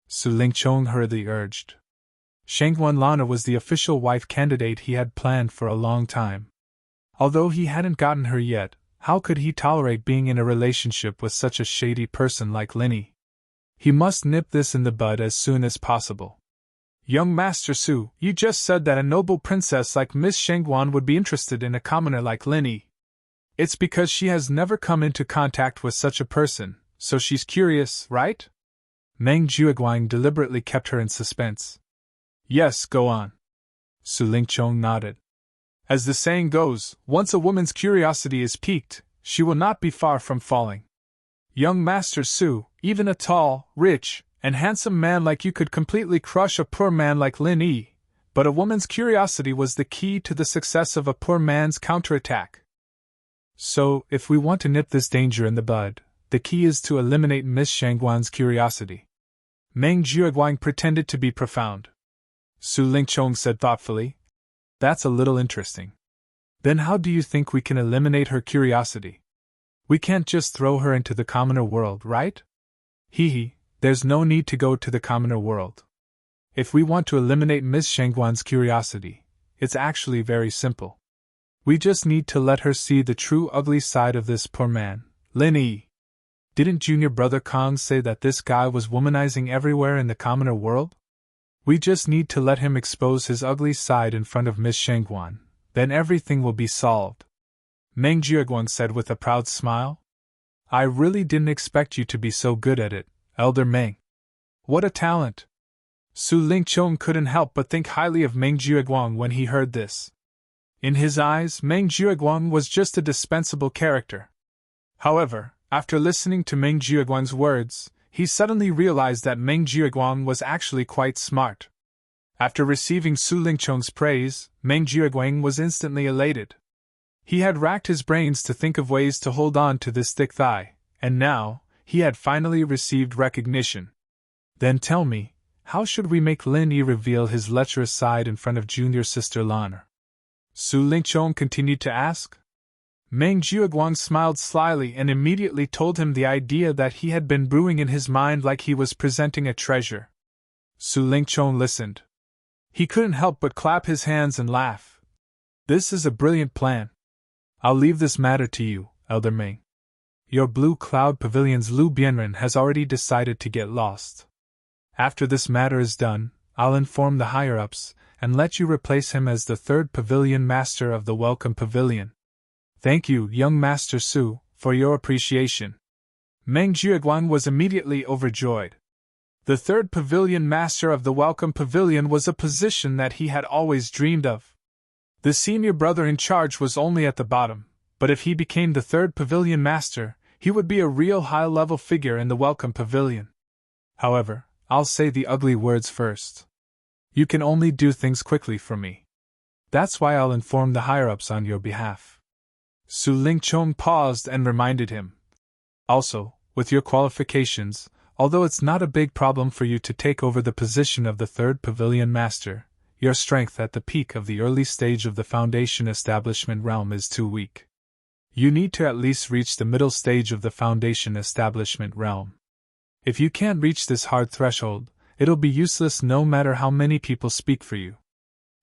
Su Lingchong hurriedly urged. Shangguan Lana was the official wife candidate he had planned for a long time. Although he hadn't gotten her yet, how could he tolerate being in a relationship with such a shady person like Lin Yi? He must nip this in the bud as soon as possible. Young Master Su, you just said that a noble princess like Miss Shangguan would be interested in a commoner like Lin Yi. It's because she has never come into contact with such a person, so she's curious, right? Meng Jieguang deliberately kept her in suspense. Yes, go on. Su Lingchong nodded. As the saying goes, once a woman's curiosity is piqued, she will not be far from falling. Young Master Su, even a tall, rich, and handsome man like you could completely crush a poor man like Lin Yi, but a woman's curiosity was the key to the success of a poor man's counterattack. So, if we want to nip this danger in the bud, the key is to eliminate Miss Shangguan's curiosity. Meng Jieguang pretended to be profound. Su Lingchong said thoughtfully, That's a little interesting. Then how do you think we can eliminate her curiosity? We can't just throw her into the commoner world, right? Hee, there's no need to go to the commoner world. If we want to eliminate Miss Shangguan's curiosity, it's actually very simple. We just need to let her see the true ugly side of this poor man, Lin Yi. Didn't Junior Brother Kong say that this guy was womanizing everywhere in the commoner world? We just need to let him expose his ugly side in front of Miss Shangguan, then everything will be solved. Meng Jiaguang said with a proud smile. I really didn't expect you to be so good at it, Elder Meng. What a talent! Su Lingchong couldn't help but think highly of Meng Jiaguang when he heard this. In his eyes, Meng Jiaguang was just a dispensable character. However, after listening to Meng Jiaguang's words, he suddenly realized that Meng Jiaguang was actually quite smart. After receiving Su Lingchong's praise, Meng Jiaguang was instantly elated. He had racked his brains to think of ways to hold on to this thick thigh, and now, he had finally received recognition. Then tell me, how should we make Lin Yi reveal his lecherous side in front of junior sister Lan? Su Lingchong continued to ask. Meng Jiaguang smiled slyly and immediately told him the idea that he had been brewing in his mind like he was presenting a treasure. Su Lingchong listened. He couldn't help but clap his hands and laugh. This is a brilliant plan. I'll leave this matter to you, Elder Meng. Your Blue Cloud Pavilion's Lu Bianren has already decided to get lost. After this matter is done, I'll inform the higher-ups and let you replace him as the third pavilion master of the Welcome Pavilion. Thank you, young Master Su, for your appreciation. Meng Jiaguang was immediately overjoyed. The third pavilion master of the Welcome Pavilion was a position that he had always dreamed of. The senior brother in charge was only at the bottom, but if he became the third pavilion master, he would be a real high-level figure in the Welcome Pavilion. However, I'll say the ugly words first. You can only do things quickly for me. That's why I'll inform the higher-ups on your behalf. Su Lingchong paused and reminded him. Also, with your qualifications, although it's not a big problem for you to take over the position of the third pavilion master, your strength at the peak of the early stage of the foundation establishment realm is too weak. You need to at least reach the middle stage of the foundation establishment realm. If you can't reach this hard threshold, it'll be useless no matter how many people speak for you.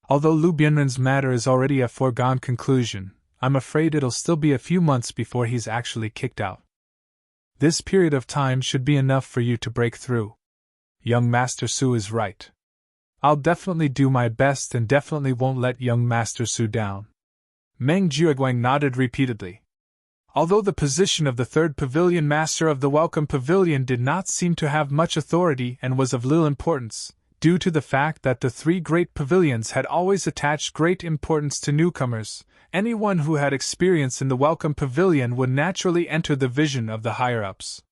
Although Lu Bianren's matter is already a foregone conclusion, I'm afraid it'll still be a few months before he's actually kicked out. This period of time should be enough for you to break through. Young Master Su is right. I'll definitely do my best and definitely won't let young Master Su down. Meng Jiaguang nodded repeatedly. Although the position of the third pavilion master of the Welcome Pavilion did not seem to have much authority and was of little importance, due to the fact that the three great pavilions had always attached great importance to newcomers, anyone who had experience in the Welcome Pavilion would naturally enter the vision of the higher-ups.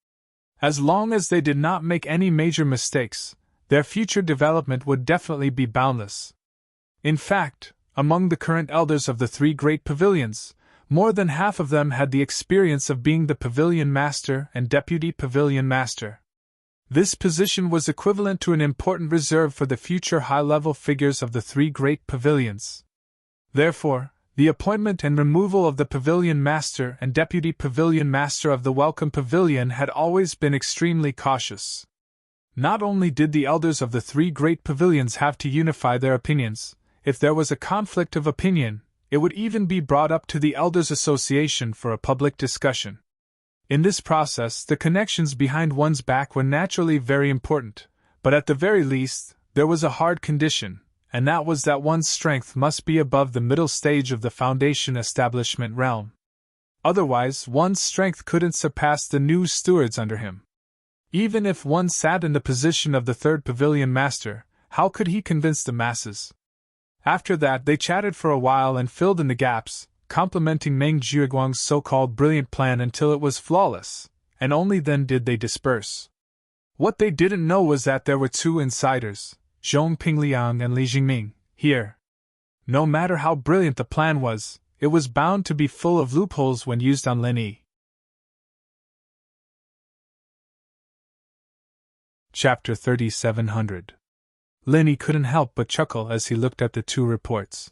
As long as they did not make any major mistakes, their future development would definitely be boundless. In fact, among the current elders of the three great pavilions, more than half of them had the experience of being the pavilion master and deputy pavilion master. This position was equivalent to an important reserve for the future high-level figures of the three great pavilions. Therefore, the appointment and removal of the pavilion master and deputy pavilion master of the Welcome Pavilion had always been extremely cautious. Not only did the elders of the three great pavilions have to unify their opinions, if there was a conflict of opinion, it would even be brought up to the Elders Association for a public discussion. In this process, the connections behind one's back were naturally very important, but at the very least, there was a hard condition, and that was that one's strength must be above the middle stage of the foundation establishment realm. Otherwise, one's strength couldn't surpass the new stewards under him. Even if one sat in the position of the third pavilion master, how could he convince the masses? After that, they chatted for a while and filled in the gaps, complimenting Meng Jiaguang's so-called brilliant plan until it was flawless, and only then did they disperse. What they didn't know was that there were two insiders, Zhong Pingliang and Li Jingming, here. No matter how brilliant the plan was, it was bound to be full of loopholes when used on Lin Yi. Chapter 3700. Lin Yi couldn't help but chuckle as he looked at the two reports.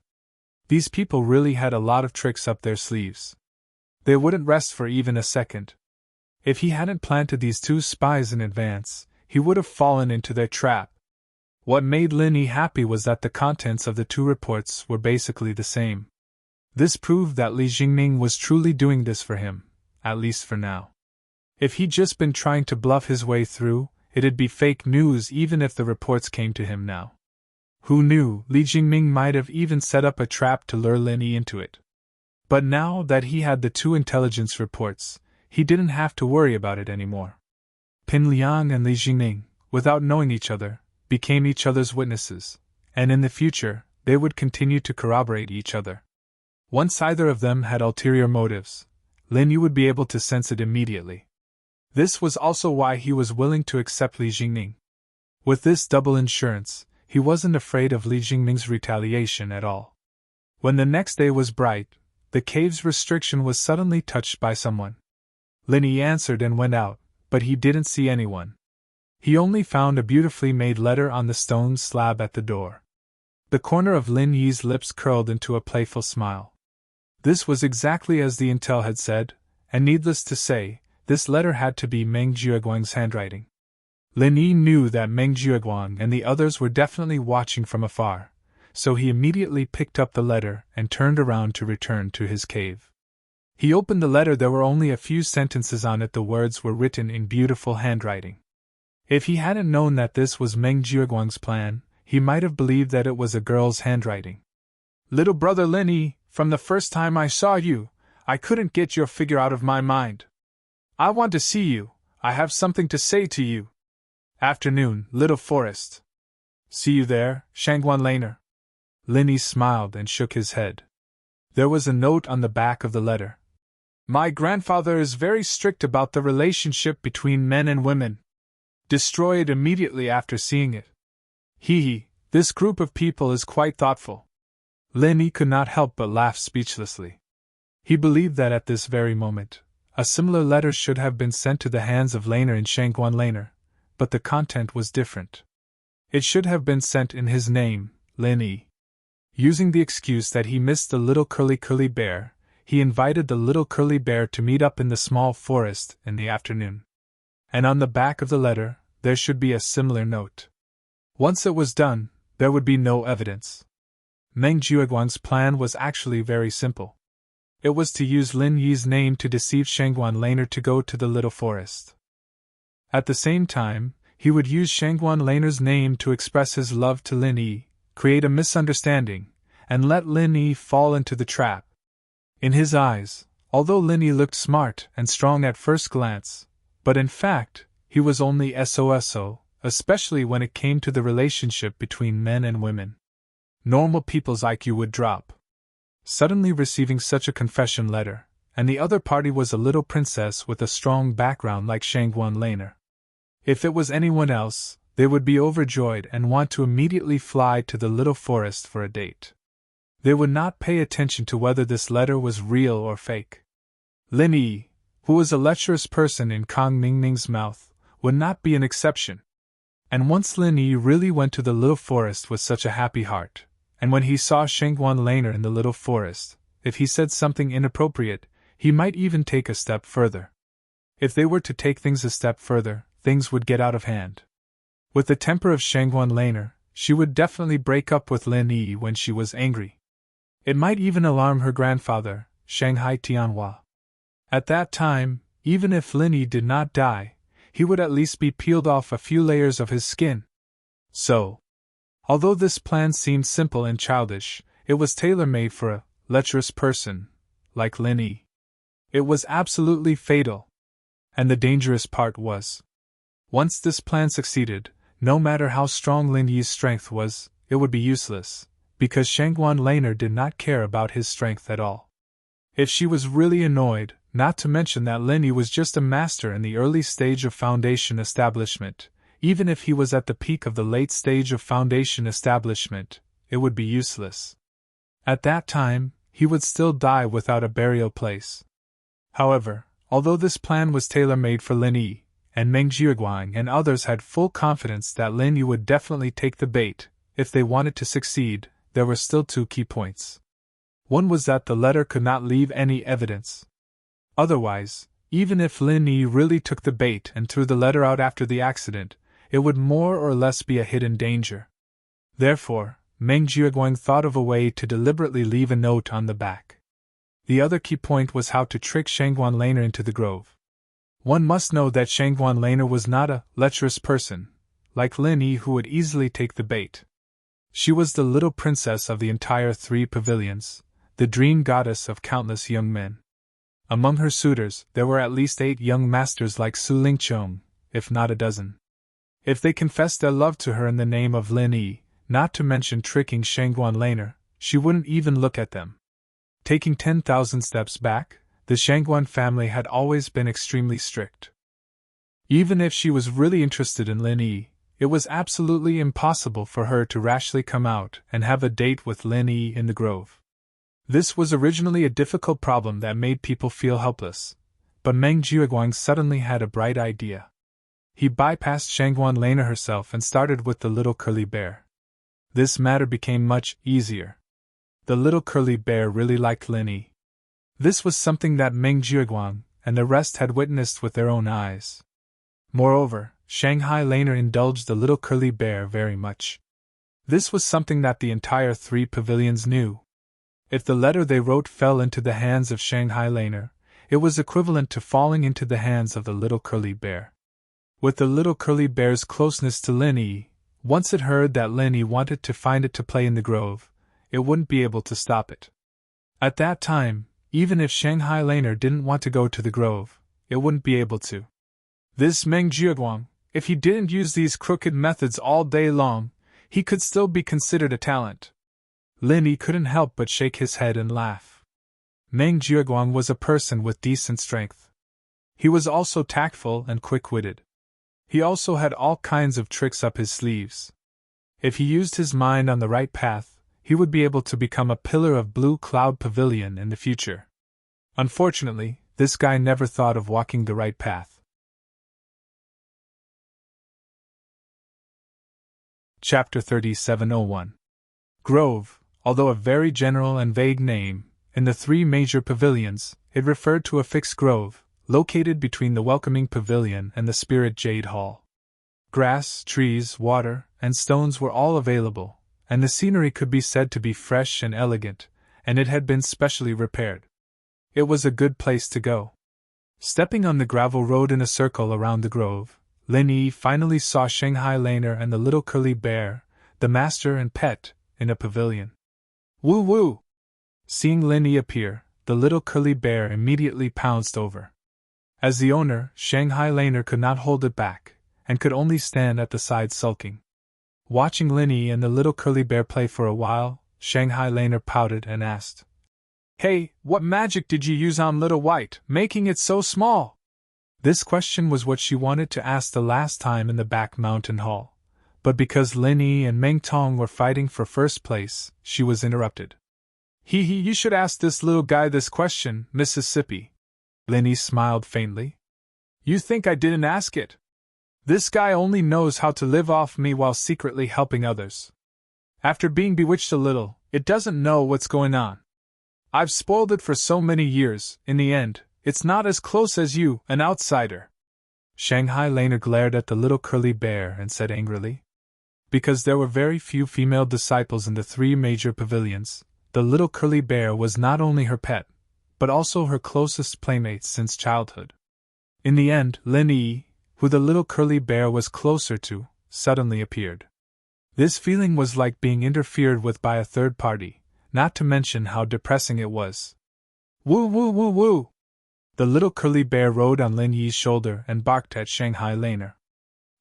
These people really had a lot of tricks up their sleeves. They wouldn't rest for even a second. If he hadn't planted these two spies in advance, he would have fallen into their trap. What made Lin Yi happy was that the contents of the two reports were basically the same. This proved that Li Jingming was truly doing this for him, at least for now. If he'd just been trying to bluff his way through, it'd be fake news even if the reports came to him now. Who knew, Li Jingming might have even set up a trap to lure Lin Yi into it. But now that he had the 2 intelligence reports, he didn't have to worry about it anymore. Pin Liang and Li Jingming, without knowing each other, became each other's witnesses, and in the future, they would continue to corroborate each other. Once either of them had ulterior motives, Lin Yi would be able to sense it immediately. This was also why he was willing to accept Li Jingming. With this double insurance, he wasn't afraid of Li Jingming's retaliation at all. When the next day was bright, the cave's restriction was suddenly touched by someone. Lin Yi answered and went out, but he didn't see anyone. He only found a beautifully made letter on the stone slab at the door. The corner of Lin Yi's lips curled into a playful smile. This was exactly as the intel had said, and needless to say, this letter had to be Meng Jiaguang's handwriting. Lin Yi knew that Meng Jiaguang and the others were definitely watching from afar, so he immediately picked up the letter and turned around to return to his cave. He opened the letter. There were only a few sentences on it. The words were written in beautiful handwriting. If he hadn't known that this was Meng Jiaguang's plan, he might have believed that it was a girl's handwriting. Little brother Lin Yi, from the first time I saw you, I couldn't get your figure out of my mind. I want to see you. I have something to say to you. Afternoon, Little Forest. See you there, Shangguan Laner. Lin Yi smiled and shook his head. There was a note on the back of the letter. My grandfather is very strict about the relationship between men and women. Destroy it immediately after seeing it. Hee, this group of people is quite thoughtful. Lin Yi could not help but laugh speechlessly. He believed that at this very moment, a similar letter should have been sent to the hands of Laner and Shangguan Laner, but the content was different. It should have been sent in his name, Lin Yi. Using the excuse that he missed the little curly bear, he invited the little curly bear to meet up in the small forest in the afternoon. And on the back of the letter, there should be a similar note. Once it was done, there would be no evidence. Meng Jiaguang's plan was actually very simple. It was to use Lin Yi's name to deceive Shangguan Laner to go to the little forest. At the same time, he would use Shangguan Laner's name to express his love to Lin Yi, create a misunderstanding, and let Lin Yi fall into the trap. In his eyes, although Lin Yi looked smart and strong at first glance, but in fact, he was only SOSO, especially when it came to the relationship between men and women. Normal people's IQ would drop. Suddenly receiving such a confession letter, and the other party was a little princess with a strong background like Shangguan Laner. If it was anyone else, they would be overjoyed and want to immediately fly to the little forest for a date. They would not pay attention to whether this letter was real or fake. Lin Yi, who was a lecherous person in Kang Mingning's mouth, would not be an exception. And once Lin Yi really went to the little forest with such a happy heart, and when he saw Shangguan Laner in the little forest, if he said something inappropriate, he might even take a step further. If they were to take things a step further, things would get out of hand. With the temper of Shangguan Laner, she would definitely break up with Lin Yi when she was angry. It might even alarm her grandfather, Shanghai Tianhua. At that time, even if Lin Yi did not die, he would at least be peeled off a few layers of his skin. So, although this plan seemed simple and childish, it was tailor-made for a lecherous person like Lin Yi. It was absolutely fatal. And the dangerous part was, once this plan succeeded, no matter how strong Lin Yi's strength was, it would be useless, because Shangguan Laner did not care about his strength at all. If she was really annoyed, not to mention that Lin Yi was just a master in the early stage of foundation establishment, even if he was at the peak of the late stage of foundation establishment, it would be useless. At that time, he would still die without a burial place. However, although this plan was tailor-made for Lin Yi, and Meng Jiaguang and others had full confidence that Lin Yi would definitely take the bait, if they wanted to succeed, there were still 2 key points. One was that the letter could not leave any evidence. Otherwise, even if Lin Yi really took the bait and threw the letter out after the accident, it would more or less be a hidden danger. Therefore, Meng Jiaguang thought of a way to deliberately leave a note on the back. The other key point was how to trick Shangguan Laner into the grove. One must know that Shangguan Laner was not a lecherous person, like Lin Yi, who would easily take the bait. She was the little princess of the entire 3 pavilions, the dream goddess of countless young men. Among her suitors, there were at least 8 young masters like Su Lingchong, if not a dozen. If they confessed their love to her in the name of Lin Yi, not to mention tricking Shangguan Laner, she wouldn't even look at them. Taking 10,000 steps back, the Shangguan family had always been extremely strict. Even if she was really interested in Lin Yi, it was absolutely impossible for her to rashly come out and have a date with Lin Yi in the grove. This was originally a difficult problem that made people feel helpless, but Meng Jiaguang suddenly had a bright idea. He bypassed Shangguan Laner herself and started with the little curly bear. This matter became much easier. The little curly bear really liked Lin Yi. This was something that Meng Jiaguang and the rest had witnessed with their own eyes. Moreover, Shanghai Laner indulged the little curly bear very much. This was something that the entire 3 pavilions knew. If the letter they wrote fell into the hands of Shanghai Laner, it was equivalent to falling into the hands of the little curly bear. With the little curly bear's closeness to Lin Yi, once it heard that Lin Yi wanted to find it to play in the grove, it wouldn't be able to stop it. At that time, even if Shanghai Laner didn't want to go to the grove, it wouldn't be able to. This Meng Jiaguang, if he didn't use these crooked methods all day long, he could still be considered a talent. Lin Yi couldn't help but shake his head and laugh. Meng Jiaguang was a person with decent strength. He was also tactful and quick-witted. He also had all kinds of tricks up his sleeves. If he used his mind on the right path, he would be able to become a pillar of Blue Cloud Pavilion in the future. Unfortunately, this guy never thought of walking the right path. Chapter 3701. Grove, although a very general and vague name, in the 3 major pavilions, it referred to a fixed grove, located between the Welcoming Pavilion and the Spirit Jade Hall. Grass, trees, water, and stones were all available, and the scenery could be said to be fresh and elegant, and it had been specially repaired. It was a good place to go. Stepping on the gravel road in a circle around the grove, Lin Yi finally saw Shanghai Laner and the little curly bear, the master and pet, in a pavilion. Woo woo! Seeing Lin Yi appear, the little curly bear immediately pounced over. As the owner, Shanghai Laner could not hold it back, and could only stand at the side sulking. Watching Lin Yi and the little curly bear play for a while, Shanghai Laner pouted and asked, "Hey, what magic did you use on Little White, making it so small?" This question was what she wanted to ask the last time in the back mountain hall, but because Lin Yi and Meng Tong were fighting for first place, she was interrupted. You should ask this little guy this question, Mississippi." Lin Yi smiled faintly. "You think I didn't ask it? This guy only knows how to live off me while secretly helping others. After being bewitched a little, it doesn't know what's going on. I've spoiled it for so many years, in the end, it's not as close as you, an outsider." Shanghai Laner glared at the little curly bear and said angrily. Because there were very few female disciples in the 3 major pavilions, the little curly bear was not only her pet, but also her closest playmate since childhood. In the end, Lin Yi, who the little curly bear was closer to, suddenly appeared. This feeling was like being interfered with by a third party, not to mention how depressing it was. Woo woo woo woo! The little curly bear rode on Lin Yi's shoulder and barked at Shanghai Laner.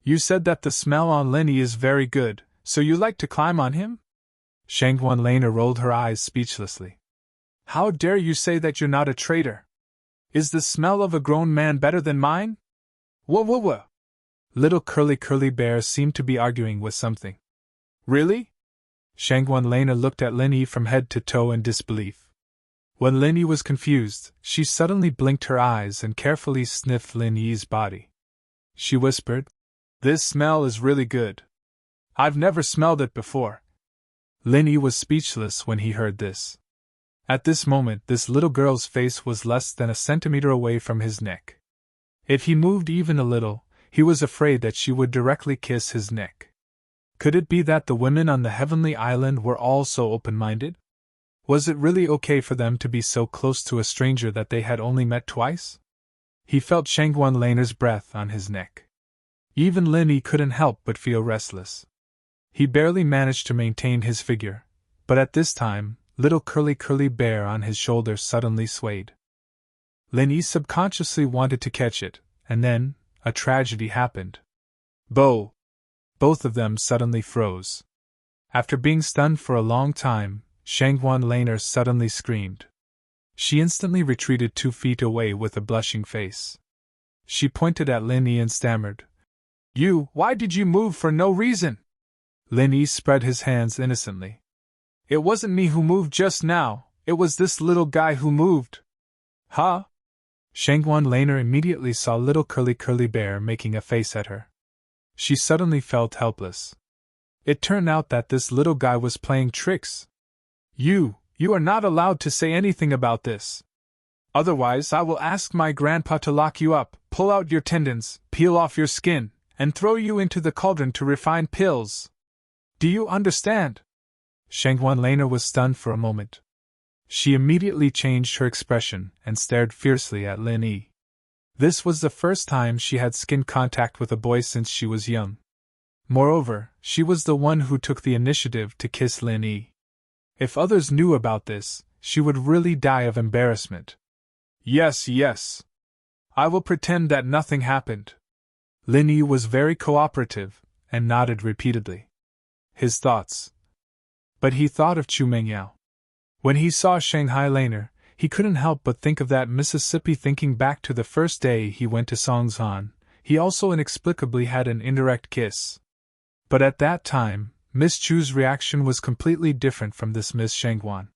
"You said that the smell on Lin Yi is very good, so you like to climb on him?" Shangguan Laner rolled her eyes speechlessly. "How dare you say that you're not a traitor? Is the smell of a grown man better than mine? Whoa whoa whoa!" Little curly bear seemed to be arguing with something. "Really?" Shangguan Laner looked at Lin Yi from head to toe in disbelief. When Lin Yi was confused, she suddenly blinked her eyes and carefully sniffed Lin Yi's body. She whispered, "This smell is really good. I've never smelled it before." Lin Yi was speechless when he heard this. At this moment, this little girl's face was less than a centimeter away from his neck. If he moved even a little, he was afraid that she would directly kiss his neck. Could it be that the women on the heavenly island were all so open-minded? Was it really okay for them to be so close to a stranger that they had only met twice? He felt Shangguan Laner's breath on his neck. Even Lin Yi couldn't help but feel restless. He barely managed to maintain his figure, but at this time, little curly bear on his shoulder suddenly swayed. Lin Yi subconsciously wanted to catch it, and then, a tragedy happened. Bo! Both of them suddenly froze. After being stunned for a long time, Shanghuan Laner suddenly screamed. She instantly retreated 2 feet away with a blushing face. She pointed at Lin Yi and stammered, Why did you move for no reason?" Lin Yi spread his hands innocently. "It wasn't me who moved just now, it was this little guy who moved." "Huh?" Shanghuan Laner immediately saw little curly bear making a face at her. She suddenly felt helpless. It turned out that this little guy was playing tricks. You are not allowed to say anything about this. Otherwise I will ask my grandpa to lock you up, pull out your tendons, peel off your skin, and throw you into the cauldron to refine pills. Do you understand?" Shanghuan Laner was stunned for a moment. She immediately changed her expression and stared fiercely at Lin Yi. This was the first time she had skin contact with a boy since she was young. Moreover, she was the one who took the initiative to kiss Lin Yi. If others knew about this, she would really die of embarrassment. Yes. I will pretend that nothing happened." Lin Yi was very cooperative, and nodded repeatedly. His thoughts. But he thought of Chu Mengyao. When he saw Shanghai Laner, he couldn't help but think of that Mississippi. Thinking back to the first day he went to Songzhan, he also inexplicably had an indirect kiss. But at that time, Miss Chu's reaction was completely different from this Miss Shanghuan.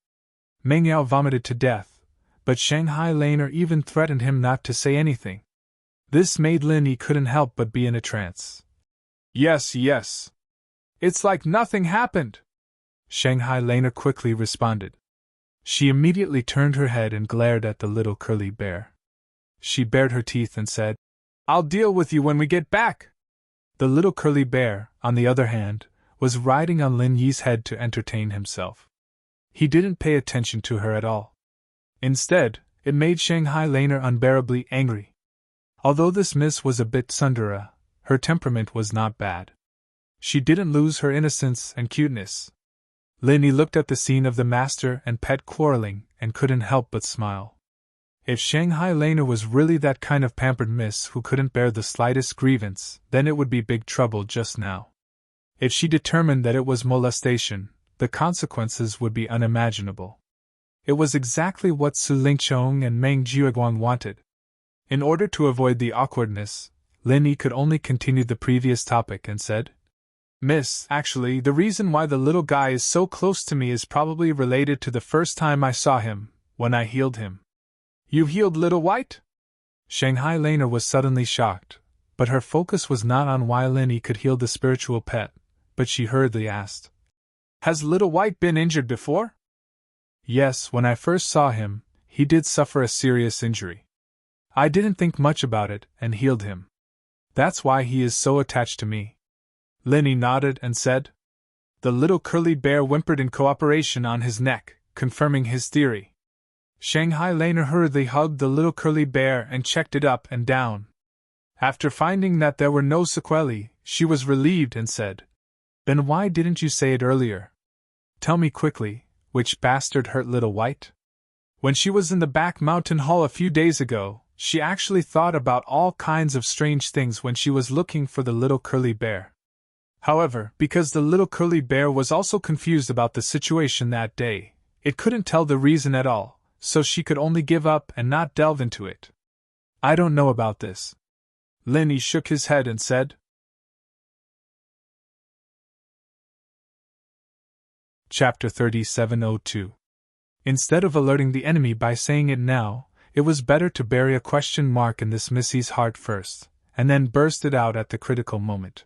Mengyao vomited to death, but Shanghai Laner even threatened him not to say anything. This made Lin Yi couldn't help but be in a trance. Yes. It's like nothing happened," Shanghai Laner quickly responded. She immediately turned her head and glared at the little curly bear. She bared her teeth and said, "I'll deal with you when we get back." The little curly bear, on the other hand, was riding on Lin Yi's head to entertain himself. He didn't pay attention to her at all. Instead, it made Shanghai Laner unbearably angry. Although this miss was a bit tsundere, her temperament was not bad. She didn't lose her innocence and cuteness. Lin Yi looked at the scene of the master and pet quarreling and couldn't help but smile. If Shanghai Laner was really that kind of pampered miss who couldn't bear the slightest grievance, then it would be big trouble just now. If she determined that it was molestation, the consequences would be unimaginable. It was exactly what Su Lingqiong and Meng Jiuguang wanted. In order to avoid the awkwardness, Lin Yi could only continue the previous topic and said, "Miss, actually, the reason why the little guy is so close to me is probably related to the first time I saw him, when I healed him." "You healed Little White?" Shanghai Laner was suddenly shocked, but her focus was not on why Lin Yi could heal the spiritual pet, but she hurriedly asked, "Has Little White been injured before?" "Yes, when I first saw him, he did suffer a serious injury. I didn't think much about it and healed him. That's why he is so attached to me." Lin Yi nodded and said. The little curly bear whimpered in cooperation on his neck, confirming his theory. Shanghai Laner hurriedly hugged the little curly bear and checked it up and down. After finding that there were no sequelae, she was relieved and said, "Then why didn't you say it earlier? Tell me quickly, which bastard hurt Little White?" When she was in the back mountain hall a few days ago, she actually thought about all kinds of strange things when she was looking for the little curly bear. However, because the little curly bear was also confused about the situation that day, it couldn't tell the reason at all, so she could only give up and not delve into it. "I don't know about this." Lin Yi shook his head and said. Chapter 3702. Instead of alerting the enemy by saying it now, it was better to bury a question mark in this Missy's heart first, and then burst it out at the critical moment.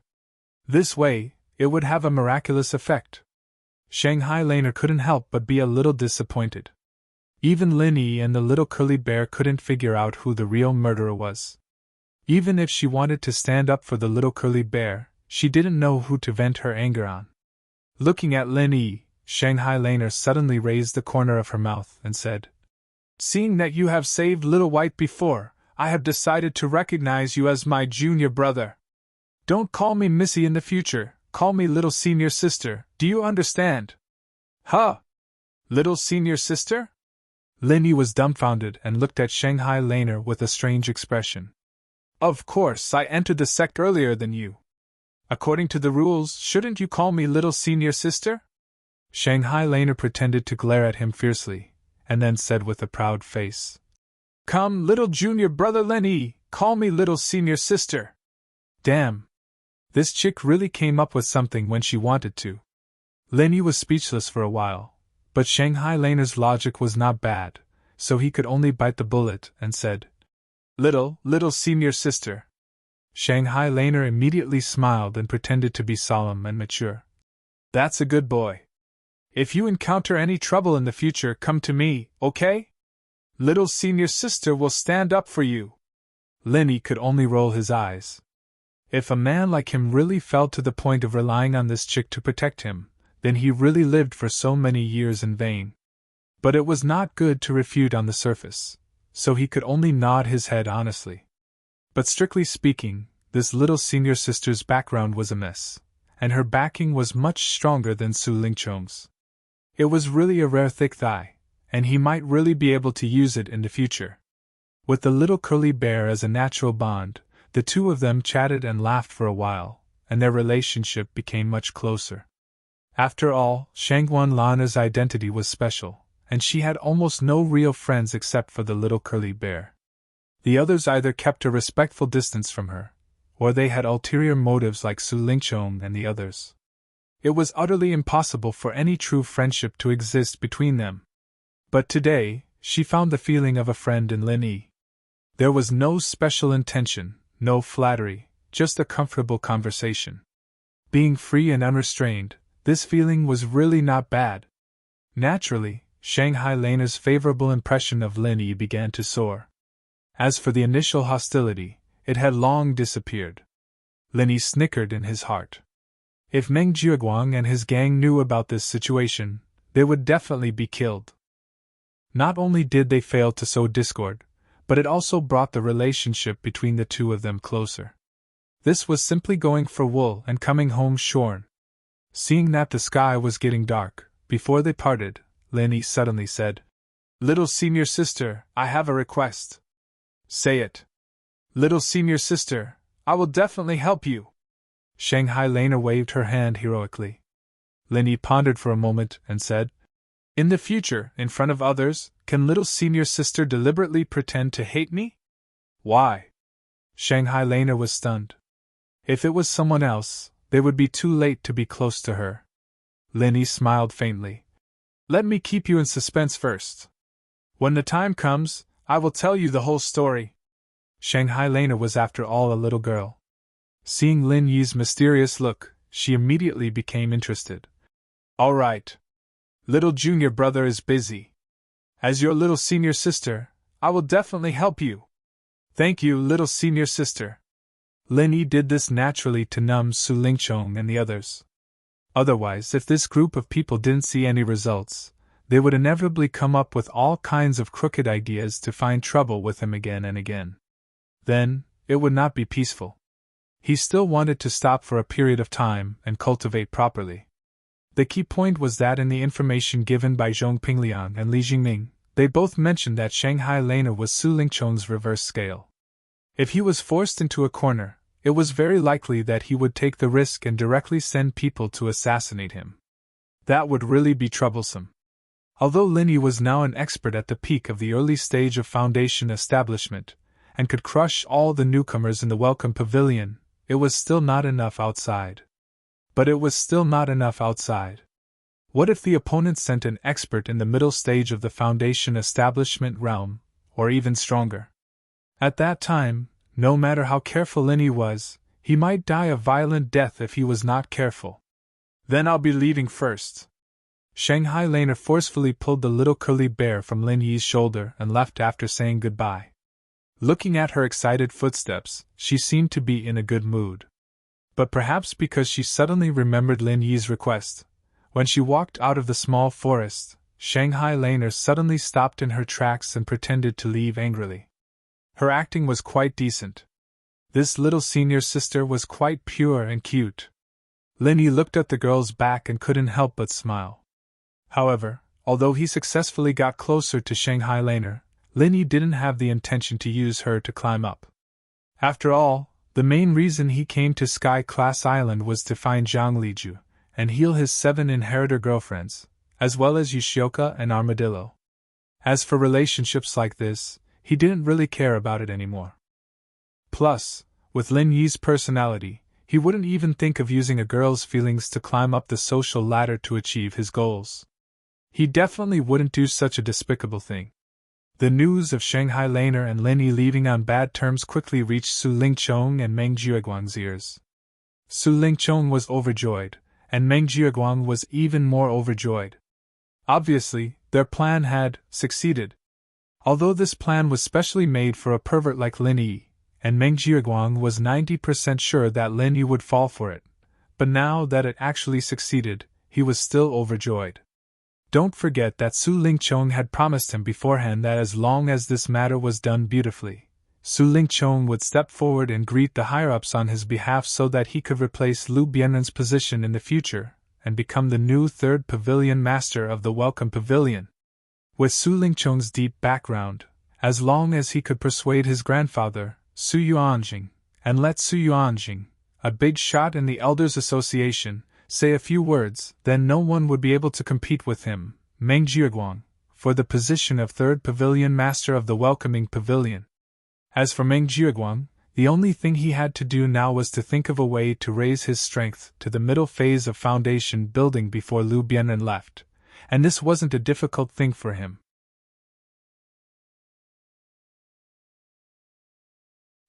This way, it would have a miraculous effect. Shanghai Laner couldn't help but be a little disappointed. Even Lin Yi and the little curly bear couldn't figure out who the real murderer was. Even if she wanted to stand up for the little curly bear, she didn't know who to vent her anger on. Looking at Lin Yi, Shanghai Laner suddenly raised the corner of her mouth and said, "Seeing that you have saved Little White before, I have decided to recognize you as my junior brother. Don't call me Missy in the future, call me little senior sister, do you understand? Huh? Little senior sister? Linny was dumbfounded and looked at Shanghai Laner with a strange expression. Of course, I entered the sect earlier than you. According to the rules, shouldn't you call me little senior sister? Shanghai Laner pretended to glare at him fiercely, and then said with a proud face. Come, little junior brother Lenny, call me little senior sister. Damn. This chick really came up with something when she wanted to. Lenny was speechless for a while, but Shanghai Laner's logic was not bad, so he could only bite the bullet and said, little senior sister. Shanghai Laner immediately smiled and pretended to be solemn and mature. That's a good boy. If you encounter any trouble in the future, come to me, okay? Little senior sister will stand up for you. Lenny could only roll his eyes. If a man like him really fell to the point of relying on this chick to protect him, then he really lived for so many years in vain. But it was not good to refute on the surface, so he could only nod his head honestly. But strictly speaking, this little senior sister's background was a mess, and her backing was much stronger than Su Lingchong's. It was really a rare thick thigh, and he might really be able to use it in the future. With the little curly bear as a natural bond, the two of them chatted and laughed for a while, and their relationship became much closer. After all, Shangguan Lana's identity was special, and she had almost no real friends except for the little curly bear. The others either kept a respectful distance from her, or they had ulterior motives like Su Lingchong and the others. It was utterly impossible for any true friendship to exist between them. But today, she found the feeling of a friend in Lin Yi. There was no special intention, no flattery, just a comfortable conversation. Being free and unrestrained, this feeling was really not bad. Naturally, Shanghai Laner's favorable impression of Lin Yi began to soar. As for the initial hostility, it had long disappeared. Lin Yi snickered in his heart. If Meng Jiaguang and his gang knew about this situation, they would definitely be killed. Not only did they fail to sow discord, but it also brought the relationship between the two of them closer. This was simply going for wool and coming home shorn. Seeing that the sky was getting dark, before they parted, Lin Yi suddenly said, Little senior sister, I have a request. Say it. Little senior sister, I will definitely help you. Shanghai Laner waved her hand heroically. Lin Yi pondered for a moment and said, In the future, in front of others, can little senior sister deliberately pretend to hate me? Why? Shanghai Laner was stunned. If it was someone else, they would be too late to be close to her. Lin Yi smiled faintly. Let me keep you in suspense first. When the time comes, I will tell you the whole story. Shanghai Laner was after all a little girl. Seeing Lin Yi's mysterious look, she immediately became interested. All right. Little junior brother is busy. As your little senior sister, I will definitely help you. Thank you, little senior sister. Lin Yi did this naturally to numb Su Lingchong and the others. Otherwise, if this group of people didn't see any results, they would inevitably come up with all kinds of crooked ideas to find trouble with him again and again. Then, it would not be peaceful. He still wanted to stop for a period of time and cultivate properly. The key point was that in the information given by Zhong Pingliang and Li Jingming, they both mentioned that Shanghai Laner was Su Lingchong's reverse scale. If he was forced into a corner, it was very likely that he would take the risk and directly send people to assassinate him. That would really be troublesome. Although Lin Yi was now an expert at the peak of the early stage of Foundation establishment, and could crush all the newcomers in the Welcome Pavilion, it was still not enough outside. But it was still not enough outside. What if the opponent sent an expert in the middle stage of the Foundation establishment realm, or even stronger? At that time, no matter how careful Lin Yi was, he might die a violent death if he was not careful. Then I'll be leaving first. Shanghai Laner forcefully pulled the little curly bear from Lin Yi's shoulder and left after saying goodbye. Looking at her excited footsteps, she seemed to be in a good mood. But perhaps because she suddenly remembered Lin Yi's request, when she walked out of the small forest, Shanghai Laner suddenly stopped in her tracks and pretended to leave angrily. Her acting was quite decent. This little senior sister was quite pure and cute. Linny looked at the girl's back and couldn't help but smile. However, although he successfully got closer to Shanghai Laner, Linny didn't have the intention to use her to climb up. After all, the main reason he came to Sky Class Island was to find Zhang Liju and heal his 7 inheritor girlfriends, as well as Yoshioka and Armadillo. As for relationships like this, he didn't really care about it anymore. Plus, with Lin Yi's personality, he wouldn't even think of using a girl's feelings to climb up the social ladder to achieve his goals. He definitely wouldn't do such a despicable thing. The news of Shanghai Laner and Lin Yi leaving on bad terms quickly reached Su Lingchong and Meng Jueguang's ears. Su Lingchong was overjoyed, and Meng Jueguang was even more overjoyed. Obviously, their plan had succeeded. Although this plan was specially made for a pervert like Lin Yi, and Meng Jueguang was 90% sure that Lin Yi would fall for it, but now that it actually succeeded, he was still overjoyed. Don't forget that Su Lingchong had promised him beforehand that as long as this matter was done beautifully, Su Lingchong would step forward and greet the higher-ups on his behalf so that he could replace Lu Bianren's position in the future and become the new 3rd Pavilion Master of the Welcome Pavilion. With Su Lingchong's deep background, as long as he could persuade his grandfather, Su Yuanjing, and let Su Yuanjing, a big shot in the Elders Association, say a few words, then no one would be able to compete with him, Meng Jueguang, for the position of 3rd Pavilion Master of the Welcoming Pavilion. As for Meng Jueguang, the only thing he had to do now was to think of a way to raise his strength to the middle phase of foundation building before Lu Bianren left, and this wasn't a difficult thing for him.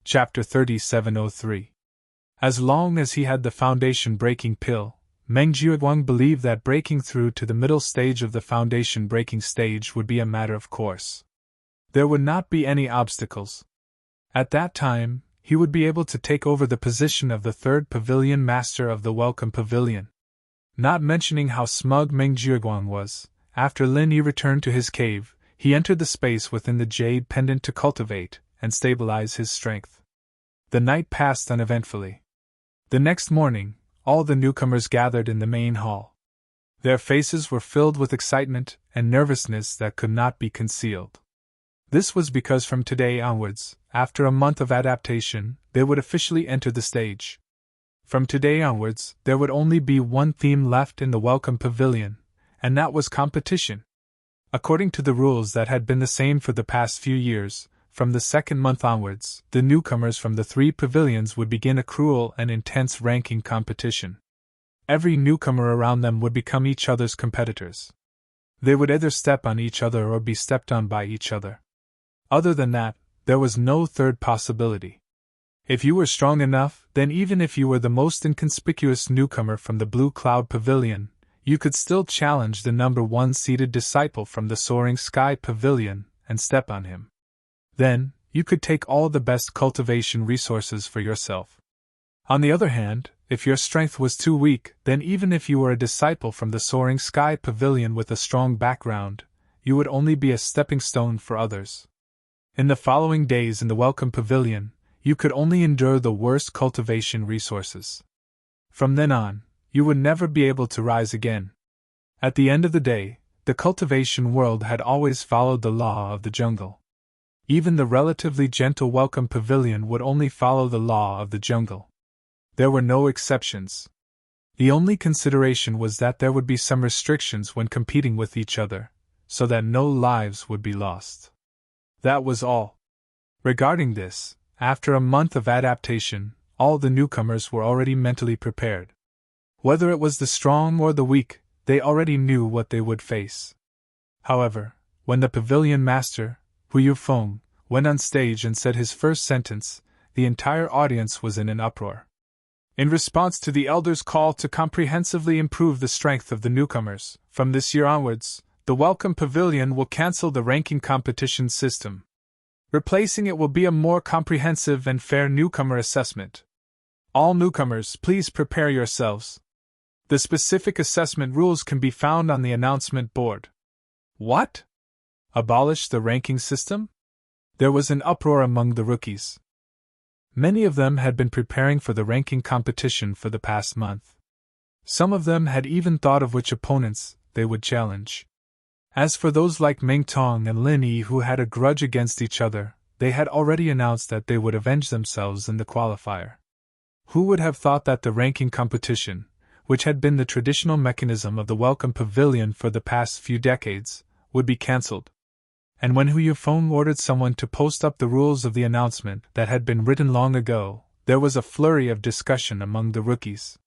Chapter 3703. As long as he had the foundation-breaking pill, Meng Jueguang believed that breaking through to the middle stage of the foundation-breaking stage would be a matter of course. There would not be any obstacles. At that time, he would be able to take over the position of the 3rd Pavilion Master of the Welcome Pavilion. Not mentioning how smug Meng Jueguang was, after Lin Yi returned to his cave, he entered the space within the jade pendant to cultivate and stabilize his strength. The night passed uneventfully. The next morning, all the newcomers gathered in the main hall. Their faces were filled with excitement and nervousness that could not be concealed. This was because from today onwards, after a month of adaptation, they would officially enter the stage. From today onwards, there would only be one theme left in the Welcome Pavilion, and that was competition. According to the rules that had been the same for the past few years, from the 2nd month onwards, the newcomers from the 3 pavilions would begin a cruel and intense ranking competition. Every newcomer around them would become each other's competitors. They would either step on each other or be stepped on by each other. Other than that, there was no third possibility. If you were strong enough, then even if you were the most inconspicuous newcomer from the Blue Cloud Pavilion, you could still challenge the number 1 seated disciple from the Soaring Sky Pavilion and step on him. Then, you could take all the best cultivation resources for yourself. On the other hand, if your strength was too weak, then even if you were a disciple from the Soaring Sky Pavilion with a strong background, you would only be a stepping stone for others. In the following days in the Welcome Pavilion, you could only endure the worst cultivation resources. From then on, you would never be able to rise again. At the end of the day, the cultivation world had always followed the law of the jungle. Even the relatively gentle Welcome Pavilion would only follow the law of the jungle. There were no exceptions. The only consideration was that there would be some restrictions when competing with each other, so that no lives would be lost. That was all. Regarding this, after a month of adaptation, all the newcomers were already mentally prepared. Whether it was the strong or the weak, they already knew what they would face. However, when the Pavilion Master, Hu Yufeng, went on stage and said his first sentence, the entire audience was in an uproar. In response to the elders' call to comprehensively improve the strength of the newcomers, from this year onwards, the Welcome Pavilion will cancel the ranking competition system. Replacing it will be a more comprehensive and fair newcomer assessment. All newcomers, please prepare yourselves. The specific assessment rules can be found on the announcement board. What? Abolish the ranking system? There was an uproar among the rookies. Many of them had been preparing for the ranking competition for the past month. Some of them had even thought of which opponents they would challenge. As for those like Meng Tong and Lin Yi who had a grudge against each other, they had already announced that they would avenge themselves in the qualifier. Who would have thought that the ranking competition, which had been the traditional mechanism of the Welcome Pavilion for the past few decades, would be cancelled? And when Hu Yufeng ordered someone to post up the rules of the announcement that had been written long ago, there was a flurry of discussion among the rookies.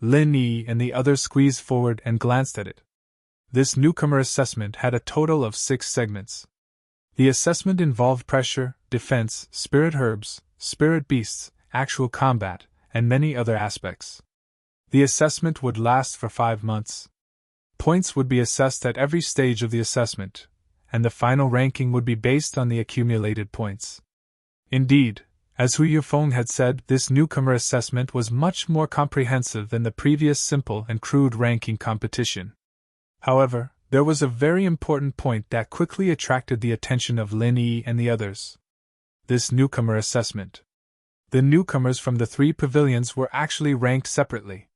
Lin Yi and the others squeezed forward and glanced at it. This newcomer assessment had a total of 6 segments. The assessment involved pressure, defense, spirit herbs, spirit beasts, actual combat, and many other aspects. The assessment would last for 5 months. Points would be assessed at every stage of the assessment, and the final ranking would be based on the accumulated points. Indeed, as Hu Yufeng had said, this newcomer assessment was much more comprehensive than the previous simple and crude ranking competition. However, there was a very important point that quickly attracted the attention of Lin Yi and the others. This newcomer assessment. The newcomers from the 3 pavilions were actually ranked separately.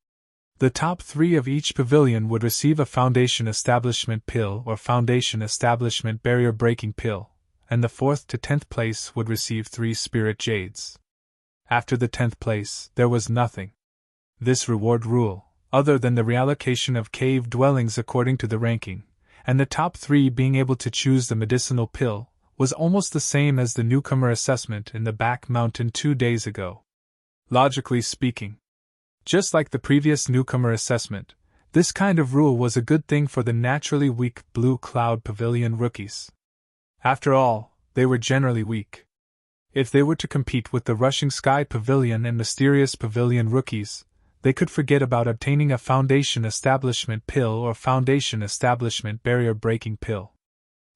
The top 3 of each pavilion would receive a Foundation Establishment Pill or Foundation Establishment Barrier Breaking Pill, and the 4th to 10th place would receive 3 Spirit Jades. After the 10th place, there was nothing. This reward rule, other than the reallocation of cave dwellings according to the ranking, and the top 3 being able to choose the medicinal pill, was almost the same as the newcomer assessment in the back mountain 2 days ago. Logically speaking, just like the previous newcomer assessment, this kind of rule was a good thing for the naturally weak Blue Cloud Pavilion rookies. After all, they were generally weak. If they were to compete with the Rushing Sky Pavilion and Mysterious Pavilion rookies, they could forget about obtaining a Foundation Establishment Pill or Foundation Establishment Barrier Breaking Pill.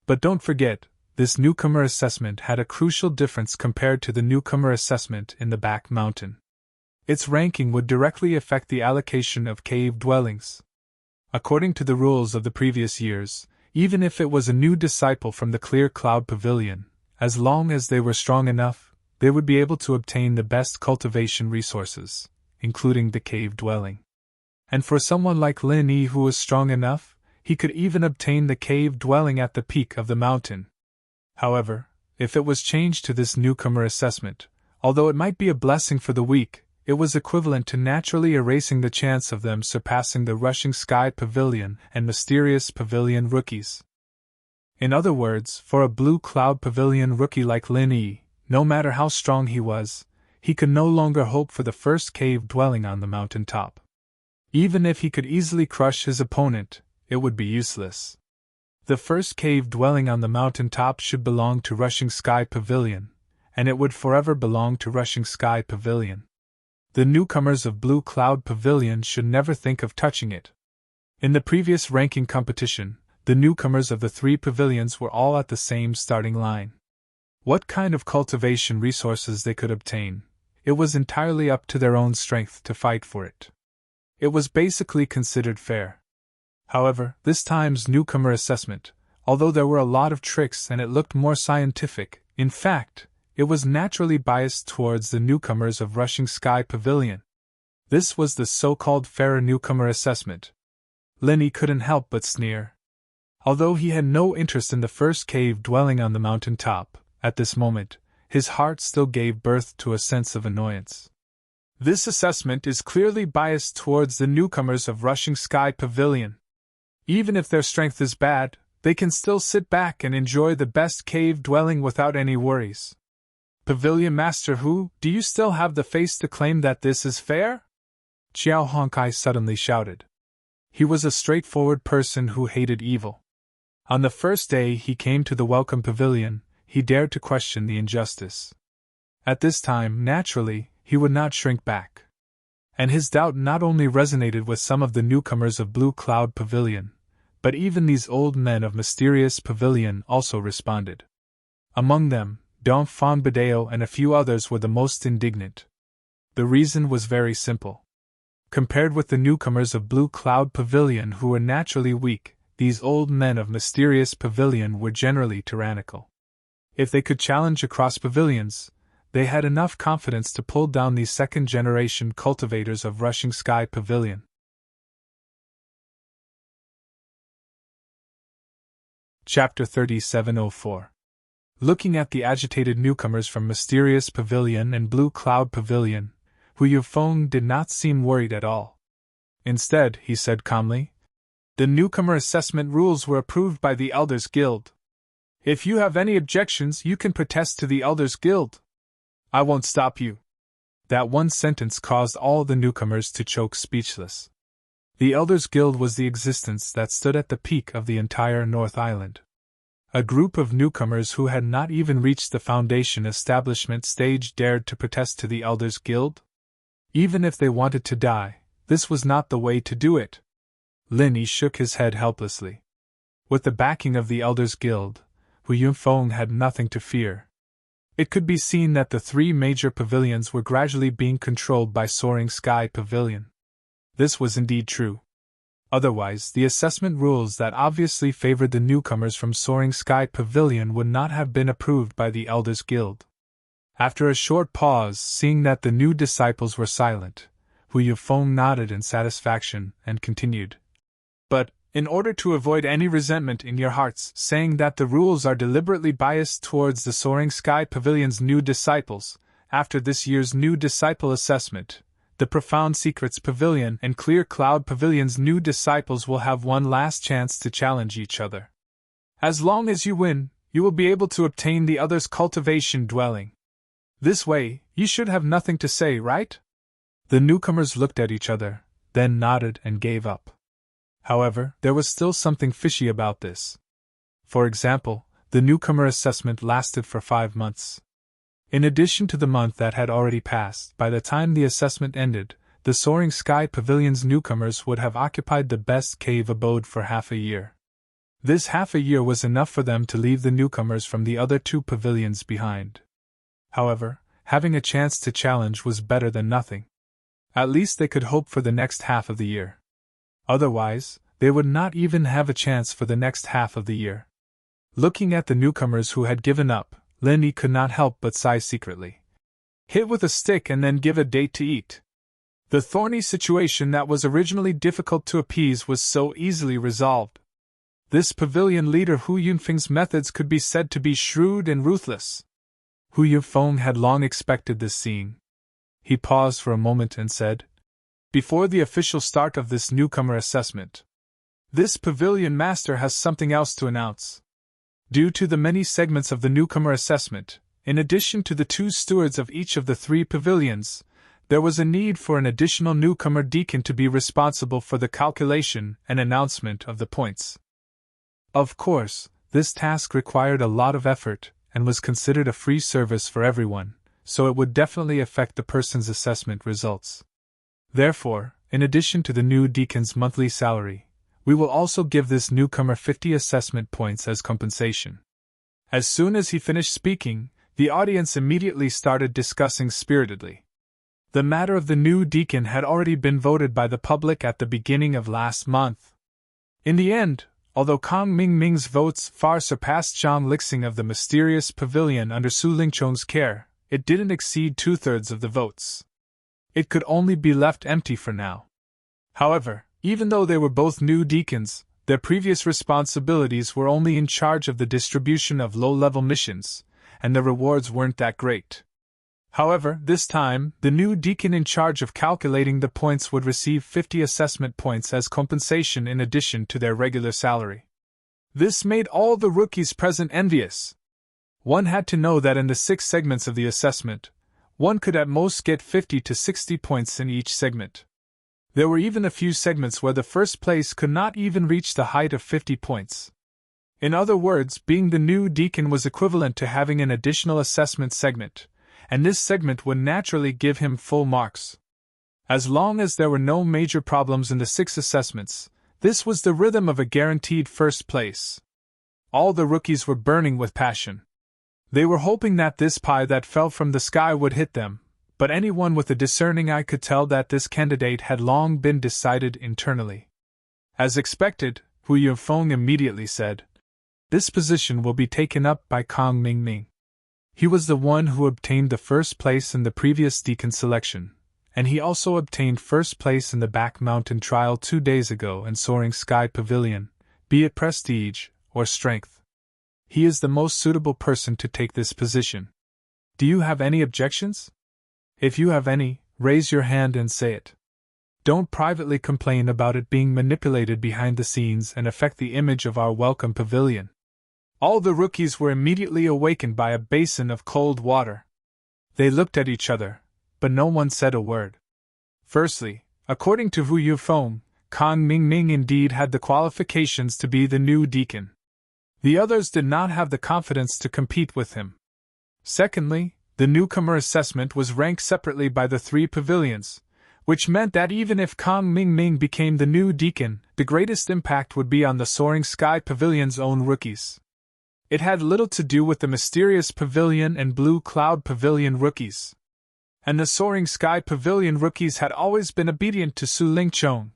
But don't forget, this newcomer assessment had a crucial difference compared to the newcomer assessment in the back mountain. Its ranking would directly affect the allocation of cave dwellings. According to the rules of the previous years, even if it was a new disciple from the Clear Cloud Pavilion, as long as they were strong enough, they would be able to obtain the best cultivation resources, including the cave dwelling. And for someone like Lin Yi who was strong enough, he could even obtain the cave dwelling at the peak of the mountain. However, if it was changed to this newcomer assessment, although it might be a blessing for the weak, it was equivalent to naturally erasing the chance of them surpassing the Rushing Sky Pavilion and Mysterious Pavilion rookies. In other words, for a Blue Cloud Pavilion rookie like Lin Yi, no matter how strong he was, he could no longer hope for the first cave dwelling on the mountain top. Even if he could easily crush his opponent, it would be useless. The first cave dwelling on the mountain top should belong to Rushing Sky Pavilion, and it would forever belong to Rushing Sky Pavilion. The newcomers of Blue Cloud Pavilion should never think of touching it. In the previous ranking competition, the newcomers of the 3 pavilions were all at the same starting line. What kind of cultivation resources they could obtain, it was entirely up to their own strength to fight for it. It was basically considered fair. However, this time's newcomer assessment, although there were a lot of tricks and it looked more scientific, in fact, it was naturally biased towards the newcomers of Rushing Sky Pavilion. This was the so-called fairer newcomer assessment. Lin Yi couldn't help but sneer. Although he had no interest in the first cave dwelling on the mountain top, at this moment, his heart still gave birth to a sense of annoyance. This assessment is clearly biased towards the newcomers of Rushing Sky Pavilion. Even if their strength is bad, they can still sit back and enjoy the best cave dwelling without any worries. Pavilion Master Hu, do you still have the face to claim that this is fair? Xiao Honkai suddenly shouted. He was a straightforward person who hated evil. On the first day he came to the Welcome Pavilion, he dared to question the injustice. At this time, naturally, he would not shrink back. And his doubt not only resonated with some of the newcomers of Blue Cloud Pavilion, but even these old men of Mysterious Pavilion also responded. Among them, Don Fonbadeo and a few others were the most indignant. The reason was very simple. Compared with the newcomers of Blue Cloud Pavilion who were naturally weak, these old men of Mysterious Pavilion were generally tyrannical. If they could challenge across pavilions, they had enough confidence to pull down these second-generation cultivators of Rushing Sky Pavilion. Chapter 3704. Looking at the agitated newcomers from Mysterious Pavilion and Blue Cloud Pavilion, Hu Yufeng did not seem worried at all. Instead, he said calmly, "The newcomer assessment rules were approved by the Elders Guild. If you have any objections, you can protest to the Elders Guild. I won't stop you." That one sentence caused all the newcomers to choke speechless. The Elders Guild was the existence that stood at the peak of the entire North Island. A group of newcomers who had not even reached the foundation establishment stage dared to protest to the Elders Guild? Even if they wanted to die, this was not the way to do it. Lin Yi shook his head helplessly. With the backing of the Elders Guild, Hu Yunfeng had nothing to fear. It could be seen that the three major pavilions were gradually being controlled by Soaring Sky Pavilion. This was indeed true. Otherwise, the assessment rules that obviously favored the newcomers from Soaring Sky Pavilion would not have been approved by the Elders Guild. After a short pause, seeing that the new disciples were silent, Hu Yufeng nodded in satisfaction and continued. "But, in order to avoid any resentment in your hearts saying that the rules are deliberately biased towards the Soaring Sky Pavilion's new disciples, after this year's new disciple assessment, the Profound Secrets Pavilion and Clear Cloud Pavilion's new disciples will have one last chance to challenge each other. As long as you win, you will be able to obtain the other's cultivation dwelling. This way, you should have nothing to say, right?" The newcomers looked at each other, then nodded and gave up. However, there was still something fishy about this. For example, the newcomer assessment lasted for 5 months. In addition to the month that had already passed, by the time the assessment ended, the Soaring Sky Pavilion's newcomers would have occupied the best cave abode for half a year. This half a year was enough for them to leave the newcomers from the other 2 pavilions behind. However, having a chance to challenge was better than nothing. At least they could hope for the next half of the year. Otherwise, they would not even have a chance for the next half of the year. Looking at the newcomers who had given up, Lin Yi could not help but sigh secretly. Hit with a stick and then give a date to eat. The thorny situation that was originally difficult to appease was so easily resolved. This pavilion leader Hu Yunfeng's methods could be said to be shrewd and ruthless. Hu Yunfeng had long expected this scene. He paused for a moment and said, "Before the official start of this newcomer assessment, this pavilion master has something else to announce. Due to the many segments of the newcomer assessment, in addition to the 2 stewards of each of the 3 pavilions, there was a need for an additional newcomer deacon to be responsible for the calculation and announcement of the points. Of course, this task required a lot of effort and was considered a free service for everyone, so it would definitely affect the person's assessment results. Therefore, in addition to the new deacon's monthly salary, we will also give this newcomer 50 assessment points as compensation." As soon as he finished speaking, the audience immediately started discussing spiritedly. The matter of the new deacon had already been voted by the public at the beginning of last month. In the end, although Kang Mingming's votes far surpassed Zhang Lixing of the Mysterious Pavilion under Su Lingchong's care, it didn't exceed 2/3 of the votes. It could only be left empty for now. However, even though they were both new deacons, their previous responsibilities were only in charge of the distribution of low-level missions, and the rewards weren't that great. However, this time, the new deacon in charge of calculating the points would receive 50 assessment points as compensation in addition to their regular salary. This made all the rookies present envious. One had to know that in the 6 segments of the assessment, one could at most get 50 to 60 points in each segment. There were even a few segments where the first place could not even reach the height of 50 points. In other words, being the new deacon was equivalent to having an additional assessment segment, and this segment would naturally give him full marks. As long as there were no major problems in the 6 assessments, this was the rhythm of a guaranteed first place. All the rookies were burning with passion. They were hoping that this pie that fell from the sky would hit them, but anyone with a discerning eye could tell that this candidate had long been decided internally. As expected, Hu Yunfeng immediately said, "This position will be taken up by Kang Mingming. He was the one who obtained the first place in the previous deacon selection, and he also obtained first place in the Back Mountain trial 2 days ago in Soaring Sky Pavilion, be it prestige or strength. He is the most suitable person to take this position. Do you have any objections? If you have any, raise your hand and say it. Don't privately complain about it being manipulated behind the scenes and affect the image of our welcome pavilion. All the rookies were immediately awakened by a basin of cold water. They looked at each other, but no one said a word. Firstly, according to Hu Yufeng, Kang Mingming indeed had the qualifications to be the new deacon. The others did not have the confidence to compete with him. Secondly, the newcomer assessment was ranked separately by the three pavilions, which meant that even if Kang Mingming became the new deacon, the greatest impact would be on the Soaring Sky Pavilion's own rookies. It had little to do with the Mysterious Pavilion and Blue Cloud Pavilion rookies. And the Soaring Sky Pavilion rookies had always been obedient to Su Lingchong.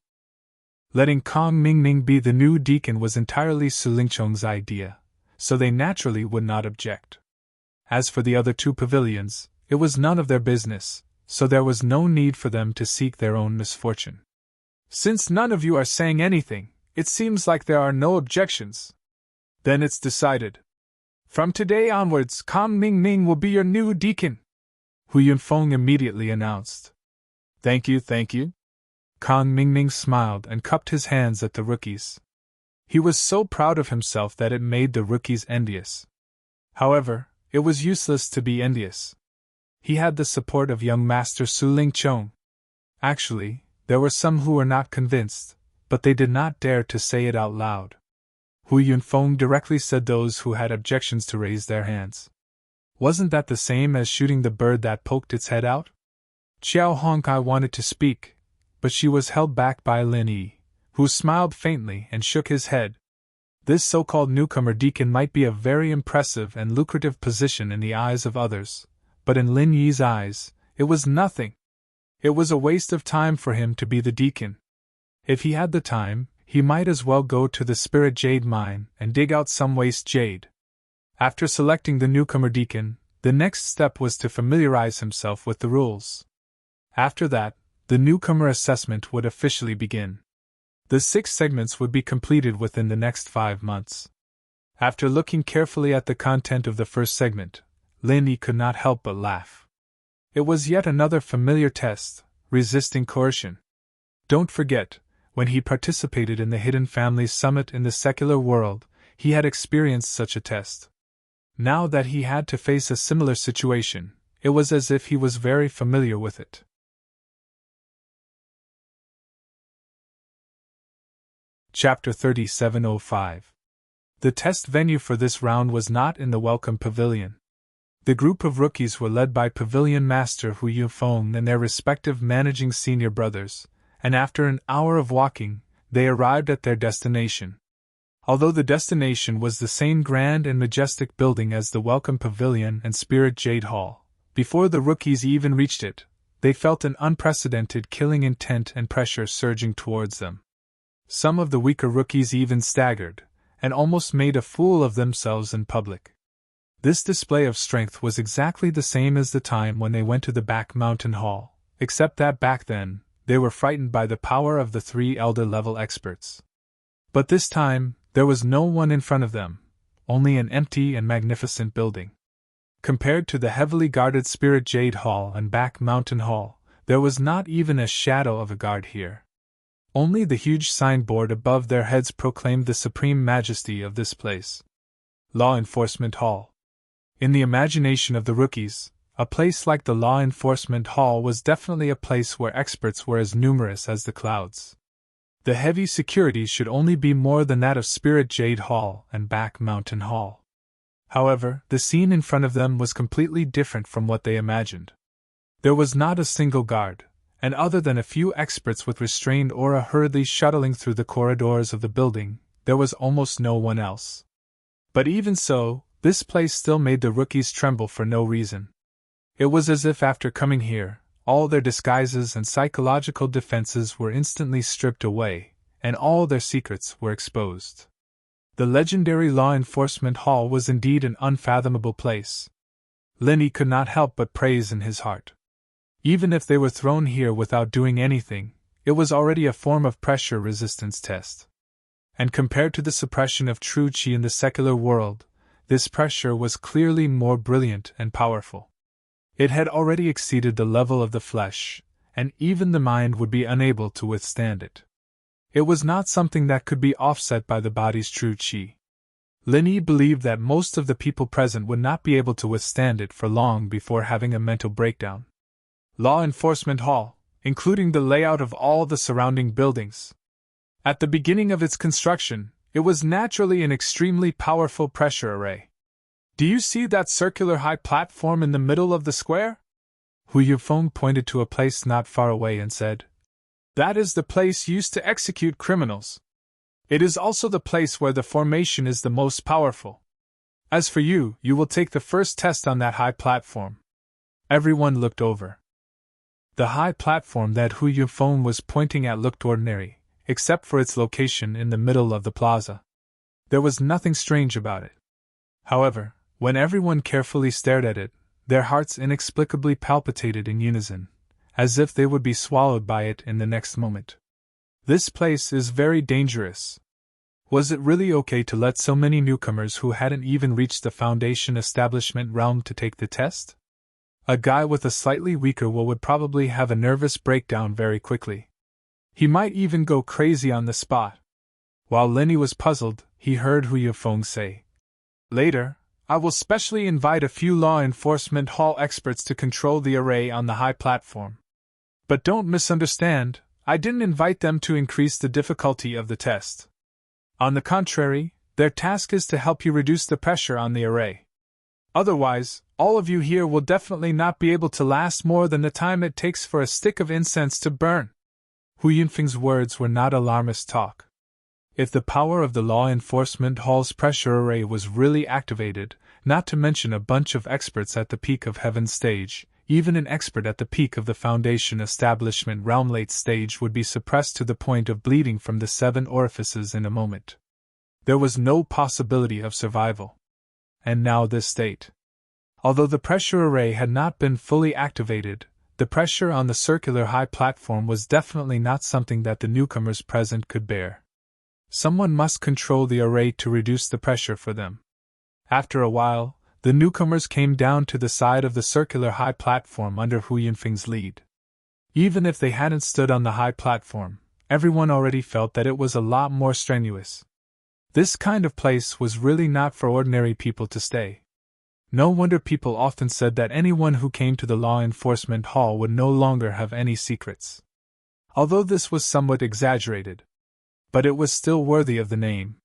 Letting Kang Mingming be the new deacon was entirely Su Lingchong's idea, so they naturally would not object. As for the other two pavilions, it was none of their business, so there was no need for them to seek their own misfortune. Since none of you are saying anything, it seems like there are no objections. Then it's decided. From today onwards, Kang Mingming will be your new deacon, Hu Yunfeng immediately announced. Thank you. Kang Mingming smiled and cupped his hands at the rookies. He was so proud of himself that it made the rookies envious. However, it was useless to be envious. He had the support of young Master Su Lingchong. Actually, there were some who were not convinced, but they did not dare to say it out loud. Hu Yunfeng directly said those who had objections to raise their hands. Wasn't that the same as shooting the bird that poked its head out? Qiao Hongkai wanted to speak, but she was held back by Lin Yi, who smiled faintly and shook his head. This so-called newcomer deacon might be a very impressive and lucrative position in the eyes of others, but in Lin Yi's eyes, it was nothing. It was a waste of time for him to be the deacon. If he had the time, he might as well go to the Spirit Jade mine and dig out some waste jade. After selecting the newcomer deacon, the next step was to familiarize himself with the rules. After that, the newcomer assessment would officially begin. The 6 segments would be completed within the next 5 months. After looking carefully at the content of the first segment, Lin Yi could not help but laugh. It was yet another familiar test, resisting coercion. Don't forget, when he participated in the Hidden Families Summit in the secular world, he had experienced such a test. Now that he had to face a similar situation, it was as if he was very familiar with it. Chapter 3705. The test venue for this round was not in the Welcome Pavilion. The group of rookies were led by Pavilion Master Hu Yufeng and their respective managing senior brothers, and after an hour of walking, they arrived at their destination. Although the destination was the same grand and majestic building as the Welcome Pavilion and Spirit Jade Hall, before the rookies even reached it, they felt an unprecedented killing intent and pressure surging towards them. Some of the weaker rookies even staggered, and almost made a fool of themselves in public. This display of strength was exactly the same as the time when they went to the back mountain hall, except that back then, they were frightened by the power of the 3 elder-level experts. But this time, there was no one in front of them, only an empty and magnificent building. Compared to the heavily guarded Spirit Jade Hall and Back Mountain Hall, there was not even a shadow of a guard here. Only the huge signboard above their heads proclaimed the supreme majesty of this place. Law Enforcement Hall. In the imagination of the rookies, a place like the Law Enforcement Hall was definitely a place where experts were as numerous as the clouds. The heavy security should only be more than that of Spirit Jade Hall and Back Mountain Hall. However, the scene in front of them was completely different from what they imagined. There was not a single guard, and other than a few experts with restrained aura hurriedly shuttling through the corridors of the building, there was almost no one else. But even so, this place still made the rookies tremble for no reason. It was as if after coming here, all their disguises and psychological defenses were instantly stripped away, and all their secrets were exposed. The legendary Law Enforcement Hall was indeed an unfathomable place. Lin Yi could not help but praise in his heart. Even if they were thrown here without doing anything, it was already a form of pressure resistance test. And compared to the suppression of true qi in the secular world, This pressure was clearly more brilliant and powerful. It had already exceeded the level of the flesh, and even the mind would be unable to withstand it. It was not something that could be offset by the body's true qi. Lin Yi believed that most of the people present would not be able to withstand it for long before having a mental breakdown. Law Enforcement Hall, including the layout of all the surrounding buildings. At the beginning of its construction, it was naturally an extremely powerful pressure array. Do you see that circular high platform in the middle of the square? Hu Yifeng pointed to a place not far away and said, "That is the place used to execute criminals. It is also the place where the formation is the most powerful. As for you, you will take the first test on that high platform." Everyone looked over. The high platform that Hu Yifeng was pointing at looked ordinary, except for its location in the middle of the plaza. There was nothing strange about it. However, when everyone carefully stared at it, their hearts inexplicably palpitated in unison, as if they would be swallowed by it in the next moment. This place is very dangerous. Was it really okay to let so many newcomers who hadn't even reached the Foundation establishment realm to take the test? A guy with a slightly weaker will would probably have a nervous breakdown very quickly. He might even go crazy on the spot. While Linny was puzzled, he heard Hu Yifeng say, "Later, I will specially invite a few law enforcement hall experts to control the array on the high platform. But don't misunderstand, I didn't invite them to increase the difficulty of the test. On the contrary, their task is to help you reduce the pressure on the array. Otherwise, all of you here will definitely not be able to last more than the time it takes for a stick of incense to burn." Hu Yinfeng's words were not alarmist talk. If the power of the law enforcement hall's pressure array was really activated, not to mention a bunch of experts at the peak of Heaven's stage, even an expert at the peak of the Foundation establishment realm late stage would be suppressed to the point of bleeding from the 7 orifices in a moment. There was no possibility of survival. And now this state. Although the pressure array had not been fully activated, the pressure on the circular high platform was definitely not something that the newcomers present could bear. Someone must control the array to reduce the pressure for them. After a while, the newcomers came down to the side of the circular high platform under Hu Yinfeng's lead. Even if they hadn't stood on the high platform, everyone already felt that it was a lot more strenuous. This kind of place was really not for ordinary people to stay. No wonder people often said that anyone who came to the law enforcement hall would no longer have any secrets. Although this was somewhat exaggerated. But it was still worthy of the name.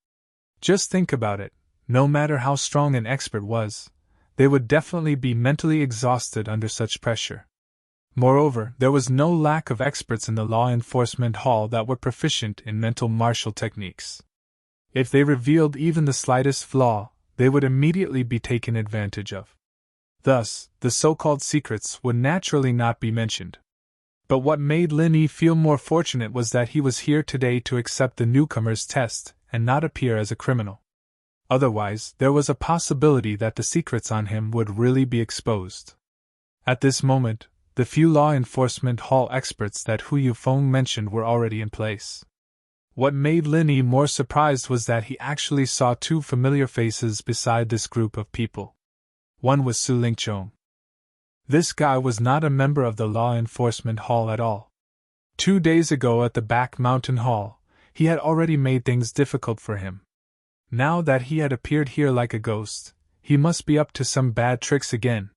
Just think about it, no matter how strong an expert was, they would definitely be mentally exhausted under such pressure. Moreover, there was no lack of experts in the law enforcement hall that were proficient in mental martial techniques. If they revealed even the slightest flaw, they would immediately be taken advantage of. Thus, the so-called secrets would naturally not be mentioned. But what made Lin Yi feel more fortunate was that he was here today to accept the newcomer's test and not appear as a criminal. Otherwise, there was a possibility that the secrets on him would really be exposed. At this moment, the few law enforcement hall experts that Hu Yifeng mentioned were already in place. What made Lin Yi more surprised was that he actually saw 2 familiar faces beside this group of people. One was Su Lingchong. This guy was not a member of the law enforcement hall at all. 2 days ago at the back mountain hall, he had already made things difficult for him. Now that he had appeared here like a ghost, he must be up to some bad tricks again.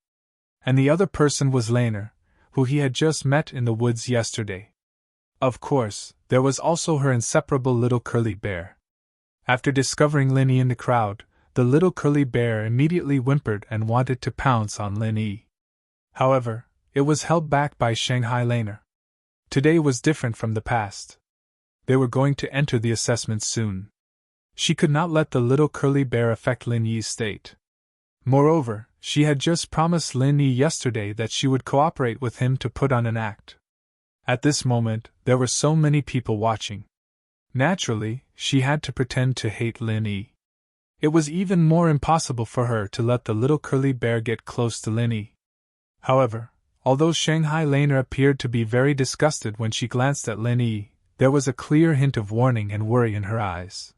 And the other person was Laner, who he had just met in the woods yesterday. Of course, there was also her inseparable little curly bear. After discovering Lin Yi in the crowd, the little curly bear immediately whimpered and wanted to pounce on Lin Yi. However, it was held back by Shanghai Laner. Today was different from the past. They were going to enter the assessment soon. She could not let the little curly bear affect Lin Yi's state. Moreover, she had just promised Lin Yi yesterday that she would cooperate with him to put on an act. At this moment, there were so many people watching. Naturally, she had to pretend to hate Lin Yi. It was even more impossible for her to let the little curly bear get close to Lin Yi. However, although Shanghai Laner appeared to be very disgusted when she glanced at Lin Yi, there was a clear hint of warning and worry in her eyes.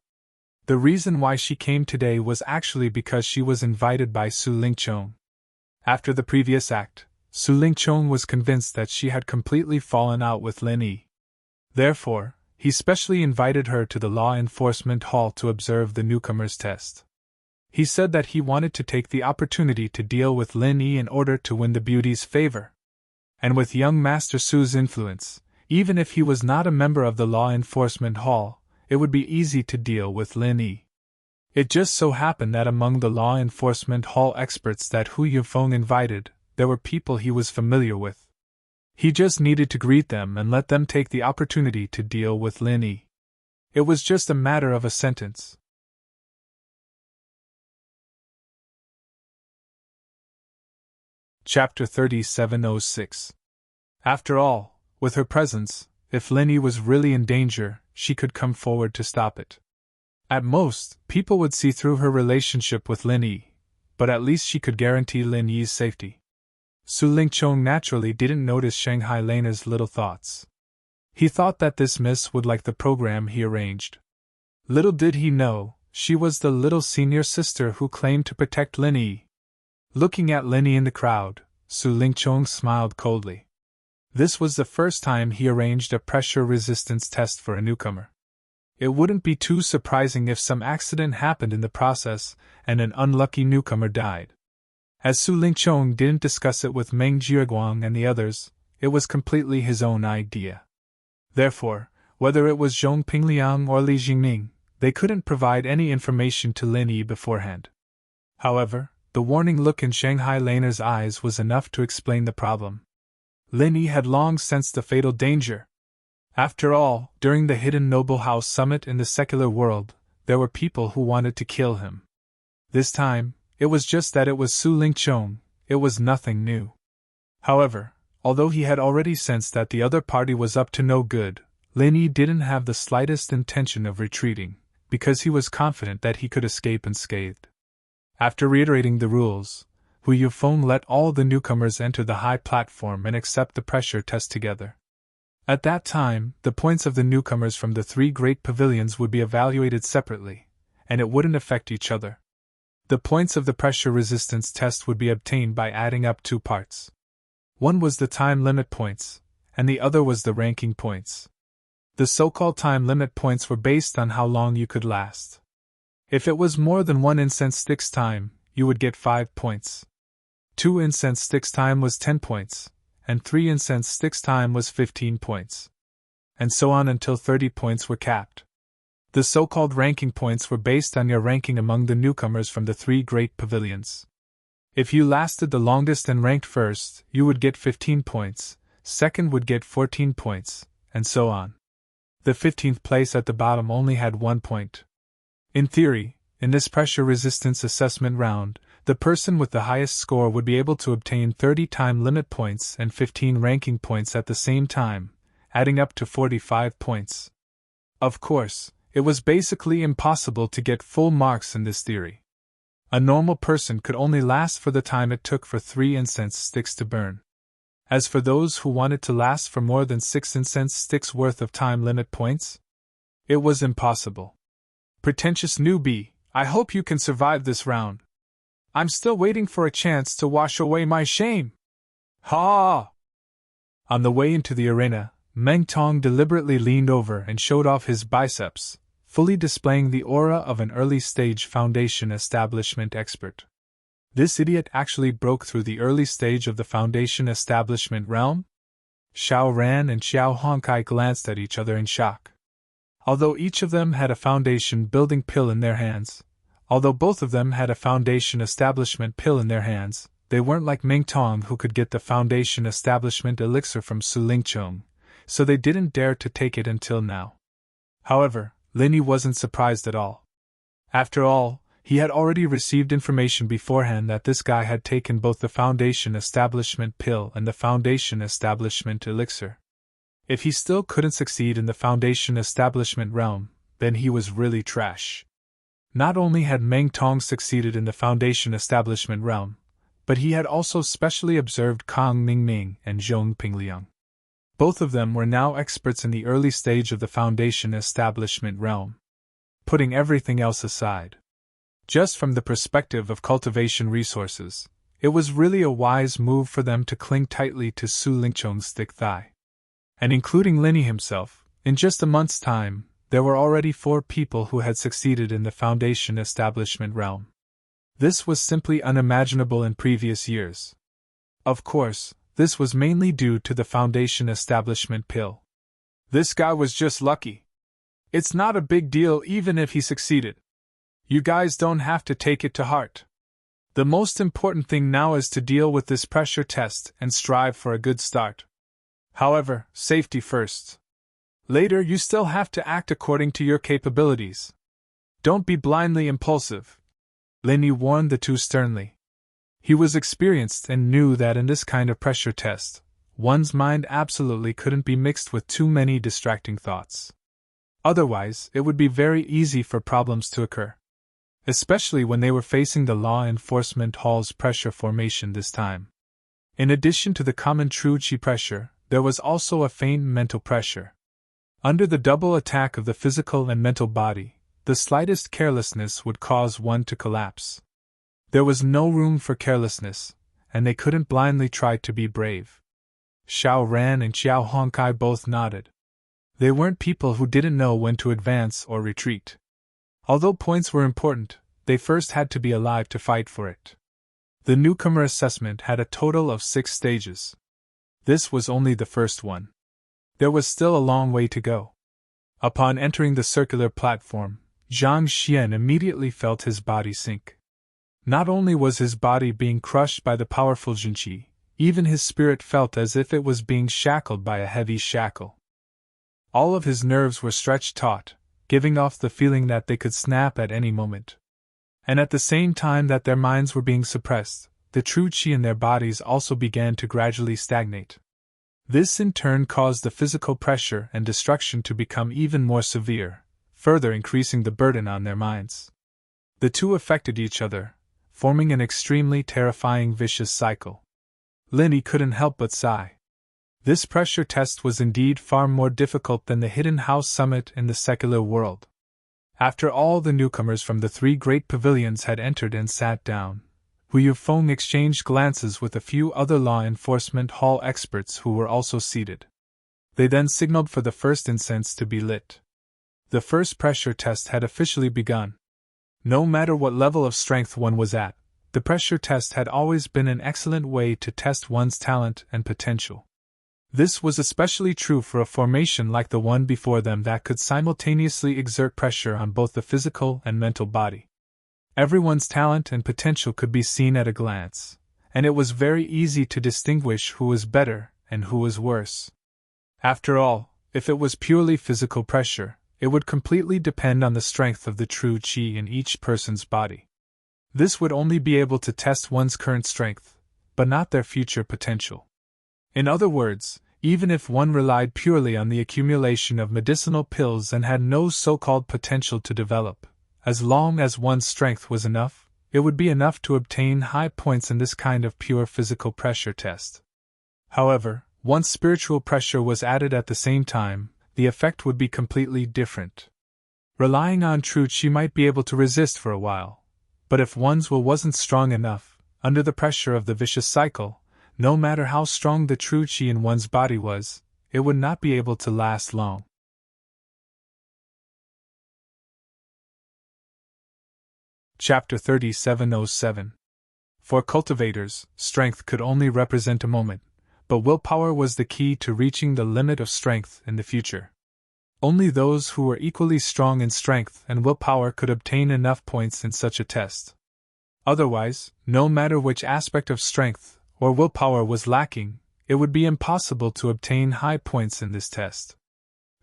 The reason why she came today was actually because she was invited by Su Lingchong. After the previous act, Su Lingchong was convinced that she had completely fallen out with Lin Yi. Therefore, he specially invited her to the law enforcement hall to observe the newcomer's test. He said that he wanted to take the opportunity to deal with Lin Yi in order to win the beauty's favor. And with young Master Su's influence, even if he was not a member of the law enforcement hall, it would be easy to deal with Lin Yi. It just so happened that among the law enforcement hall experts that Hu Yufeng invited, there were people he was familiar with. He just needed to greet them and let them take the opportunity to deal with Lin Yi. It was just a matter of a sentence. Chapter 3706. After all, with her presence, if Lin Yi was really in danger, she could come forward to stop it. At most, people would see through her relationship with Lin Yi, but at least she could guarantee Lin Yi's safety. Su Lingchong naturally didn't notice Shanghai Lena's little thoughts. He thought that this miss would like the program he arranged. Little did he know, she was the little senior sister who claimed to protect Lin Yi. Looking at Lin Yi in the crowd, Su Lingchong smiled coldly. This was the first time he arranged a pressure resistance test for a newcomer. It wouldn't be too surprising if some accident happened in the process and an unlucky newcomer died. As Su Lingchong didn't discuss it with Meng Jieguang and the others, it was completely his own idea. Therefore, whether it was Zhong Pingliang or Li Jingming, they couldn't provide any information to Lin Yi beforehand. However, the warning look in Shanghai Lena's eyes was enough to explain the problem. Lin Yi had long sensed the fatal danger. After all, during the Hidden Noble House Summit in the secular world, there were people who wanted to kill him. This time, it was just that it was Su Lingchong, it was nothing new. However, although he had already sensed that the other party was up to no good, Lin Yi didn't have the slightest intention of retreating, because he was confident that he could escape unscathed. After reiterating the rules, Hu Yufeng let all the newcomers enter the high platform and accept the pressure test together. At that time, the points of the newcomers from the three great pavilions would be evaluated separately, and it wouldn't affect each other. The points of the pressure resistance test would be obtained by adding up two parts. One was the time limit points, and the other was the ranking points. The so-called time limit points were based on how long you could last. If it was more than 1 incense stick's time, you would get 5 points. 2 incense sticks time was 10 points, and 3 incense sticks time was 15 points. And so on until 30 points were capped. The so-called ranking points were based on your ranking among the newcomers from the three great pavilions. If you lasted the longest and ranked first, you would get 15 points, second would get 14 points, and so on. The 15th place at the bottom only had 1 point. In theory, in this pressure resistance assessment round, the person with the highest score would be able to obtain 30 time limit points and 15 ranking points at the same time, adding up to 45 points. Of course, it was basically impossible to get full marks in this theory. A normal person could only last for the time it took for 3 incense sticks to burn. As for those who wanted to last for more than 6 incense sticks worth of time limit points, it was impossible. Pretentious newbie, I hope you can survive this round. I'm still waiting for a chance to wash away my shame. Ha! On the way into the arena, Meng Tong deliberately leaned over and showed off his biceps, fully displaying the aura of an early-stage foundation establishment expert. This idiot actually broke through the early stage of the foundation establishment realm? Xiao Ran and Xiao Honkai glanced at each other in shock. Although each of them had a foundation building pill in their hands, although both of them had a foundation establishment pill in their hands, they weren't like Ming Tong who could get the foundation establishment elixir from Su Lingchong, so they didn't dare to take it until now. However, Lin Yi wasn't surprised at all. After all, he had already received information beforehand that this guy had taken both the foundation establishment pill and the foundation establishment elixir. If he still couldn't succeed in the foundation establishment realm, then he was really trash. Not only had Meng Tong succeeded in the foundation establishment realm, but he had also specially observed Kang Mingming and Zhong Pingliang. Both of them were now experts in the early stage of the foundation establishment realm. putting everything else aside. Just from the perspective of cultivation resources, it was really a wise move for them to cling tightly to Su Lingchong's thick thigh. And including Linny himself, in just a month's time, there were already 4 people who had succeeded in the foundation establishment realm. This was simply unimaginable in previous years. Of course, this was mainly due to the foundation establishment pill. This guy was just lucky. It's not a big deal even if he succeeded. You guys don't have to take it to heart. The most important thing now is to deal with this pressure test and strive for a good start. However, safety first. Later, you still have to act according to your capabilities. Don't be blindly impulsive. Linny warned the 2 sternly. He was experienced and knew that in this kind of pressure test, one's mind absolutely couldn't be mixed with too many distracting thoughts. Otherwise, it would be very easy for problems to occur. Especially when they were facing the law enforcement hall's pressure formation this time. In addition to the common true chi pressure, there was also a faint mental pressure. Under the double attack of the physical and mental body, the slightest carelessness would cause one to collapse. There was no room for carelessness, and they couldn't blindly try to be brave. Xiao Ran and Xiao Hongkai both nodded. They weren't people who didn't know when to advance or retreat. Although points were important, they first had to be alive to fight for it. The newcomer assessment had a total of 6 stages. This was only the first one. There was still a long way to go. Upon entering the circular platform, Zhang Xian immediately felt his body sink. Not only was his body being crushed by the powerful Junqi, even his spirit felt as if it was being shackled by a heavy shackle. All of his nerves were stretched taut, giving off the feeling that they could snap at any moment. And at the same time that their minds were being suppressed, the true chi in their bodies also began to gradually stagnate. This in turn caused the physical pressure and destruction to become even more severe, further increasing the burden on their minds. The 2 affected each other, forming an extremely terrifying vicious cycle. Linny couldn't help but sigh. This pressure test was indeed far more difficult than the Hidden House Summit in the secular world. After all the newcomers from the 3 great pavilions had entered and sat down, Hu Yufeng exchanged glances with a few other law enforcement hall experts who were also seated. They then signaled for the first incense to be lit. The first pressure test had officially begun. No matter what level of strength one was at, the pressure test had always been an excellent way to test one's talent and potential. This was especially true for a formation like the one before them that could simultaneously exert pressure on both the physical and mental body. Everyone's talent and potential could be seen at a glance, and it was very easy to distinguish who was better and who was worse. After all, if it was purely physical pressure, it would completely depend on the strength of the true chi in each person's body. This would only be able to test one's current strength, but not their future potential. In other words, even if one relied purely on the accumulation of medicinal pills and had no so-called potential to develop, as long as one's strength was enough, it would be enough to obtain high points in this kind of pure physical pressure test. However, once spiritual pressure was added at the same time, the effect would be completely different. Relying on true chi might be able to resist for a while, but if one's will wasn't strong enough, under the pressure of the vicious cycle, no matter how strong the true chi in one's body was, it would not be able to last long. Chapter 3707. For cultivators, strength could only represent a moment, but willpower was the key to reaching the limit of strength in the future. Only those who were equally strong in strength and willpower could obtain enough points in such a test. Otherwise, no matter which aspect of strength or willpower was lacking, it would be impossible to obtain high points in this test.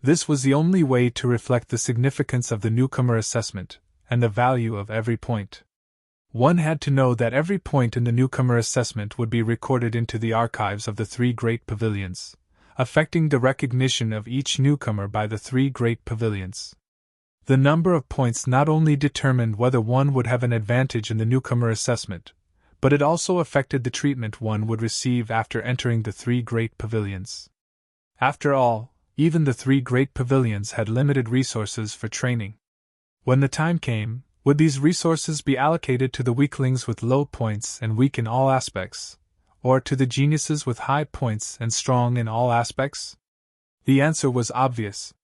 This was the only way to reflect the significance of the newcomer assessment and the value of every point. One had to know that every point in the newcomer assessment would be recorded into the archives of the 3 great pavilions, affecting the recognition of each newcomer by the 3 great pavilions. The number of points not only determined whether one would have an advantage in the newcomer assessment, but it also affected the treatment one would receive after entering the 3 great pavilions. After all, even the 3 great pavilions had limited resources for training. When the time came, would these resources be allocated to the weaklings with low points and weak in all aspects, or to the geniuses with high points and strong in all aspects? The answer was obvious.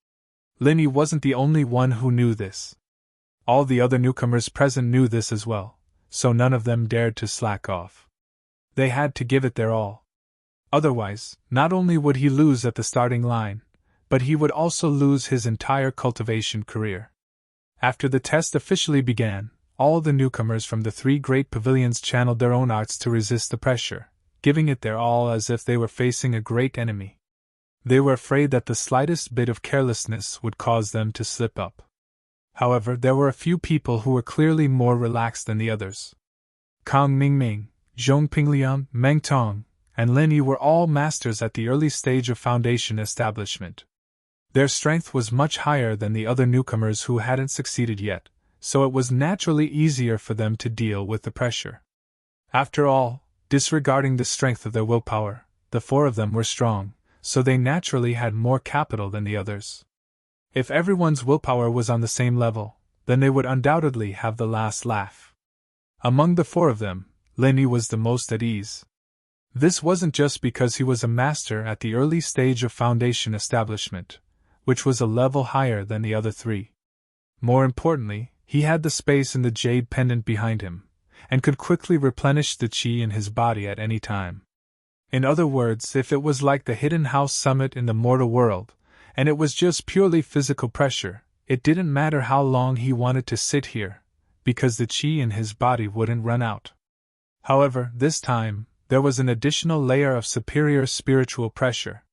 Linny wasn't the only one who knew this. All the other newcomers present knew this as well, so none of them dared to slack off. They had to give it their all. Otherwise, not only would he lose at the starting line, but he would also lose his entire cultivation career. After the test officially began, all the newcomers from the 3 great pavilions channeled their own arts to resist the pressure, giving it their all as if they were facing a great enemy. They were afraid that the slightest bit of carelessness would cause them to slip up. However, there were a few people who were clearly more relaxed than the others. Kang Mingming, Zhong Pingliang, Meng Tong, and Lin Yi were all masters at the early stage of foundation establishment. Their strength was much higher than the other newcomers who hadn't succeeded yet, so it was naturally easier for them to deal with the pressure. After all, disregarding the strength of their willpower, the 4 of them were strong, so they naturally had more capital than the others. If everyone's willpower was on the same level, then they would undoubtedly have the last laugh. Among the 4 of them, Lin Yi was the most at ease. This wasn't just because he was a master at the early stage of foundation establishment, which was a level higher than the other 3. More importantly, he had the space in the jade pendant behind him, and could quickly replenish the qi in his body at any time. In other words, if it was like the Hidden House Summit in the mortal world, and it was just purely physical pressure, it didn't matter how long he wanted to sit here, because the qi in his body wouldn't run out. However, this time, there was an additional layer of superior spiritual pressure.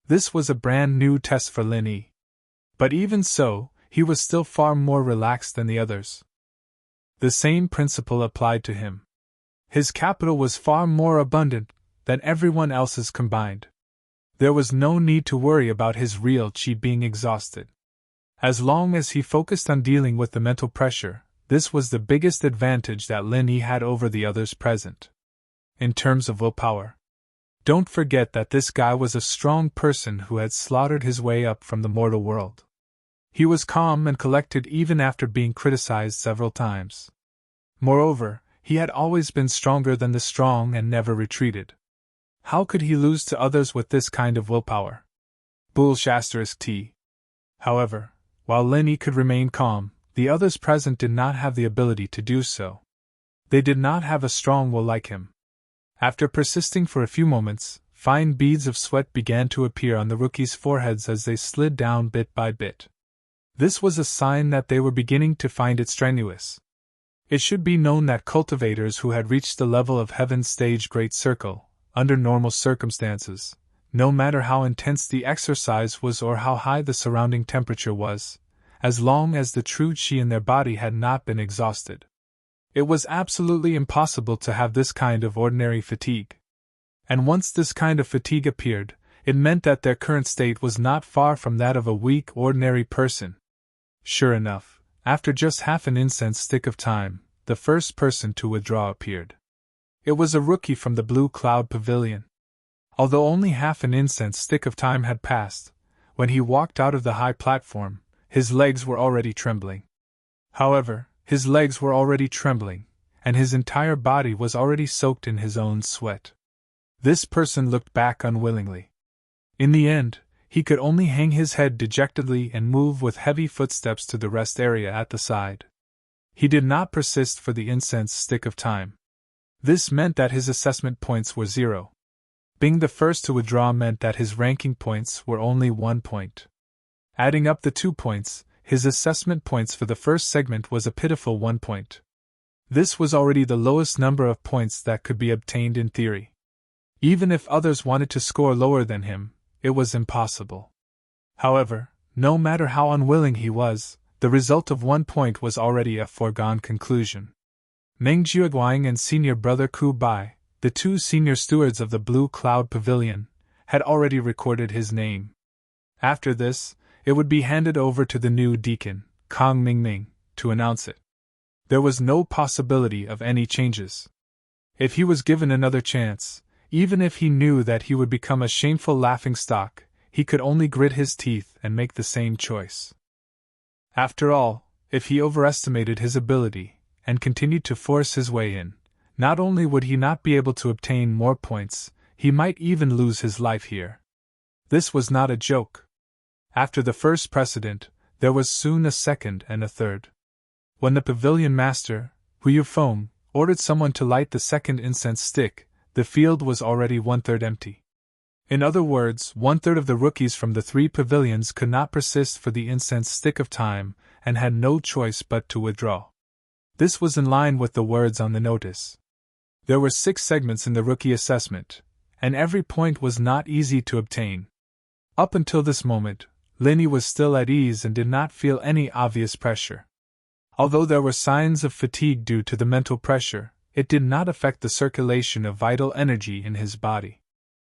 This was a brand new test for Lin Yi. But even so, he was still far more relaxed than the others. The same principle applied to him. His capital was far more abundant than everyone else's combined. There was no need to worry about his real qi being exhausted. As long as he focused on dealing with the mental pressure, this was the biggest advantage that Lin Yi had over the others present. In terms of willpower, don't forget that this guy was a strong person who had slaughtered his way up from the mortal world. He was calm and collected even after being criticized several times. Moreover, he had always been stronger than the strong and never retreated. How could he lose to others with this kind of willpower? T. However, while Lin Yi could remain calm, the others present did not have the ability to do so. They did not have a strong will like him. After persisting for a few moments, fine beads of sweat began to appear on the rookies' foreheads as they slid down bit by bit. This was a sign that they were beginning to find it strenuous. It should be known that cultivators who had reached the level of Heaven's Stage Great Circle, under normal circumstances, no matter how intense the exercise was or how high the surrounding temperature was, as long as the true qi in their body had not been exhausted, it was absolutely impossible to have this kind of ordinary fatigue. And once this kind of fatigue appeared, it meant that their current state was not far from that of a weak, ordinary person. Sure enough, after just half an incense stick of time, the first person to withdraw appeared. It was a rookie from the Blue Cloud Pavilion. Although only half an incense stick of time had passed, when he walked out of the high platform, his legs were already trembling. However, his legs were already trembling, and his entire body was already soaked in his own sweat. This person looked back unwillingly. In the end, he could only hang his head dejectedly and move with heavy footsteps to the rest area at the side. He did not persist for the incense stick of time. This meant that his assessment points were 0. Being the first to withdraw meant that his ranking points were only 1 point. Adding up the 2 points, his assessment points for the first segment was a pitiful 1 point. This was already the lowest number of points that could be obtained in theory. Even if others wanted to score lower than him, it was impossible. However, no matter how unwilling he was, the result of 1 point was already a foregone conclusion. Meng Jiaguang and senior brother Ku Bai, the 2 senior stewards of the Blue Cloud Pavilion, had already recorded his name. After this, it would be handed over to the new deacon, Kang Mingming, to announce it. There was no possibility of any changes. If he was given another chance, even if he knew that he would become a shameful laughingstock, he could only grit his teeth and make the same choice. After all, if he overestimated his ability, and continued to force his way in, not only would he not be able to obtain more points, he might even lose his life here. This was not a joke. After the first precedent, there was soon a second and a third. When the pavilion master, Hu Yufeng, ordered someone to light the second incense stick, the field was already 1/3 empty. In other words, 1/3 of the rookies from the 3 pavilions could not persist for the incense stick of time, and had no choice but to withdraw. This was in line with the words on the notice. There were 6 segments in the rookie assessment, and every point was not easy to obtain. Up until this moment, Linny was still at ease and did not feel any obvious pressure. Although there were signs of fatigue due to the mental pressure, it did not affect the circulation of vital energy in his body.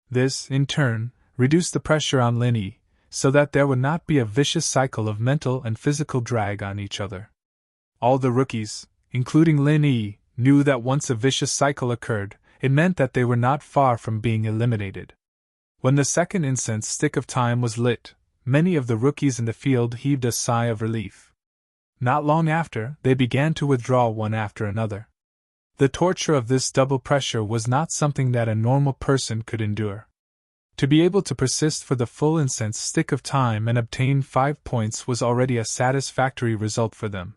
This, in turn, reduced the pressure on Linny, so that there would not be a vicious cycle of mental and physical drag on each other. All the rookies, including Linny, knew that once a vicious cycle occurred, it meant that they were not far from being eliminated. When the second incense stick of time was lit, many of the rookies in the field heaved a sigh of relief. Not long after, they began to withdraw one after another. The torture of this double pressure was not something that a normal person could endure. To be able to persist for the full incense stick of time and obtain 5 points was already a satisfactory result for them.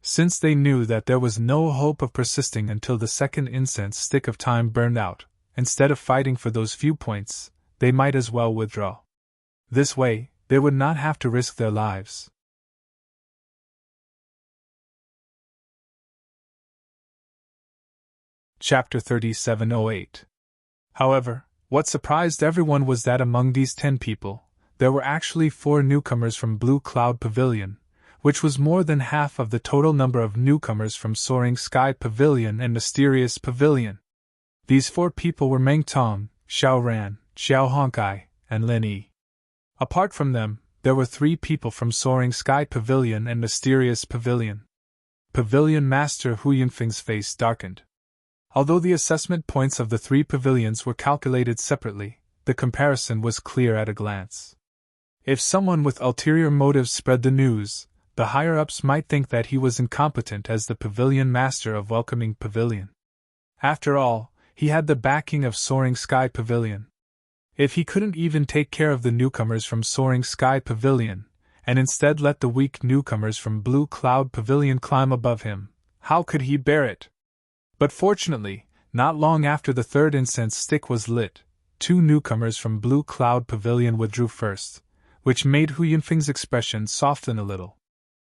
Since they knew that there was no hope of persisting until the second incense stick of time burned out, instead of fighting for those few points, they might as well withdraw. This way, they would not have to risk their lives. Chapter 3708. However, what surprised everyone was that among these 10 people, there were actually 4 newcomers from Blue Cloud Pavilion, which was more than half of the total number of newcomers from Soaring Sky Pavilion and Mysterious Pavilion. These 4 people were Meng Tong, Xiao Ran, Xiao Honkai, and Lin Yi. Apart from them, there were 3 people from Soaring Sky Pavilion and Mysterious Pavilion. Pavilion Master Hu Yunfeng's face darkened. Although the assessment points of the 3 pavilions were calculated separately, the comparison was clear at a glance. If someone with ulterior motives spread the news, the higher-ups might think that he was incompetent as the pavilion master of Welcoming Pavilion. After all, he had the backing of Soaring Sky Pavilion. If he couldn't even take care of the newcomers from Soaring Sky Pavilion, and instead let the weak newcomers from Blue Cloud Pavilion climb above him, how could he bear it? But fortunately, not long after the third incense stick was lit, 2 newcomers from Blue Cloud Pavilion withdrew first, which made Hu Yunfeng's expression soften a little.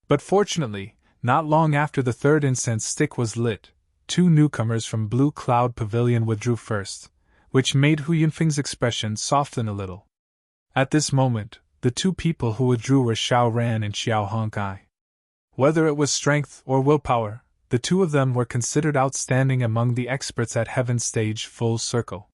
But fortunately, not long after the third incense stick was lit, 2 newcomers from Blue Cloud Pavilion withdrew first, which made Hu Yunfeng's expression soften a little. At this moment, the 2 people who withdrew were Xiao Ran and Xiao Honkai. Whether it was strength or willpower, the 2 of them were considered outstanding among the experts at Heaven's Stage Full Circle.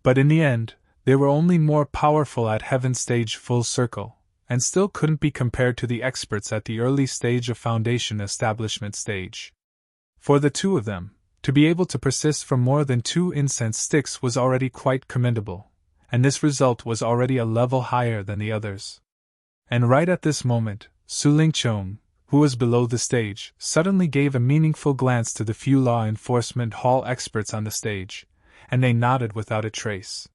But in the end, they were only more powerful at Heaven's Stage Full Circle, and still couldn't be compared to the experts at the early stage of Foundation Establishment stage. For the 2 of them, to be able to persist for more than 2 incense sticks was already quite commendable, and this result was already a level higher than the others. And right at this moment, Su Lingchong, who was below the stage, suddenly gave a meaningful glance to the few law enforcement hall experts on the stage, and they nodded without a trace.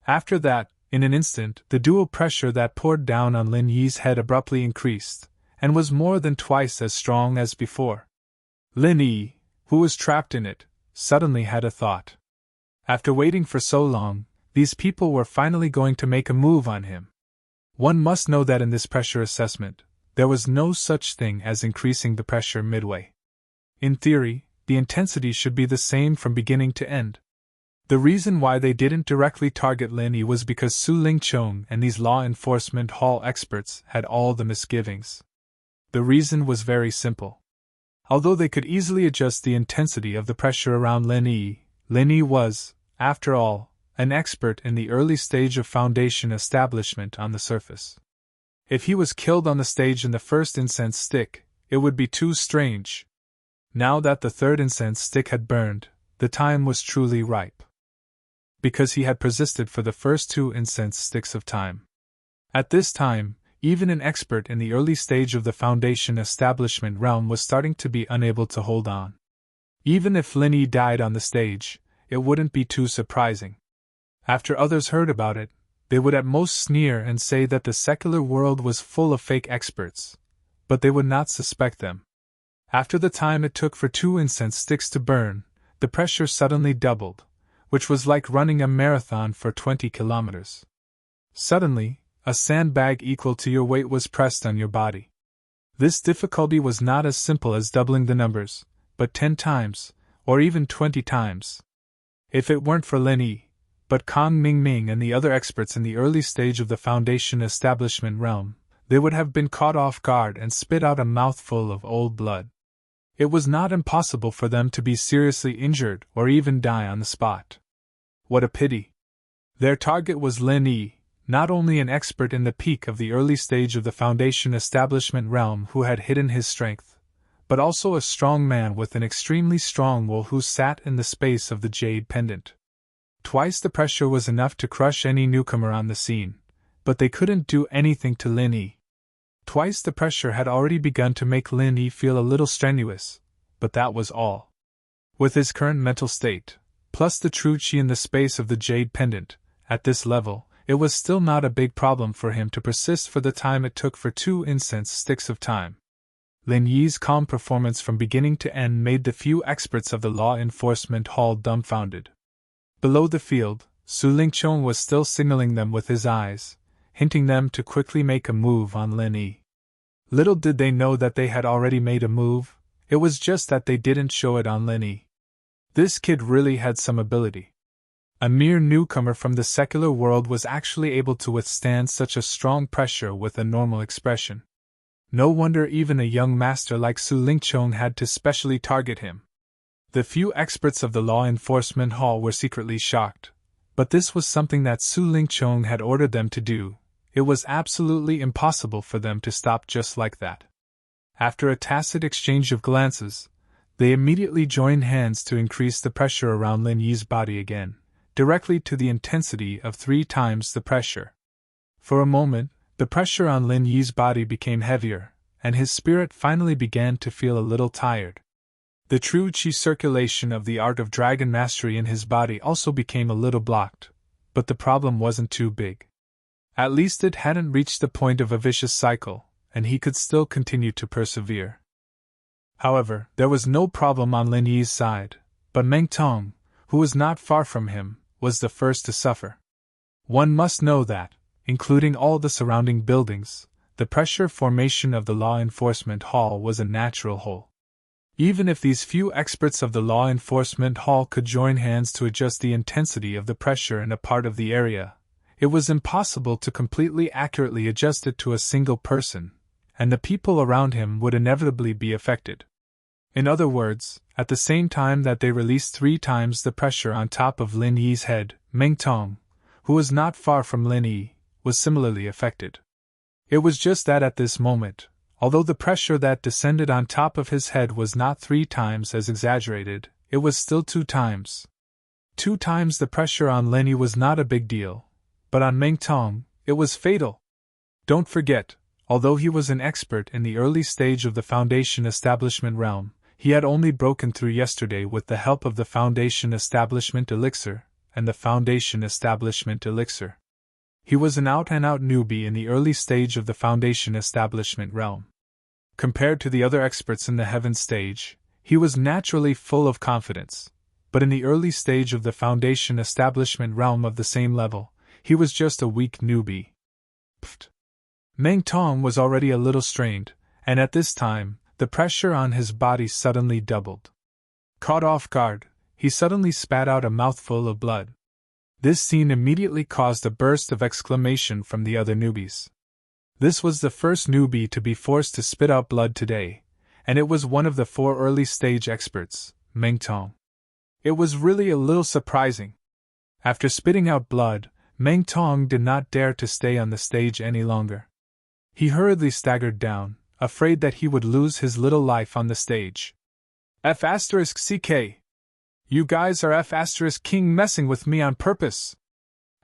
After that, in an instant, the dual pressure that poured down on Lin Yi's head abruptly increased, and was more than twice as strong as before. Lin Yi, who was trapped in it, suddenly had a thought. After waiting for so long, these people were finally going to make a move on him. One must know that in this pressure assessment, there was no such thing as increasing the pressure midway. In theory, the intensity should be the same from beginning to end. The reason why they didn't directly target Lin Yi was because Su Lingchong and these law enforcement hall experts had all the misgivings. The reason was very simple. Although they could easily adjust the intensity of the pressure around Lin Yi was, after all, an expert in the early stage of Foundation Establishment on the surface. If he was killed on the stage in the first incense stick, it would be too strange. Now that the third incense stick had burned, the time was truly ripe. Because he had persisted for the first 2 incense sticks of time. At this time, Even an expert in the early stage of the Foundation establishment realm was starting to be unable to hold on. Even if Lin Yi died on the stage, it wouldn't be too surprising. After others heard about it, they would at most sneer and say that the secular world was full of fake experts, but they would not suspect them. After the time it took for 2 incense sticks to burn, the pressure suddenly doubled, which was like running a marathon for 20 kilometers. Suddenly, a sandbag equal to your weight was pressed on your body. This difficulty was not as simple as doubling the numbers, but 10 times, or even 20 times. If it weren't for Lin Yi, but Kang Mingming and the other experts in the early stage of the Foundation establishment realm, they would have been caught off guard and spit out a mouthful of old blood. It was not impossible for them to be seriously injured or even die on the spot. What a pity! Their target was Lin Yi, not only an expert in the peak of the early stage of the Foundation establishment realm who had hidden his strength, but also a strong man with an extremely strong will who sat in the space of the jade pendant. Twice the pressure was enough to crush any newcomer on the scene, but they couldn't do anything to Lin Yi. Twice the pressure had already begun to make Lin Yi feel a little strenuous, but that was all. With his current mental state, plus the true qi in the space of the jade pendant, at this level, it was still not a big problem for him to persist for the time it took for 2 incense sticks of time. Lin Yi's calm performance from beginning to end made the few experts of the law enforcement hall dumbfounded. Below the field, Su Lingqiong was still signaling them with his eyes, hinting them to quickly make a move on Lin Yi. Little did they know that they had already made a move, it was just that they didn't show it on Lin Yi. This kid really had some ability. A mere newcomer from the secular world was actually able to withstand such a strong pressure with a normal expression. No wonder even a young master like Su Lingqiong had to specially target him. The few experts of the law enforcement hall were secretly shocked, but this was something that Su Lingqiong had ordered them to do. It was absolutely impossible for them to stop just like that. After a tacit exchange of glances, they immediately joined hands to increase the pressure around Lin Yi's body again, directly to the intensity of 3 times the pressure. For a moment, the pressure on Lin Yi's body became heavier, and his spirit finally began to feel a little tired. The true qi circulation of the art of dragon mastery in his body also became a little blocked, but the problem wasn't too big. At least it hadn't reached the point of a vicious cycle, and he could still continue to persevere. However, there was no problem on Lin Yi's side, but Meng Tong, who was not far from him, was the first to suffer. One must know that, including all the surrounding buildings, the pressure formation of the law enforcement hall was a natural whole. Even if these few experts of the law enforcement hall could join hands to adjust the intensity of the pressure in a part of the area, it was impossible to completely accurately adjust it to a single person, and the people around him would inevitably be affected. In other words, at the same time that they released 3 times the pressure on top of Lin Yi's head, Meng Tong, who was not far from Lin Yi, was similarly affected. It was just that at this moment, although the pressure that descended on top of his head was not 3 times as exaggerated, it was still 2 times. 2 times the pressure on Lin Yi was not a big deal, but on Meng Tong, it was fatal. Don't forget, although he was an expert in the early stage of the Foundation establishment realm, he had only broken through yesterday with the help of the Foundation establishment elixir and the Foundation establishment elixir. He was an out-and-out newbie in the early stage of the Foundation establishment realm. Compared to the other experts in the heaven stage, he was naturally full of confidence, but in the early stage of the Foundation establishment realm of the same level, he was just a weak newbie. Pfft. Meng Tong was already a little strained, and at this time, the pressure on his body suddenly doubled. Caught off guard, he suddenly spat out a mouthful of blood. This scene immediately caused a burst of exclamation from the other newbies. This was the first newbie to be forced to spit out blood today, and it was one of the 4 early stage experts, Meng Tong. It was really a little surprising. After spitting out blood, Meng Tong did not dare to stay on the stage any longer. He hurriedly staggered down, afraid that he would lose his little life on the stage. F***CK. You guys are F***king messing with me on purpose.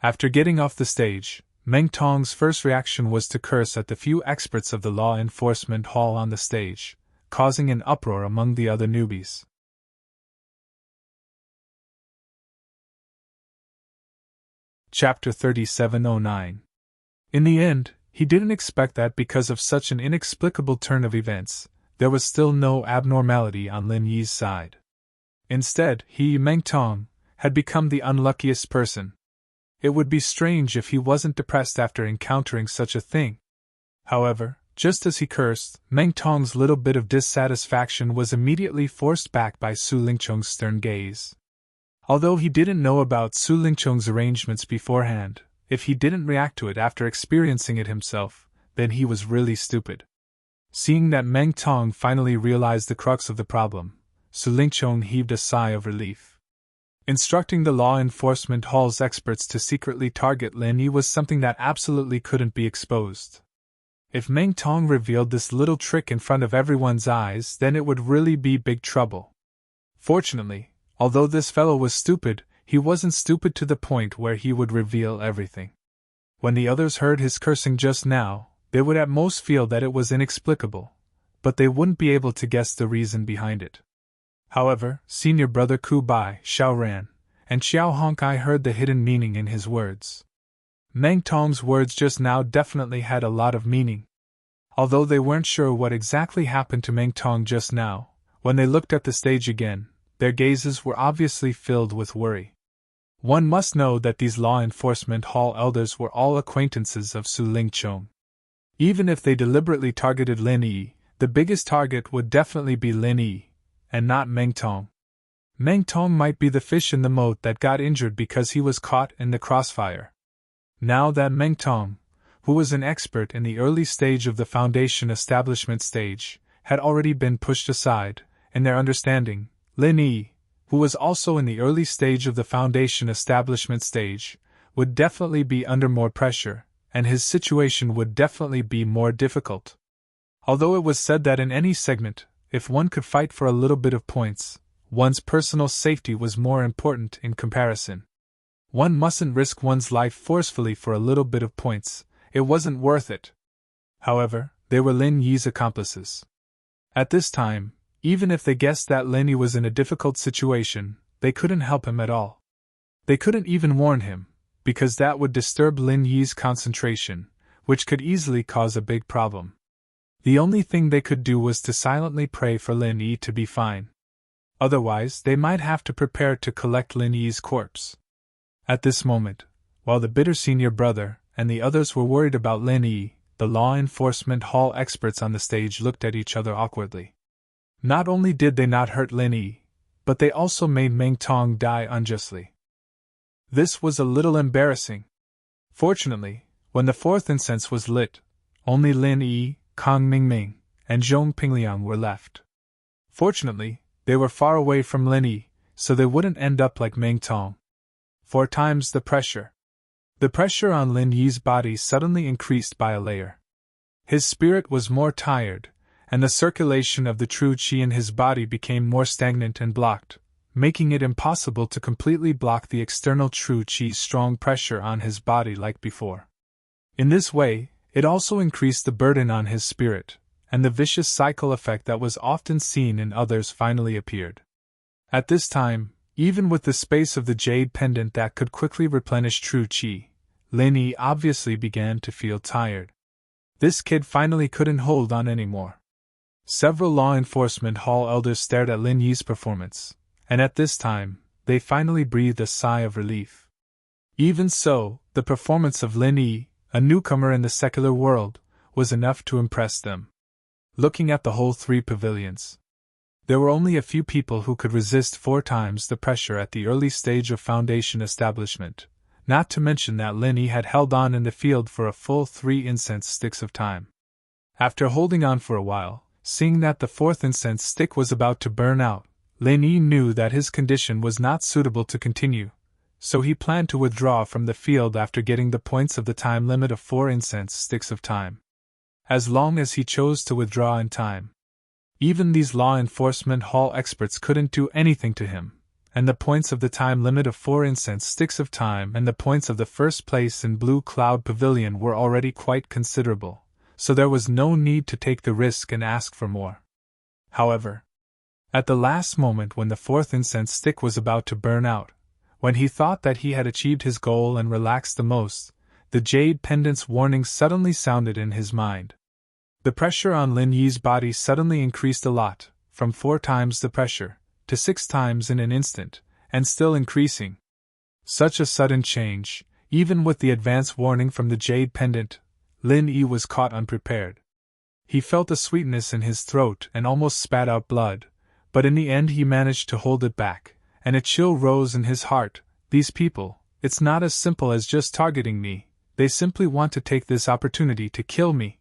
After getting off the stage, Meng Tong's first reaction was to curse at the few experts of the law enforcement hall on the stage, causing an uproar among the other newbies. Chapter 3709. In the end, he didn't expect that because of such an inexplicable turn of events, there was still no abnormality on Lin Yi's side. Instead, he, Meng Tong, had become the unluckiest person. It would be strange if he wasn't depressed after encountering such a thing. However, just as he cursed, Meng Tong's little bit of dissatisfaction was immediately forced back by Su Lingchong's stern gaze. Although he didn't know about Su Lingchong's arrangements beforehand, if he didn't react to it after experiencing it himself, then he was really stupid. Seeing that Meng Tong finally realized the crux of the problem, Su Lingchong heaved a sigh of relief. Instructing the law enforcement hall's experts to secretly target Lin Yi was something that absolutely couldn't be exposed. If Meng Tong revealed this little trick in front of everyone's eyes, then it would really be big trouble. Fortunately, although this fellow was stupid, he wasn't stupid to the point where he would reveal everything. When the others heard his cursing just now, they would at most feel that it was inexplicable, but they wouldn't be able to guess the reason behind it. However, senior brother Ku Bai, Xiao Ran, and Xiao Honkai heard the hidden meaning in his words. Meng Tong's words just now definitely had a lot of meaning. Although they weren't sure what exactly happened to Meng Tong just now, when they looked at the stage again, their gazes were obviously filled with worry. One must know that these law enforcement hall elders were all acquaintances of Su Lingchong. Even if they deliberately targeted Lin Yi, the biggest target would definitely be Lin Yi, and not Meng Tong. Meng Tong might be the fish in the moat that got injured because he was caught in the crossfire. Now that Meng Tong, who was an expert in the early stage of the foundation establishment stage, had already been pushed aside, in their understanding, Lin Yi, who was also in the early stage of the foundation establishment stage, would definitely be under more pressure, and his situation would definitely be more difficult. Although it was said that in any segment, if one could fight for a little bit of points, one's personal safety was more important in comparison. One mustn't risk one's life forcefully for a little bit of points, it wasn't worth it. However, they were Lin Yi's accomplices. At this time, even if they guessed that Lin Yi was in a difficult situation, they couldn't help him at all. They couldn't even warn him, because that would disturb Lin Yi's concentration, which could easily cause a big problem. The only thing they could do was to silently pray for Lin Yi to be fine. Otherwise, they might have to prepare to collect Lin Yi's corpse. At this moment, while the bitter senior brother and the others were worried about Lin Yi, the law enforcement hall experts on the stage looked at each other awkwardly. Not only did they not hurt Lin Yi, but they also made Meng Tong die unjustly. This was a little embarrassing. Fortunately, when the fourth incense was lit, only Lin Yi, Kang Mingming, and Zhong Pingliang were left. Fortunately, they were far away from Lin Yi, so they wouldn't end up like Meng Tong. 4 times the pressure. The pressure on Lin Yi's body suddenly increased by a layer. His spirit was more tired, and the circulation of the true qi in his body became more stagnant and blocked, making it impossible to completely block the external true qi's strong pressure on his body like before. In this way, it also increased the burden on his spirit, and the vicious cycle effect that was often seen in others finally appeared. At this time, even with the space of the jade pendant that could quickly replenish true qi, Lin Yi obviously began to feel tired. This kid finally couldn't hold on anymore. Several law enforcement hall elders stared at Lin Yi's performance, and at this time, they finally breathed a sigh of relief. Even so, the performance of Lin Yi, a newcomer in the secular world, was enough to impress them. Looking at the whole 3 pavilions, there were only a few people who could resist 4 times the pressure at the early stage of foundation establishment, not to mention that Lin Yi had held on in the field for a full 3 incense sticks of time. After holding on for a while, seeing that the 4th incense stick was about to burn out, Lin Yi knew that his condition was not suitable to continue, so he planned to withdraw from the field after getting the points of the time limit of 4 incense sticks of time. As long as he chose to withdraw in time. Even these law enforcement hall experts couldn't do anything to him, and the points of the time limit of 4 incense sticks of time and the points of the first place in Blue Cloud Pavilion were already quite considerable, so there was no need to take the risk and ask for more. However, at the last moment when the 4th incense stick was about to burn out, when he thought that he had achieved his goal and relaxed the most, the jade pendant's warning suddenly sounded in his mind. The pressure on Lin Yi's body suddenly increased a lot, from 4 times the pressure, to 6 times in an instant, and still increasing. Such a sudden change, even with the advance warning from the jade pendant, Lin Yi was caught unprepared. He felt a sweetness in his throat and almost spat out blood, but in the end he managed to hold it back, and a chill rose in his heart. These people, it's not as simple as just targeting me, they simply want to take this opportunity to kill me.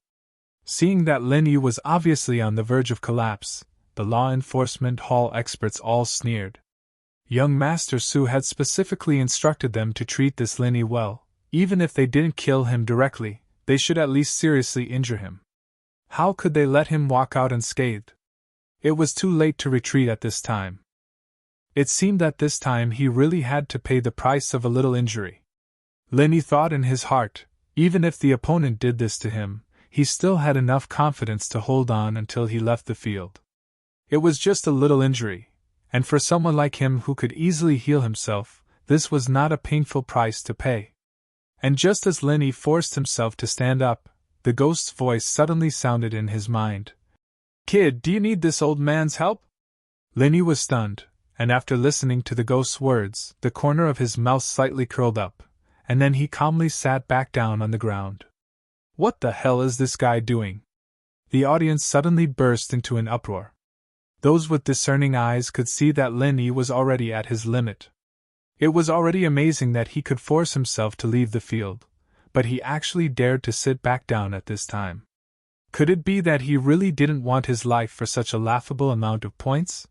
Seeing that Lin Yi was obviously on the verge of collapse, the law enforcement hall experts all sneered. Young Master Su had specifically instructed them to treat this Lin Yi well. Even if they didn't kill him directly, they should at least seriously injure him. How could they let him walk out unscathed? It was too late to retreat at this time. It seemed that this time he really had to pay the price of a little injury. Lin Yi thought in his heart, even if the opponent did this to him, he still had enough confidence to hold on until he left the field. It was just a little injury, and for someone like him who could easily heal himself, this was not a painful price to pay. And just as Lin Yi forced himself to stand up, the ghost's voice suddenly sounded in his mind. "Kid, do you need this old man's help?" Lin Yi was stunned, and after listening to the ghost's words, the corner of his mouth slightly curled up, and then he calmly sat back down on the ground. What the hell is this guy doing? The audience suddenly burst into an uproar. Those with discerning eyes could see that Lin Yi was already at his limit. It was already amazing that he could force himself to leave the field, but he actually dared to sit back down at this time. Could it be that he really didn't want his life for such a laughable amount of points?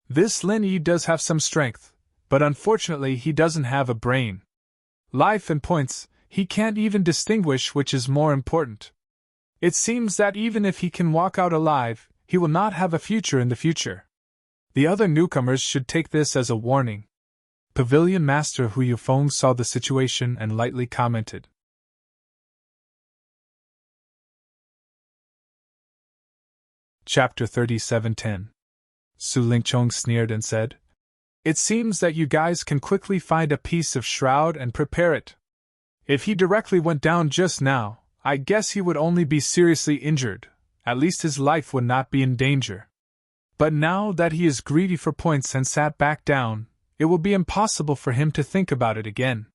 This Lin Yi does have some strength, but unfortunately he doesn't have a brain. Life and points, he can't even distinguish which is more important. It seems that even if he can walk out alive, he will not have a future in the future. The other newcomers should take this as a warning. Pavilion Master Hu Yufeng saw the situation and lightly commented. Chapter 37:10. Su Lingchong sneered and said, "It seems that you guys can quickly find a piece of shroud and prepare it. If he directly went down just now, I guess he would only be seriously injured, at least his life would not be in danger. But now that he is greedy for points and sat back down, it will be impossible for him to think about it again.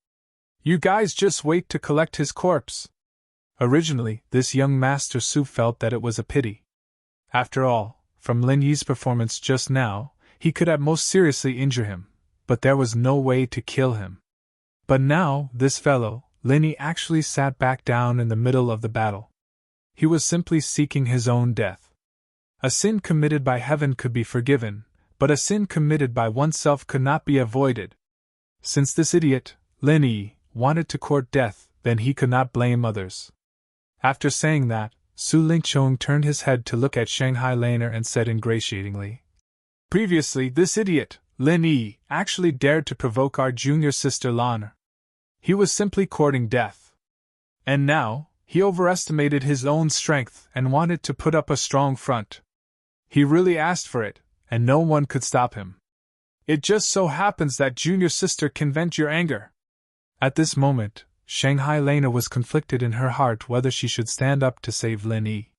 You guys just wait to collect his corpse." Originally, this young Master Su felt that it was a pity. After all, from Lin Yi's performance just now, he could at most seriously injure him, but there was no way to kill him. But now, this fellow, Lin Yi, actually sat back down in the middle of the battle. He was simply seeking his own death. A sin committed by heaven could be forgiven, but a sin committed by oneself could not be avoided. Since this idiot, Lin Yi, wanted to court death, then he could not blame others. After saying that, Su Lingchong turned his head to look at Shanghai Laner and said ingratiatingly, "Previously, this idiot, Lin Yi, actually dared to provoke our junior sister Lan. He was simply courting death. And now, he overestimated his own strength and wanted to put up a strong front. He really asked for it, and no one could stop him. It just so happens that junior sister can vent your anger." At this moment, Shanghai Lena was conflicted in her heart whether she should stand up to save Lin Yi.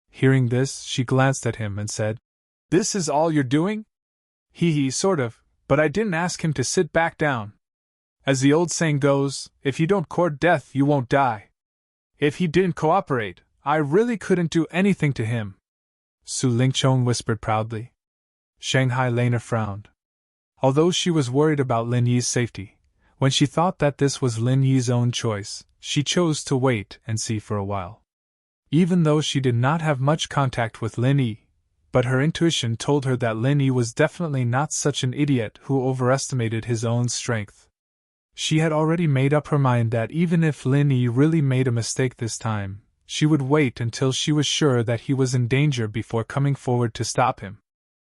Hearing this, she glanced at him and said, "This is all you're doing?" He, sort of, but I didn't ask him to sit back down. As the old saying goes, if you don't court death, you won't die. If he didn't cooperate, I really couldn't do anything to him," Su Lingchong whispered proudly. Shanghai Lena frowned. Although she was worried about Lin Yi's safety, when she thought that this was Lin Yi's own choice, she chose to wait and see for a while. Even though she did not have much contact with Lin Yi, but her intuition told her that Lin Yi was definitely not such an idiot who overestimated his own strength. She had already made up her mind that even if Lin Yi really made a mistake this time, she would wait until she was sure that he was in danger before coming forward to stop him.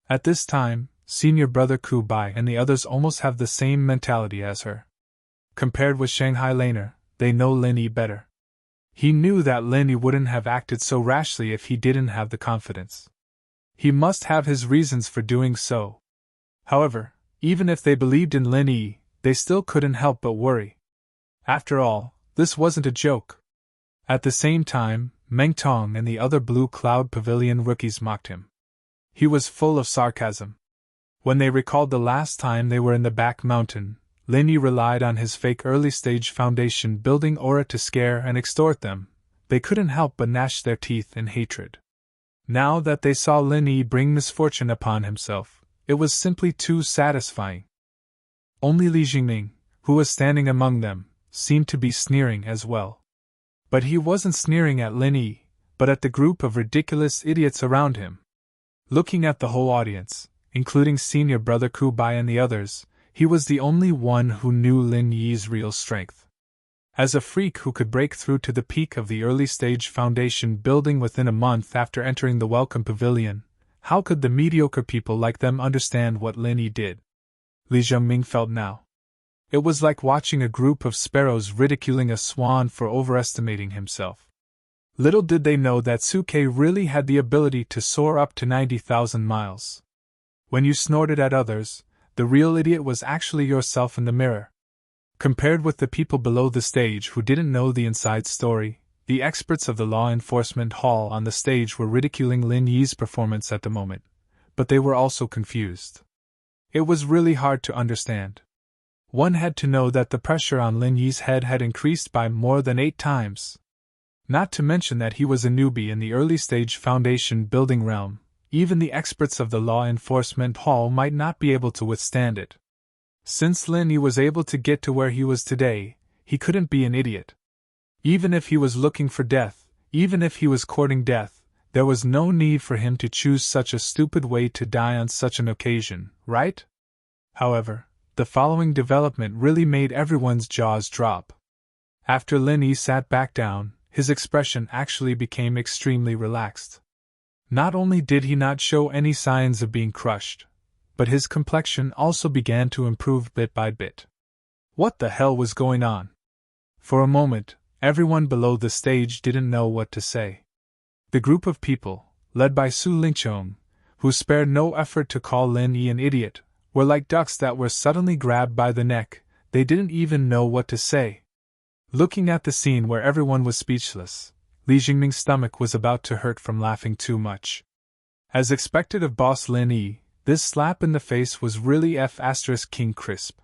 At this time, Senior Brother Kubai and the others almost have the same mentality as her. Compared with Shanghai Laner, they know Lin Yi better. He knew that Lin Yi wouldn't have acted so rashly if he didn't have the confidence. He must have his reasons for doing so. However, even if they believed in Lin Yi, they still couldn't help but worry. After all, this wasn't a joke. At the same time, Meng Tong and the other Blue Cloud Pavilion rookies mocked him. He was full of sarcasm. When they recalled the last time they were in the back mountain, Lin Yi relied on his fake early-stage foundation building aura to scare and extort them. They couldn't help but gnash their teeth in hatred. Now that they saw Lin Yi bring misfortune upon himself, it was simply too satisfying. Only Li Jingming, who was standing among them, seemed to be sneering as well. But he wasn't sneering at Lin Yi, but at the group of ridiculous idiots around him. Looking at the whole audience, including Senior Brother Kubai and the others, he was the only one who knew Lin Yi's real strength. As a freak who could break through to the peak of the early-stage foundation building within a month after entering the Welcome Pavilion, how could the mediocre people like them understand what Lin Yi did? Li Zhengming felt now. It was like watching a group of sparrows ridiculing a swan for overestimating himself. Little did they know that Suke really had the ability to soar up to 90,000 miles. When you snorted at others, the real idiot was actually yourself in the mirror. Compared with the people below the stage who didn't know the inside story, the experts of the law enforcement hall on the stage were ridiculing Lin Yi's performance at the moment, but they were also confused. It was really hard to understand. One had to know that the pressure on Lin Yi's head had increased by more than 8 times. Not to mention that he was a newbie in the early-stage foundation building realm. Even the experts of the law enforcement hall might not be able to withstand it. Since Lin Yi was able to get to where he was today, he couldn't be an idiot. Even if he was looking for death, even if he was courting death, there was no need for him to choose such a stupid way to die on such an occasion, right? However, the following development really made everyone's jaws drop. After Lin Yi sat back down, his expression actually became extremely relaxed. Not only did he not show any signs of being crushed, but his complexion also began to improve bit by bit. What the hell was going on? For a moment, everyone below the stage didn't know what to say. The group of people, led by Su Lingchong, who spared no effort to call Lin Yi an idiot, were like ducks that were suddenly grabbed by the neck. They didn't even know what to say. Looking at the scene where everyone was speechless, Li Jingming's stomach was about to hurt from laughing too much. As expected of boss Lin Yi, this slap in the face was really King crisp.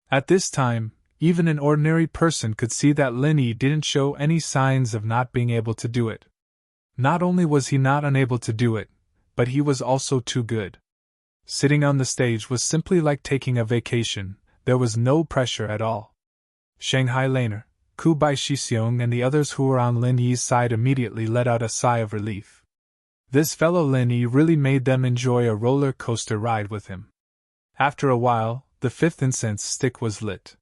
At this time, even an ordinary person could see that Lin Yi didn't show any signs of not being able to do it. Not only was he not unable to do it, but he was also too good. Sitting on the stage was simply like taking a vacation. There was no pressure at all. Shanghai Laner, Kubai Shixiong and the others who were on Lin Yi's side immediately let out a sigh of relief. This fellow Lin Yi really made them enjoy a roller coaster ride with him. After a while, the 5th incense stick was lit.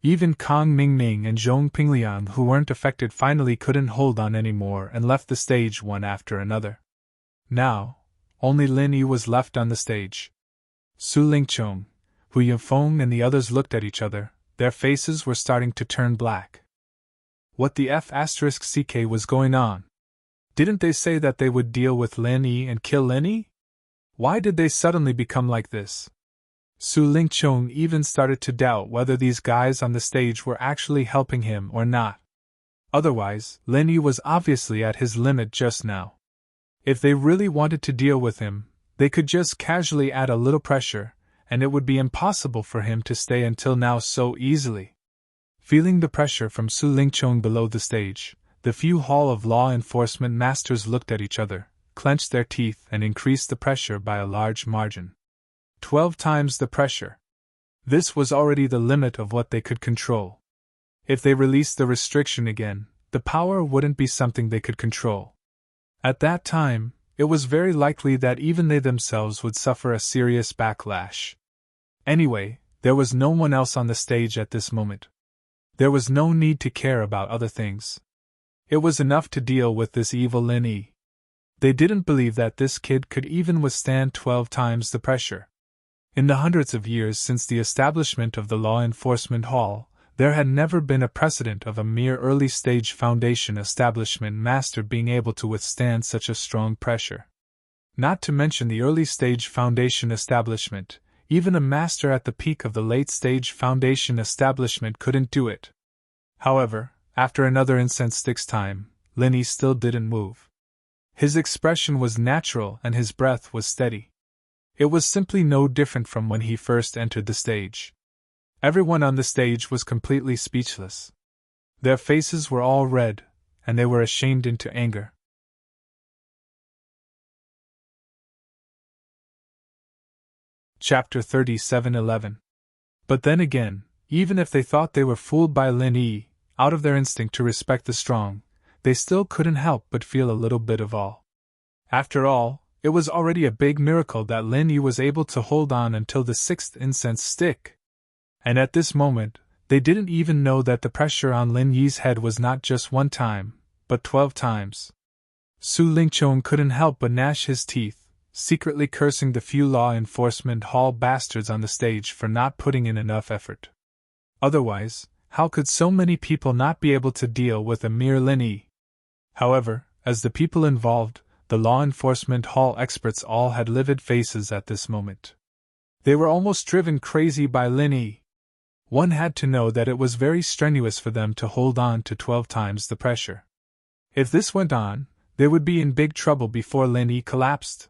Even Kong Mingming and Zhong Pingliang, who weren't affected, finally couldn't hold on anymore and left the stage one after another. Now, only Lin Yi was left on the stage. Su Lingchong, Hu Yifeng and the others looked at each other. Their faces were starting to turn black. What the F***ck was going on? Didn't they say that they would deal with Lin Yi and kill Lin Yi? Why did they suddenly become like this? Su Lingchong even started to doubt whether these guys on the stage were actually helping him or not. Otherwise, Lin Yi was obviously at his limit just now. If they really wanted to deal with him, they could just casually add a little pressure, and it would be impossible for him to stay until now so easily. Feeling the pressure from Su Lingchong below the stage, the few Hall of Law Enforcement masters looked at each other, clenched their teeth and increased the pressure by a large margin. 12 times the pressure. This was already the limit of what they could control. If they released the restriction again, the power wouldn't be something they could control. At that time, it was very likely that even they themselves would suffer a serious backlash. Anyway, there was no one else on the stage at this moment. There was no need to care about other things. It was enough to deal with this evil Lin Yi. They didn't believe that this kid could even withstand 12 times the pressure. In the hundreds of years since the establishment of the Law Enforcement Hall, there had never been a precedent of a mere early-stage foundation establishment master being able to withstand such a strong pressure. Not to mention the early-stage foundation establishment, even a master at the peak of the late-stage foundation establishment couldn't do it. However, after another incense stick's time, Linny still didn't move. His expression was natural and his breath was steady. It was simply no different from when he first entered the stage. Everyone on the stage was completely speechless. Their faces were all red, and they were ashamed into anger. Chapter 37:11. But then again, even if they thought they were fooled by Lin Yi, out of their instinct to respect the strong, they still couldn't help but feel a little bit of awe. After all, it was already a big miracle that Lin Yi was able to hold on until the 6th incense stick. And at this moment, they didn't even know that the pressure on Lin Yi's head was not just 1 time, but 12 times. Su Lingqiong couldn't help but gnash his teeth, secretly cursing the few law enforcement hall bastards on the stage for not putting in enough effort. Otherwise, how could so many people not be able to deal with a mere Lin Yi? However, as the people involved, the law enforcement hall experts all had livid faces at this moment. They were almost driven crazy by Lin Yi. One had to know that it was very strenuous for them to hold on to 12 times the pressure. If this went on, they would be in big trouble before Lin Yi collapsed.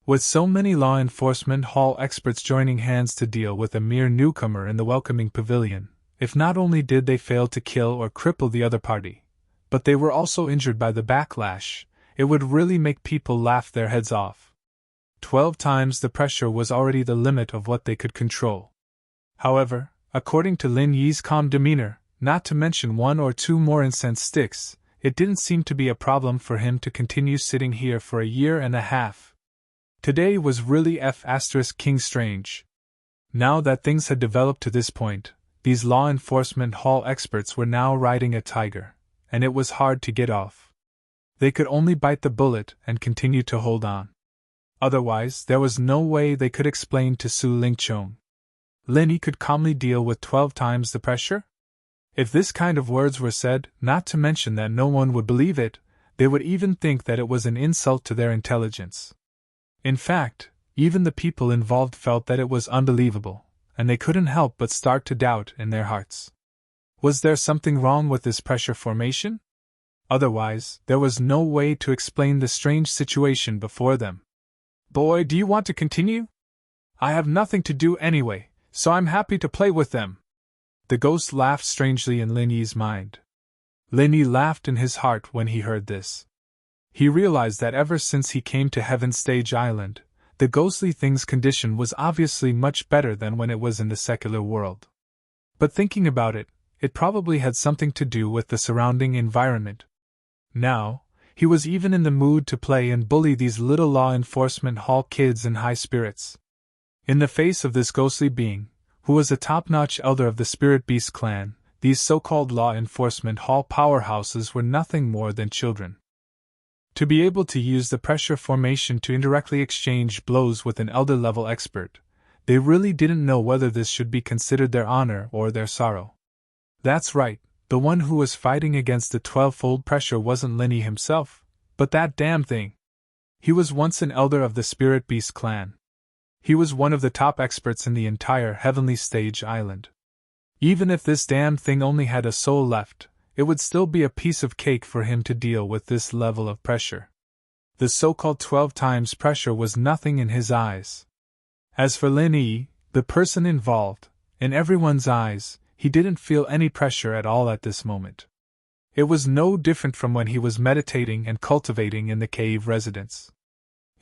With so many law enforcement hall experts joining hands to deal with a mere newcomer in the welcoming pavilion, if not only did they fail to kill or cripple the other party, but they were also injured by the backlash, it would really make people laugh their heads off. 12 times the pressure was already the limit of what they could control. However, according to Lin Yi's calm demeanor, not to mention 1 or 2 more incense sticks, it didn't seem to be a problem for him to continue sitting here for a year and a half. Today was really King strange. Now that things had developed to this point, these law enforcement hall experts were now riding a tiger, and it was hard to get off. They could only bite the bullet and continue to hold on. Otherwise, there was no way they could explain to Su Lingqiong. Lin Yi could calmly deal with 12 times the pressure? If this kind of words were said, not to mention that no one would believe it, they would even think that it was an insult to their intelligence. In fact, even the people involved felt that it was unbelievable, and they couldn't help but start to doubt in their hearts. Was there something wrong with this pressure formation? Otherwise, there was no way to explain the strange situation before them. Boy, do you want to continue? I have nothing to do anyway, so I'm happy to play with them. The ghost laughed strangely in Lin Yi's mind. Lin Yi laughed in his heart when he heard this. He realized that ever since he came to Heaven's Stage Island, the ghostly thing's condition was obviously much better than when it was in the secular world. But thinking about it, it probably had something to do with the surrounding environment. Now, he was even in the mood to play and bully these little law enforcement hall kids in high spirits. In the face of this ghostly being, who was a top-notch elder of the Spirit Beast clan, these so-called law enforcement hall powerhouses were nothing more than children. To be able to use the pressure formation to indirectly exchange blows with an elder-level expert, they really didn't know whether this should be considered their honor or their sorrow. That's right. The one who was fighting against the 12-fold pressure wasn't Lin Yi himself, but that damn thing. He was once an elder of the Spirit Beast clan. He was one of the top experts in the entire Heavenly Stage Island. Even if this damn thing only had a soul left, it would still be a piece of cake for him to deal with this level of pressure. The so-called 12 times pressure was nothing in his eyes. As for Lin Yi, the person involved, in everyone's eyes, he didn't feel any pressure at all at this moment. It was no different from when he was meditating and cultivating in the cave residence.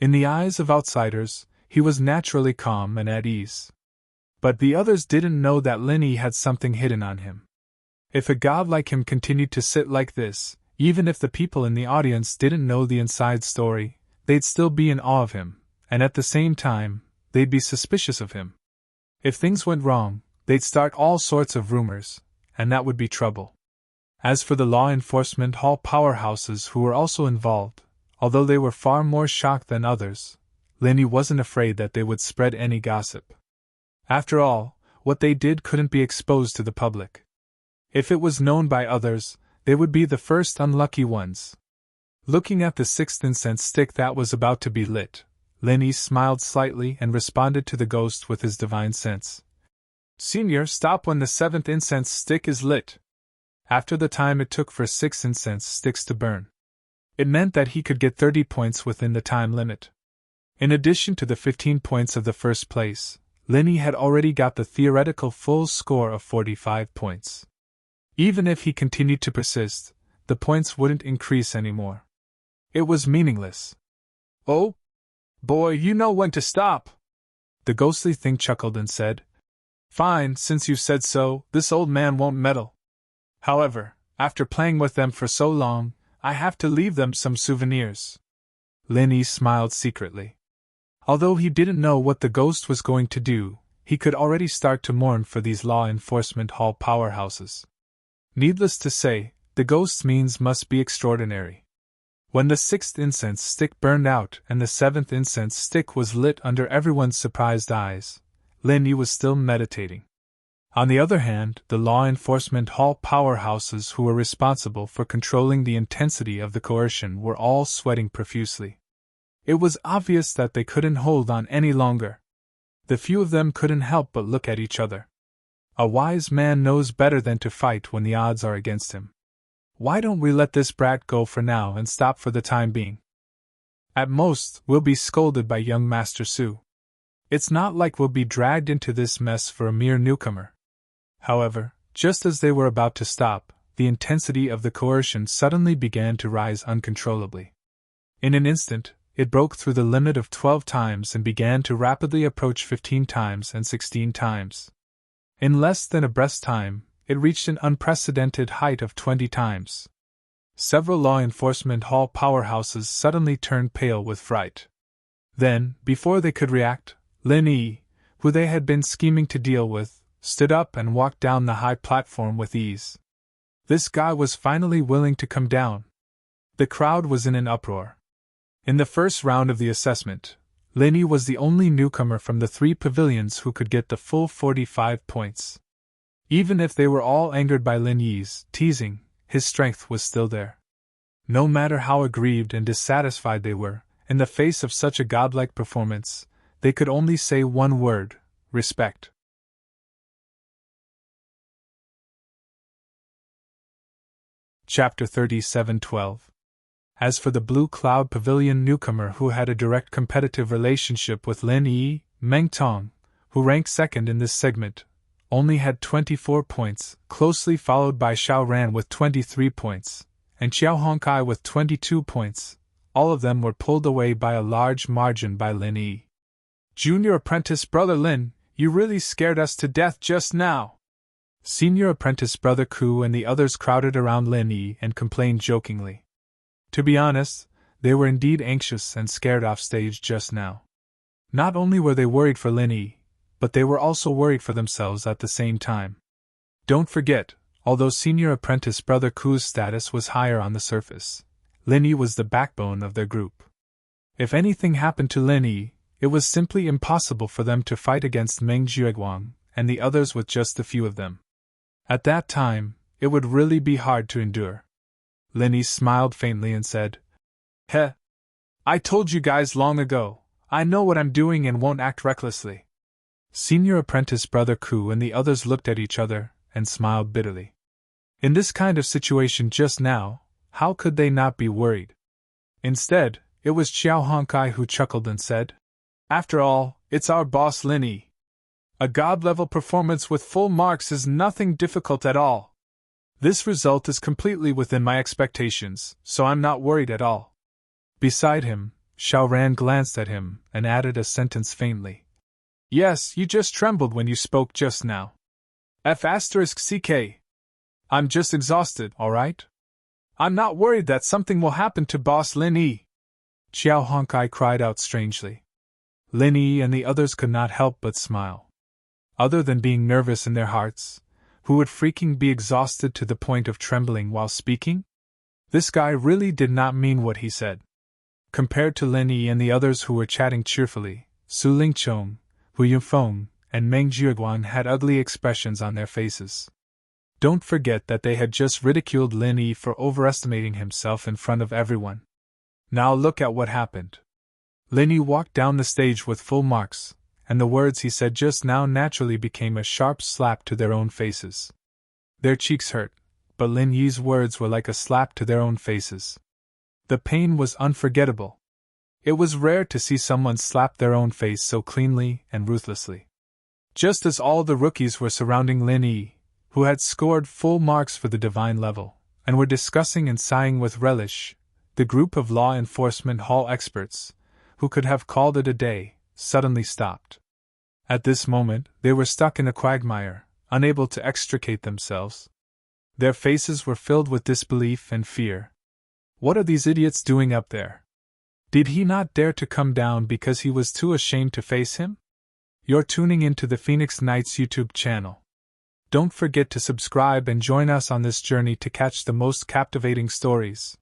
In the eyes of outsiders, he was naturally calm and at ease. But the others didn't know that Lin Yi had something hidden on him. If a god like him continued to sit like this, even if the people in the audience didn't know the inside story, they'd still be in awe of him, and at the same time, they'd be suspicious of him. If things went wrong, they'd start all sorts of rumors, and that would be trouble. As for the law enforcement hall powerhouses who were also involved, although they were far more shocked than others, Lin Yi wasn't afraid that they would spread any gossip. After all, what they did couldn't be exposed to the public. If it was known by others, they would be the first unlucky ones. Looking at the sixth incense stick that was about to be lit, Linny smiled slightly and responded to the ghost with his divine sense. Senior, stop when the seventh incense stick is lit. After the time it took for 6 incense sticks to burn, it meant that he could get 30 points within the time limit. In addition to the 15 points of the first place, Linny had already got the theoretical full score of 45 points. Even if he continued to persist, the points wouldn't increase anymore. It was meaningless. Oh? Boy, you know when to stop! The ghostly thing chuckled and said, Fine, since you said so, this old man won't meddle. However, after playing with them for so long, I have to leave them some souvenirs. Linny smiled secretly. Although he didn't know what the ghost was going to do, he could already start to mourn for these law enforcement hall powerhouses. Needless to say, the ghost's means must be extraordinary. When the 6th incense stick burned out and the 7th incense stick was lit under everyone's surprised eyes, Linny was still meditating. On the other hand, the law enforcement hall powerhouses who were responsible for controlling the intensity of the coercion were all sweating profusely. It was obvious that they couldn't hold on any longer. The few of them couldn't help but look at each other. A wise man knows better than to fight when the odds are against him. Why don't we let this brat go for now and stop for the time being? At most, we'll be scolded by young Master Su. It's not like we'll be dragged into this mess for a mere newcomer. However, just as they were about to stop, the intensity of the coercion suddenly began to rise uncontrollably. In an instant, it broke through the limit of 12 times and began to rapidly approach 15 times and 16 times. In less than a breath's time, it reached an unprecedented height of 20 times. Several law enforcement hall powerhouses suddenly turned pale with fright. Then, before they could react, Linny, who they had been scheming to deal with, stood up and walked down the high platform with ease. This guy was finally willing to come down. The crowd was in an uproar. In the first round of the assessment, Linny was the only newcomer from the 3 pavilions who could get the full 45 points. Even if they were all angered by Linny's teasing, his strength was still there. No matter how aggrieved and dissatisfied they were, in the face of such a godlike performance, they could only say one word: respect. Chapter 37:12. As for the Blue Cloud Pavilion newcomer who had a direct competitive relationship with Lin Yi, Meng Tong, who ranked second in this segment, only had 24 points, closely followed by Xiao Ran with 23 points, and Xiao Hongkai with 22 points. All of them were pulled away by a large margin by Lin Yi. Junior apprentice brother Lin, you really scared us to death just now. Senior apprentice brother Ku and the others crowded around Lin Yi and complained jokingly. To be honest, they were indeed anxious and scared off stage just now. Not only were they worried for Lin Yi, but they were also worried for themselves at the same time. Don't forget, although senior apprentice brother Ku's status was higher on the surface, Lin Yi was the backbone of their group. If anything happened to Lin Yi, it was simply impossible for them to fight against Meng Jueguang and the others with just a few of them. At that time, it would really be hard to endure. Lin Yi smiled faintly and said, Heh! I told you guys long ago, I know what I'm doing and won't act recklessly. Senior apprentice brother Ku and the others looked at each other and smiled bitterly. In this kind of situation just now, how could they not be worried? Instead, it was Xiao Hongkai who chuckled and said, After all, it's our boss Lin Yi. A god-level performance with full marks is nothing difficult at all. This result is completely within my expectations, so I'm not worried at all. Beside him, Xiao Ran glanced at him and added a sentence faintly. Yes, you just trembled when you spoke just now. F***CK. I'm just exhausted, alright? I'm not worried that something will happen to boss Lin Yi. Xiao Hongkai cried out strangely. Lin Yi and the others could not help but smile. Other than being nervous in their hearts, who would freaking be exhausted to the point of trembling while speaking? This guy really did not mean what he said. Compared to Lin Yi and the others who were chatting cheerfully, Su Lingchong, Hu Yunfeng, and Meng Jiuguan had ugly expressions on their faces. Don't forget that they had just ridiculed Lin Yi for overestimating himself in front of everyone. Now look at what happened. Lin Yi walked down the stage with full marks, and the words he said just now naturally became a sharp slap to their own faces. Their cheeks hurt, but Lin Yi's words were like a slap to their own faces. The pain was unforgettable. It was rare to see someone slap their own face so cleanly and ruthlessly. Just as all the rookies were surrounding Lin Yi, who had scored full marks for the divine level, and were discussing and sighing with relish, the group of law enforcement hall experts, who could have called it a day, suddenly stopped. At this moment, they were stuck in a quagmire, unable to extricate themselves. Their faces were filled with disbelief and fear. What are these idiots doing up there? Did he not dare to come down because he was too ashamed to face him? You're tuning into the Phoenix Knights YouTube channel. Don't forget to subscribe and join us on this journey to catch the most captivating stories.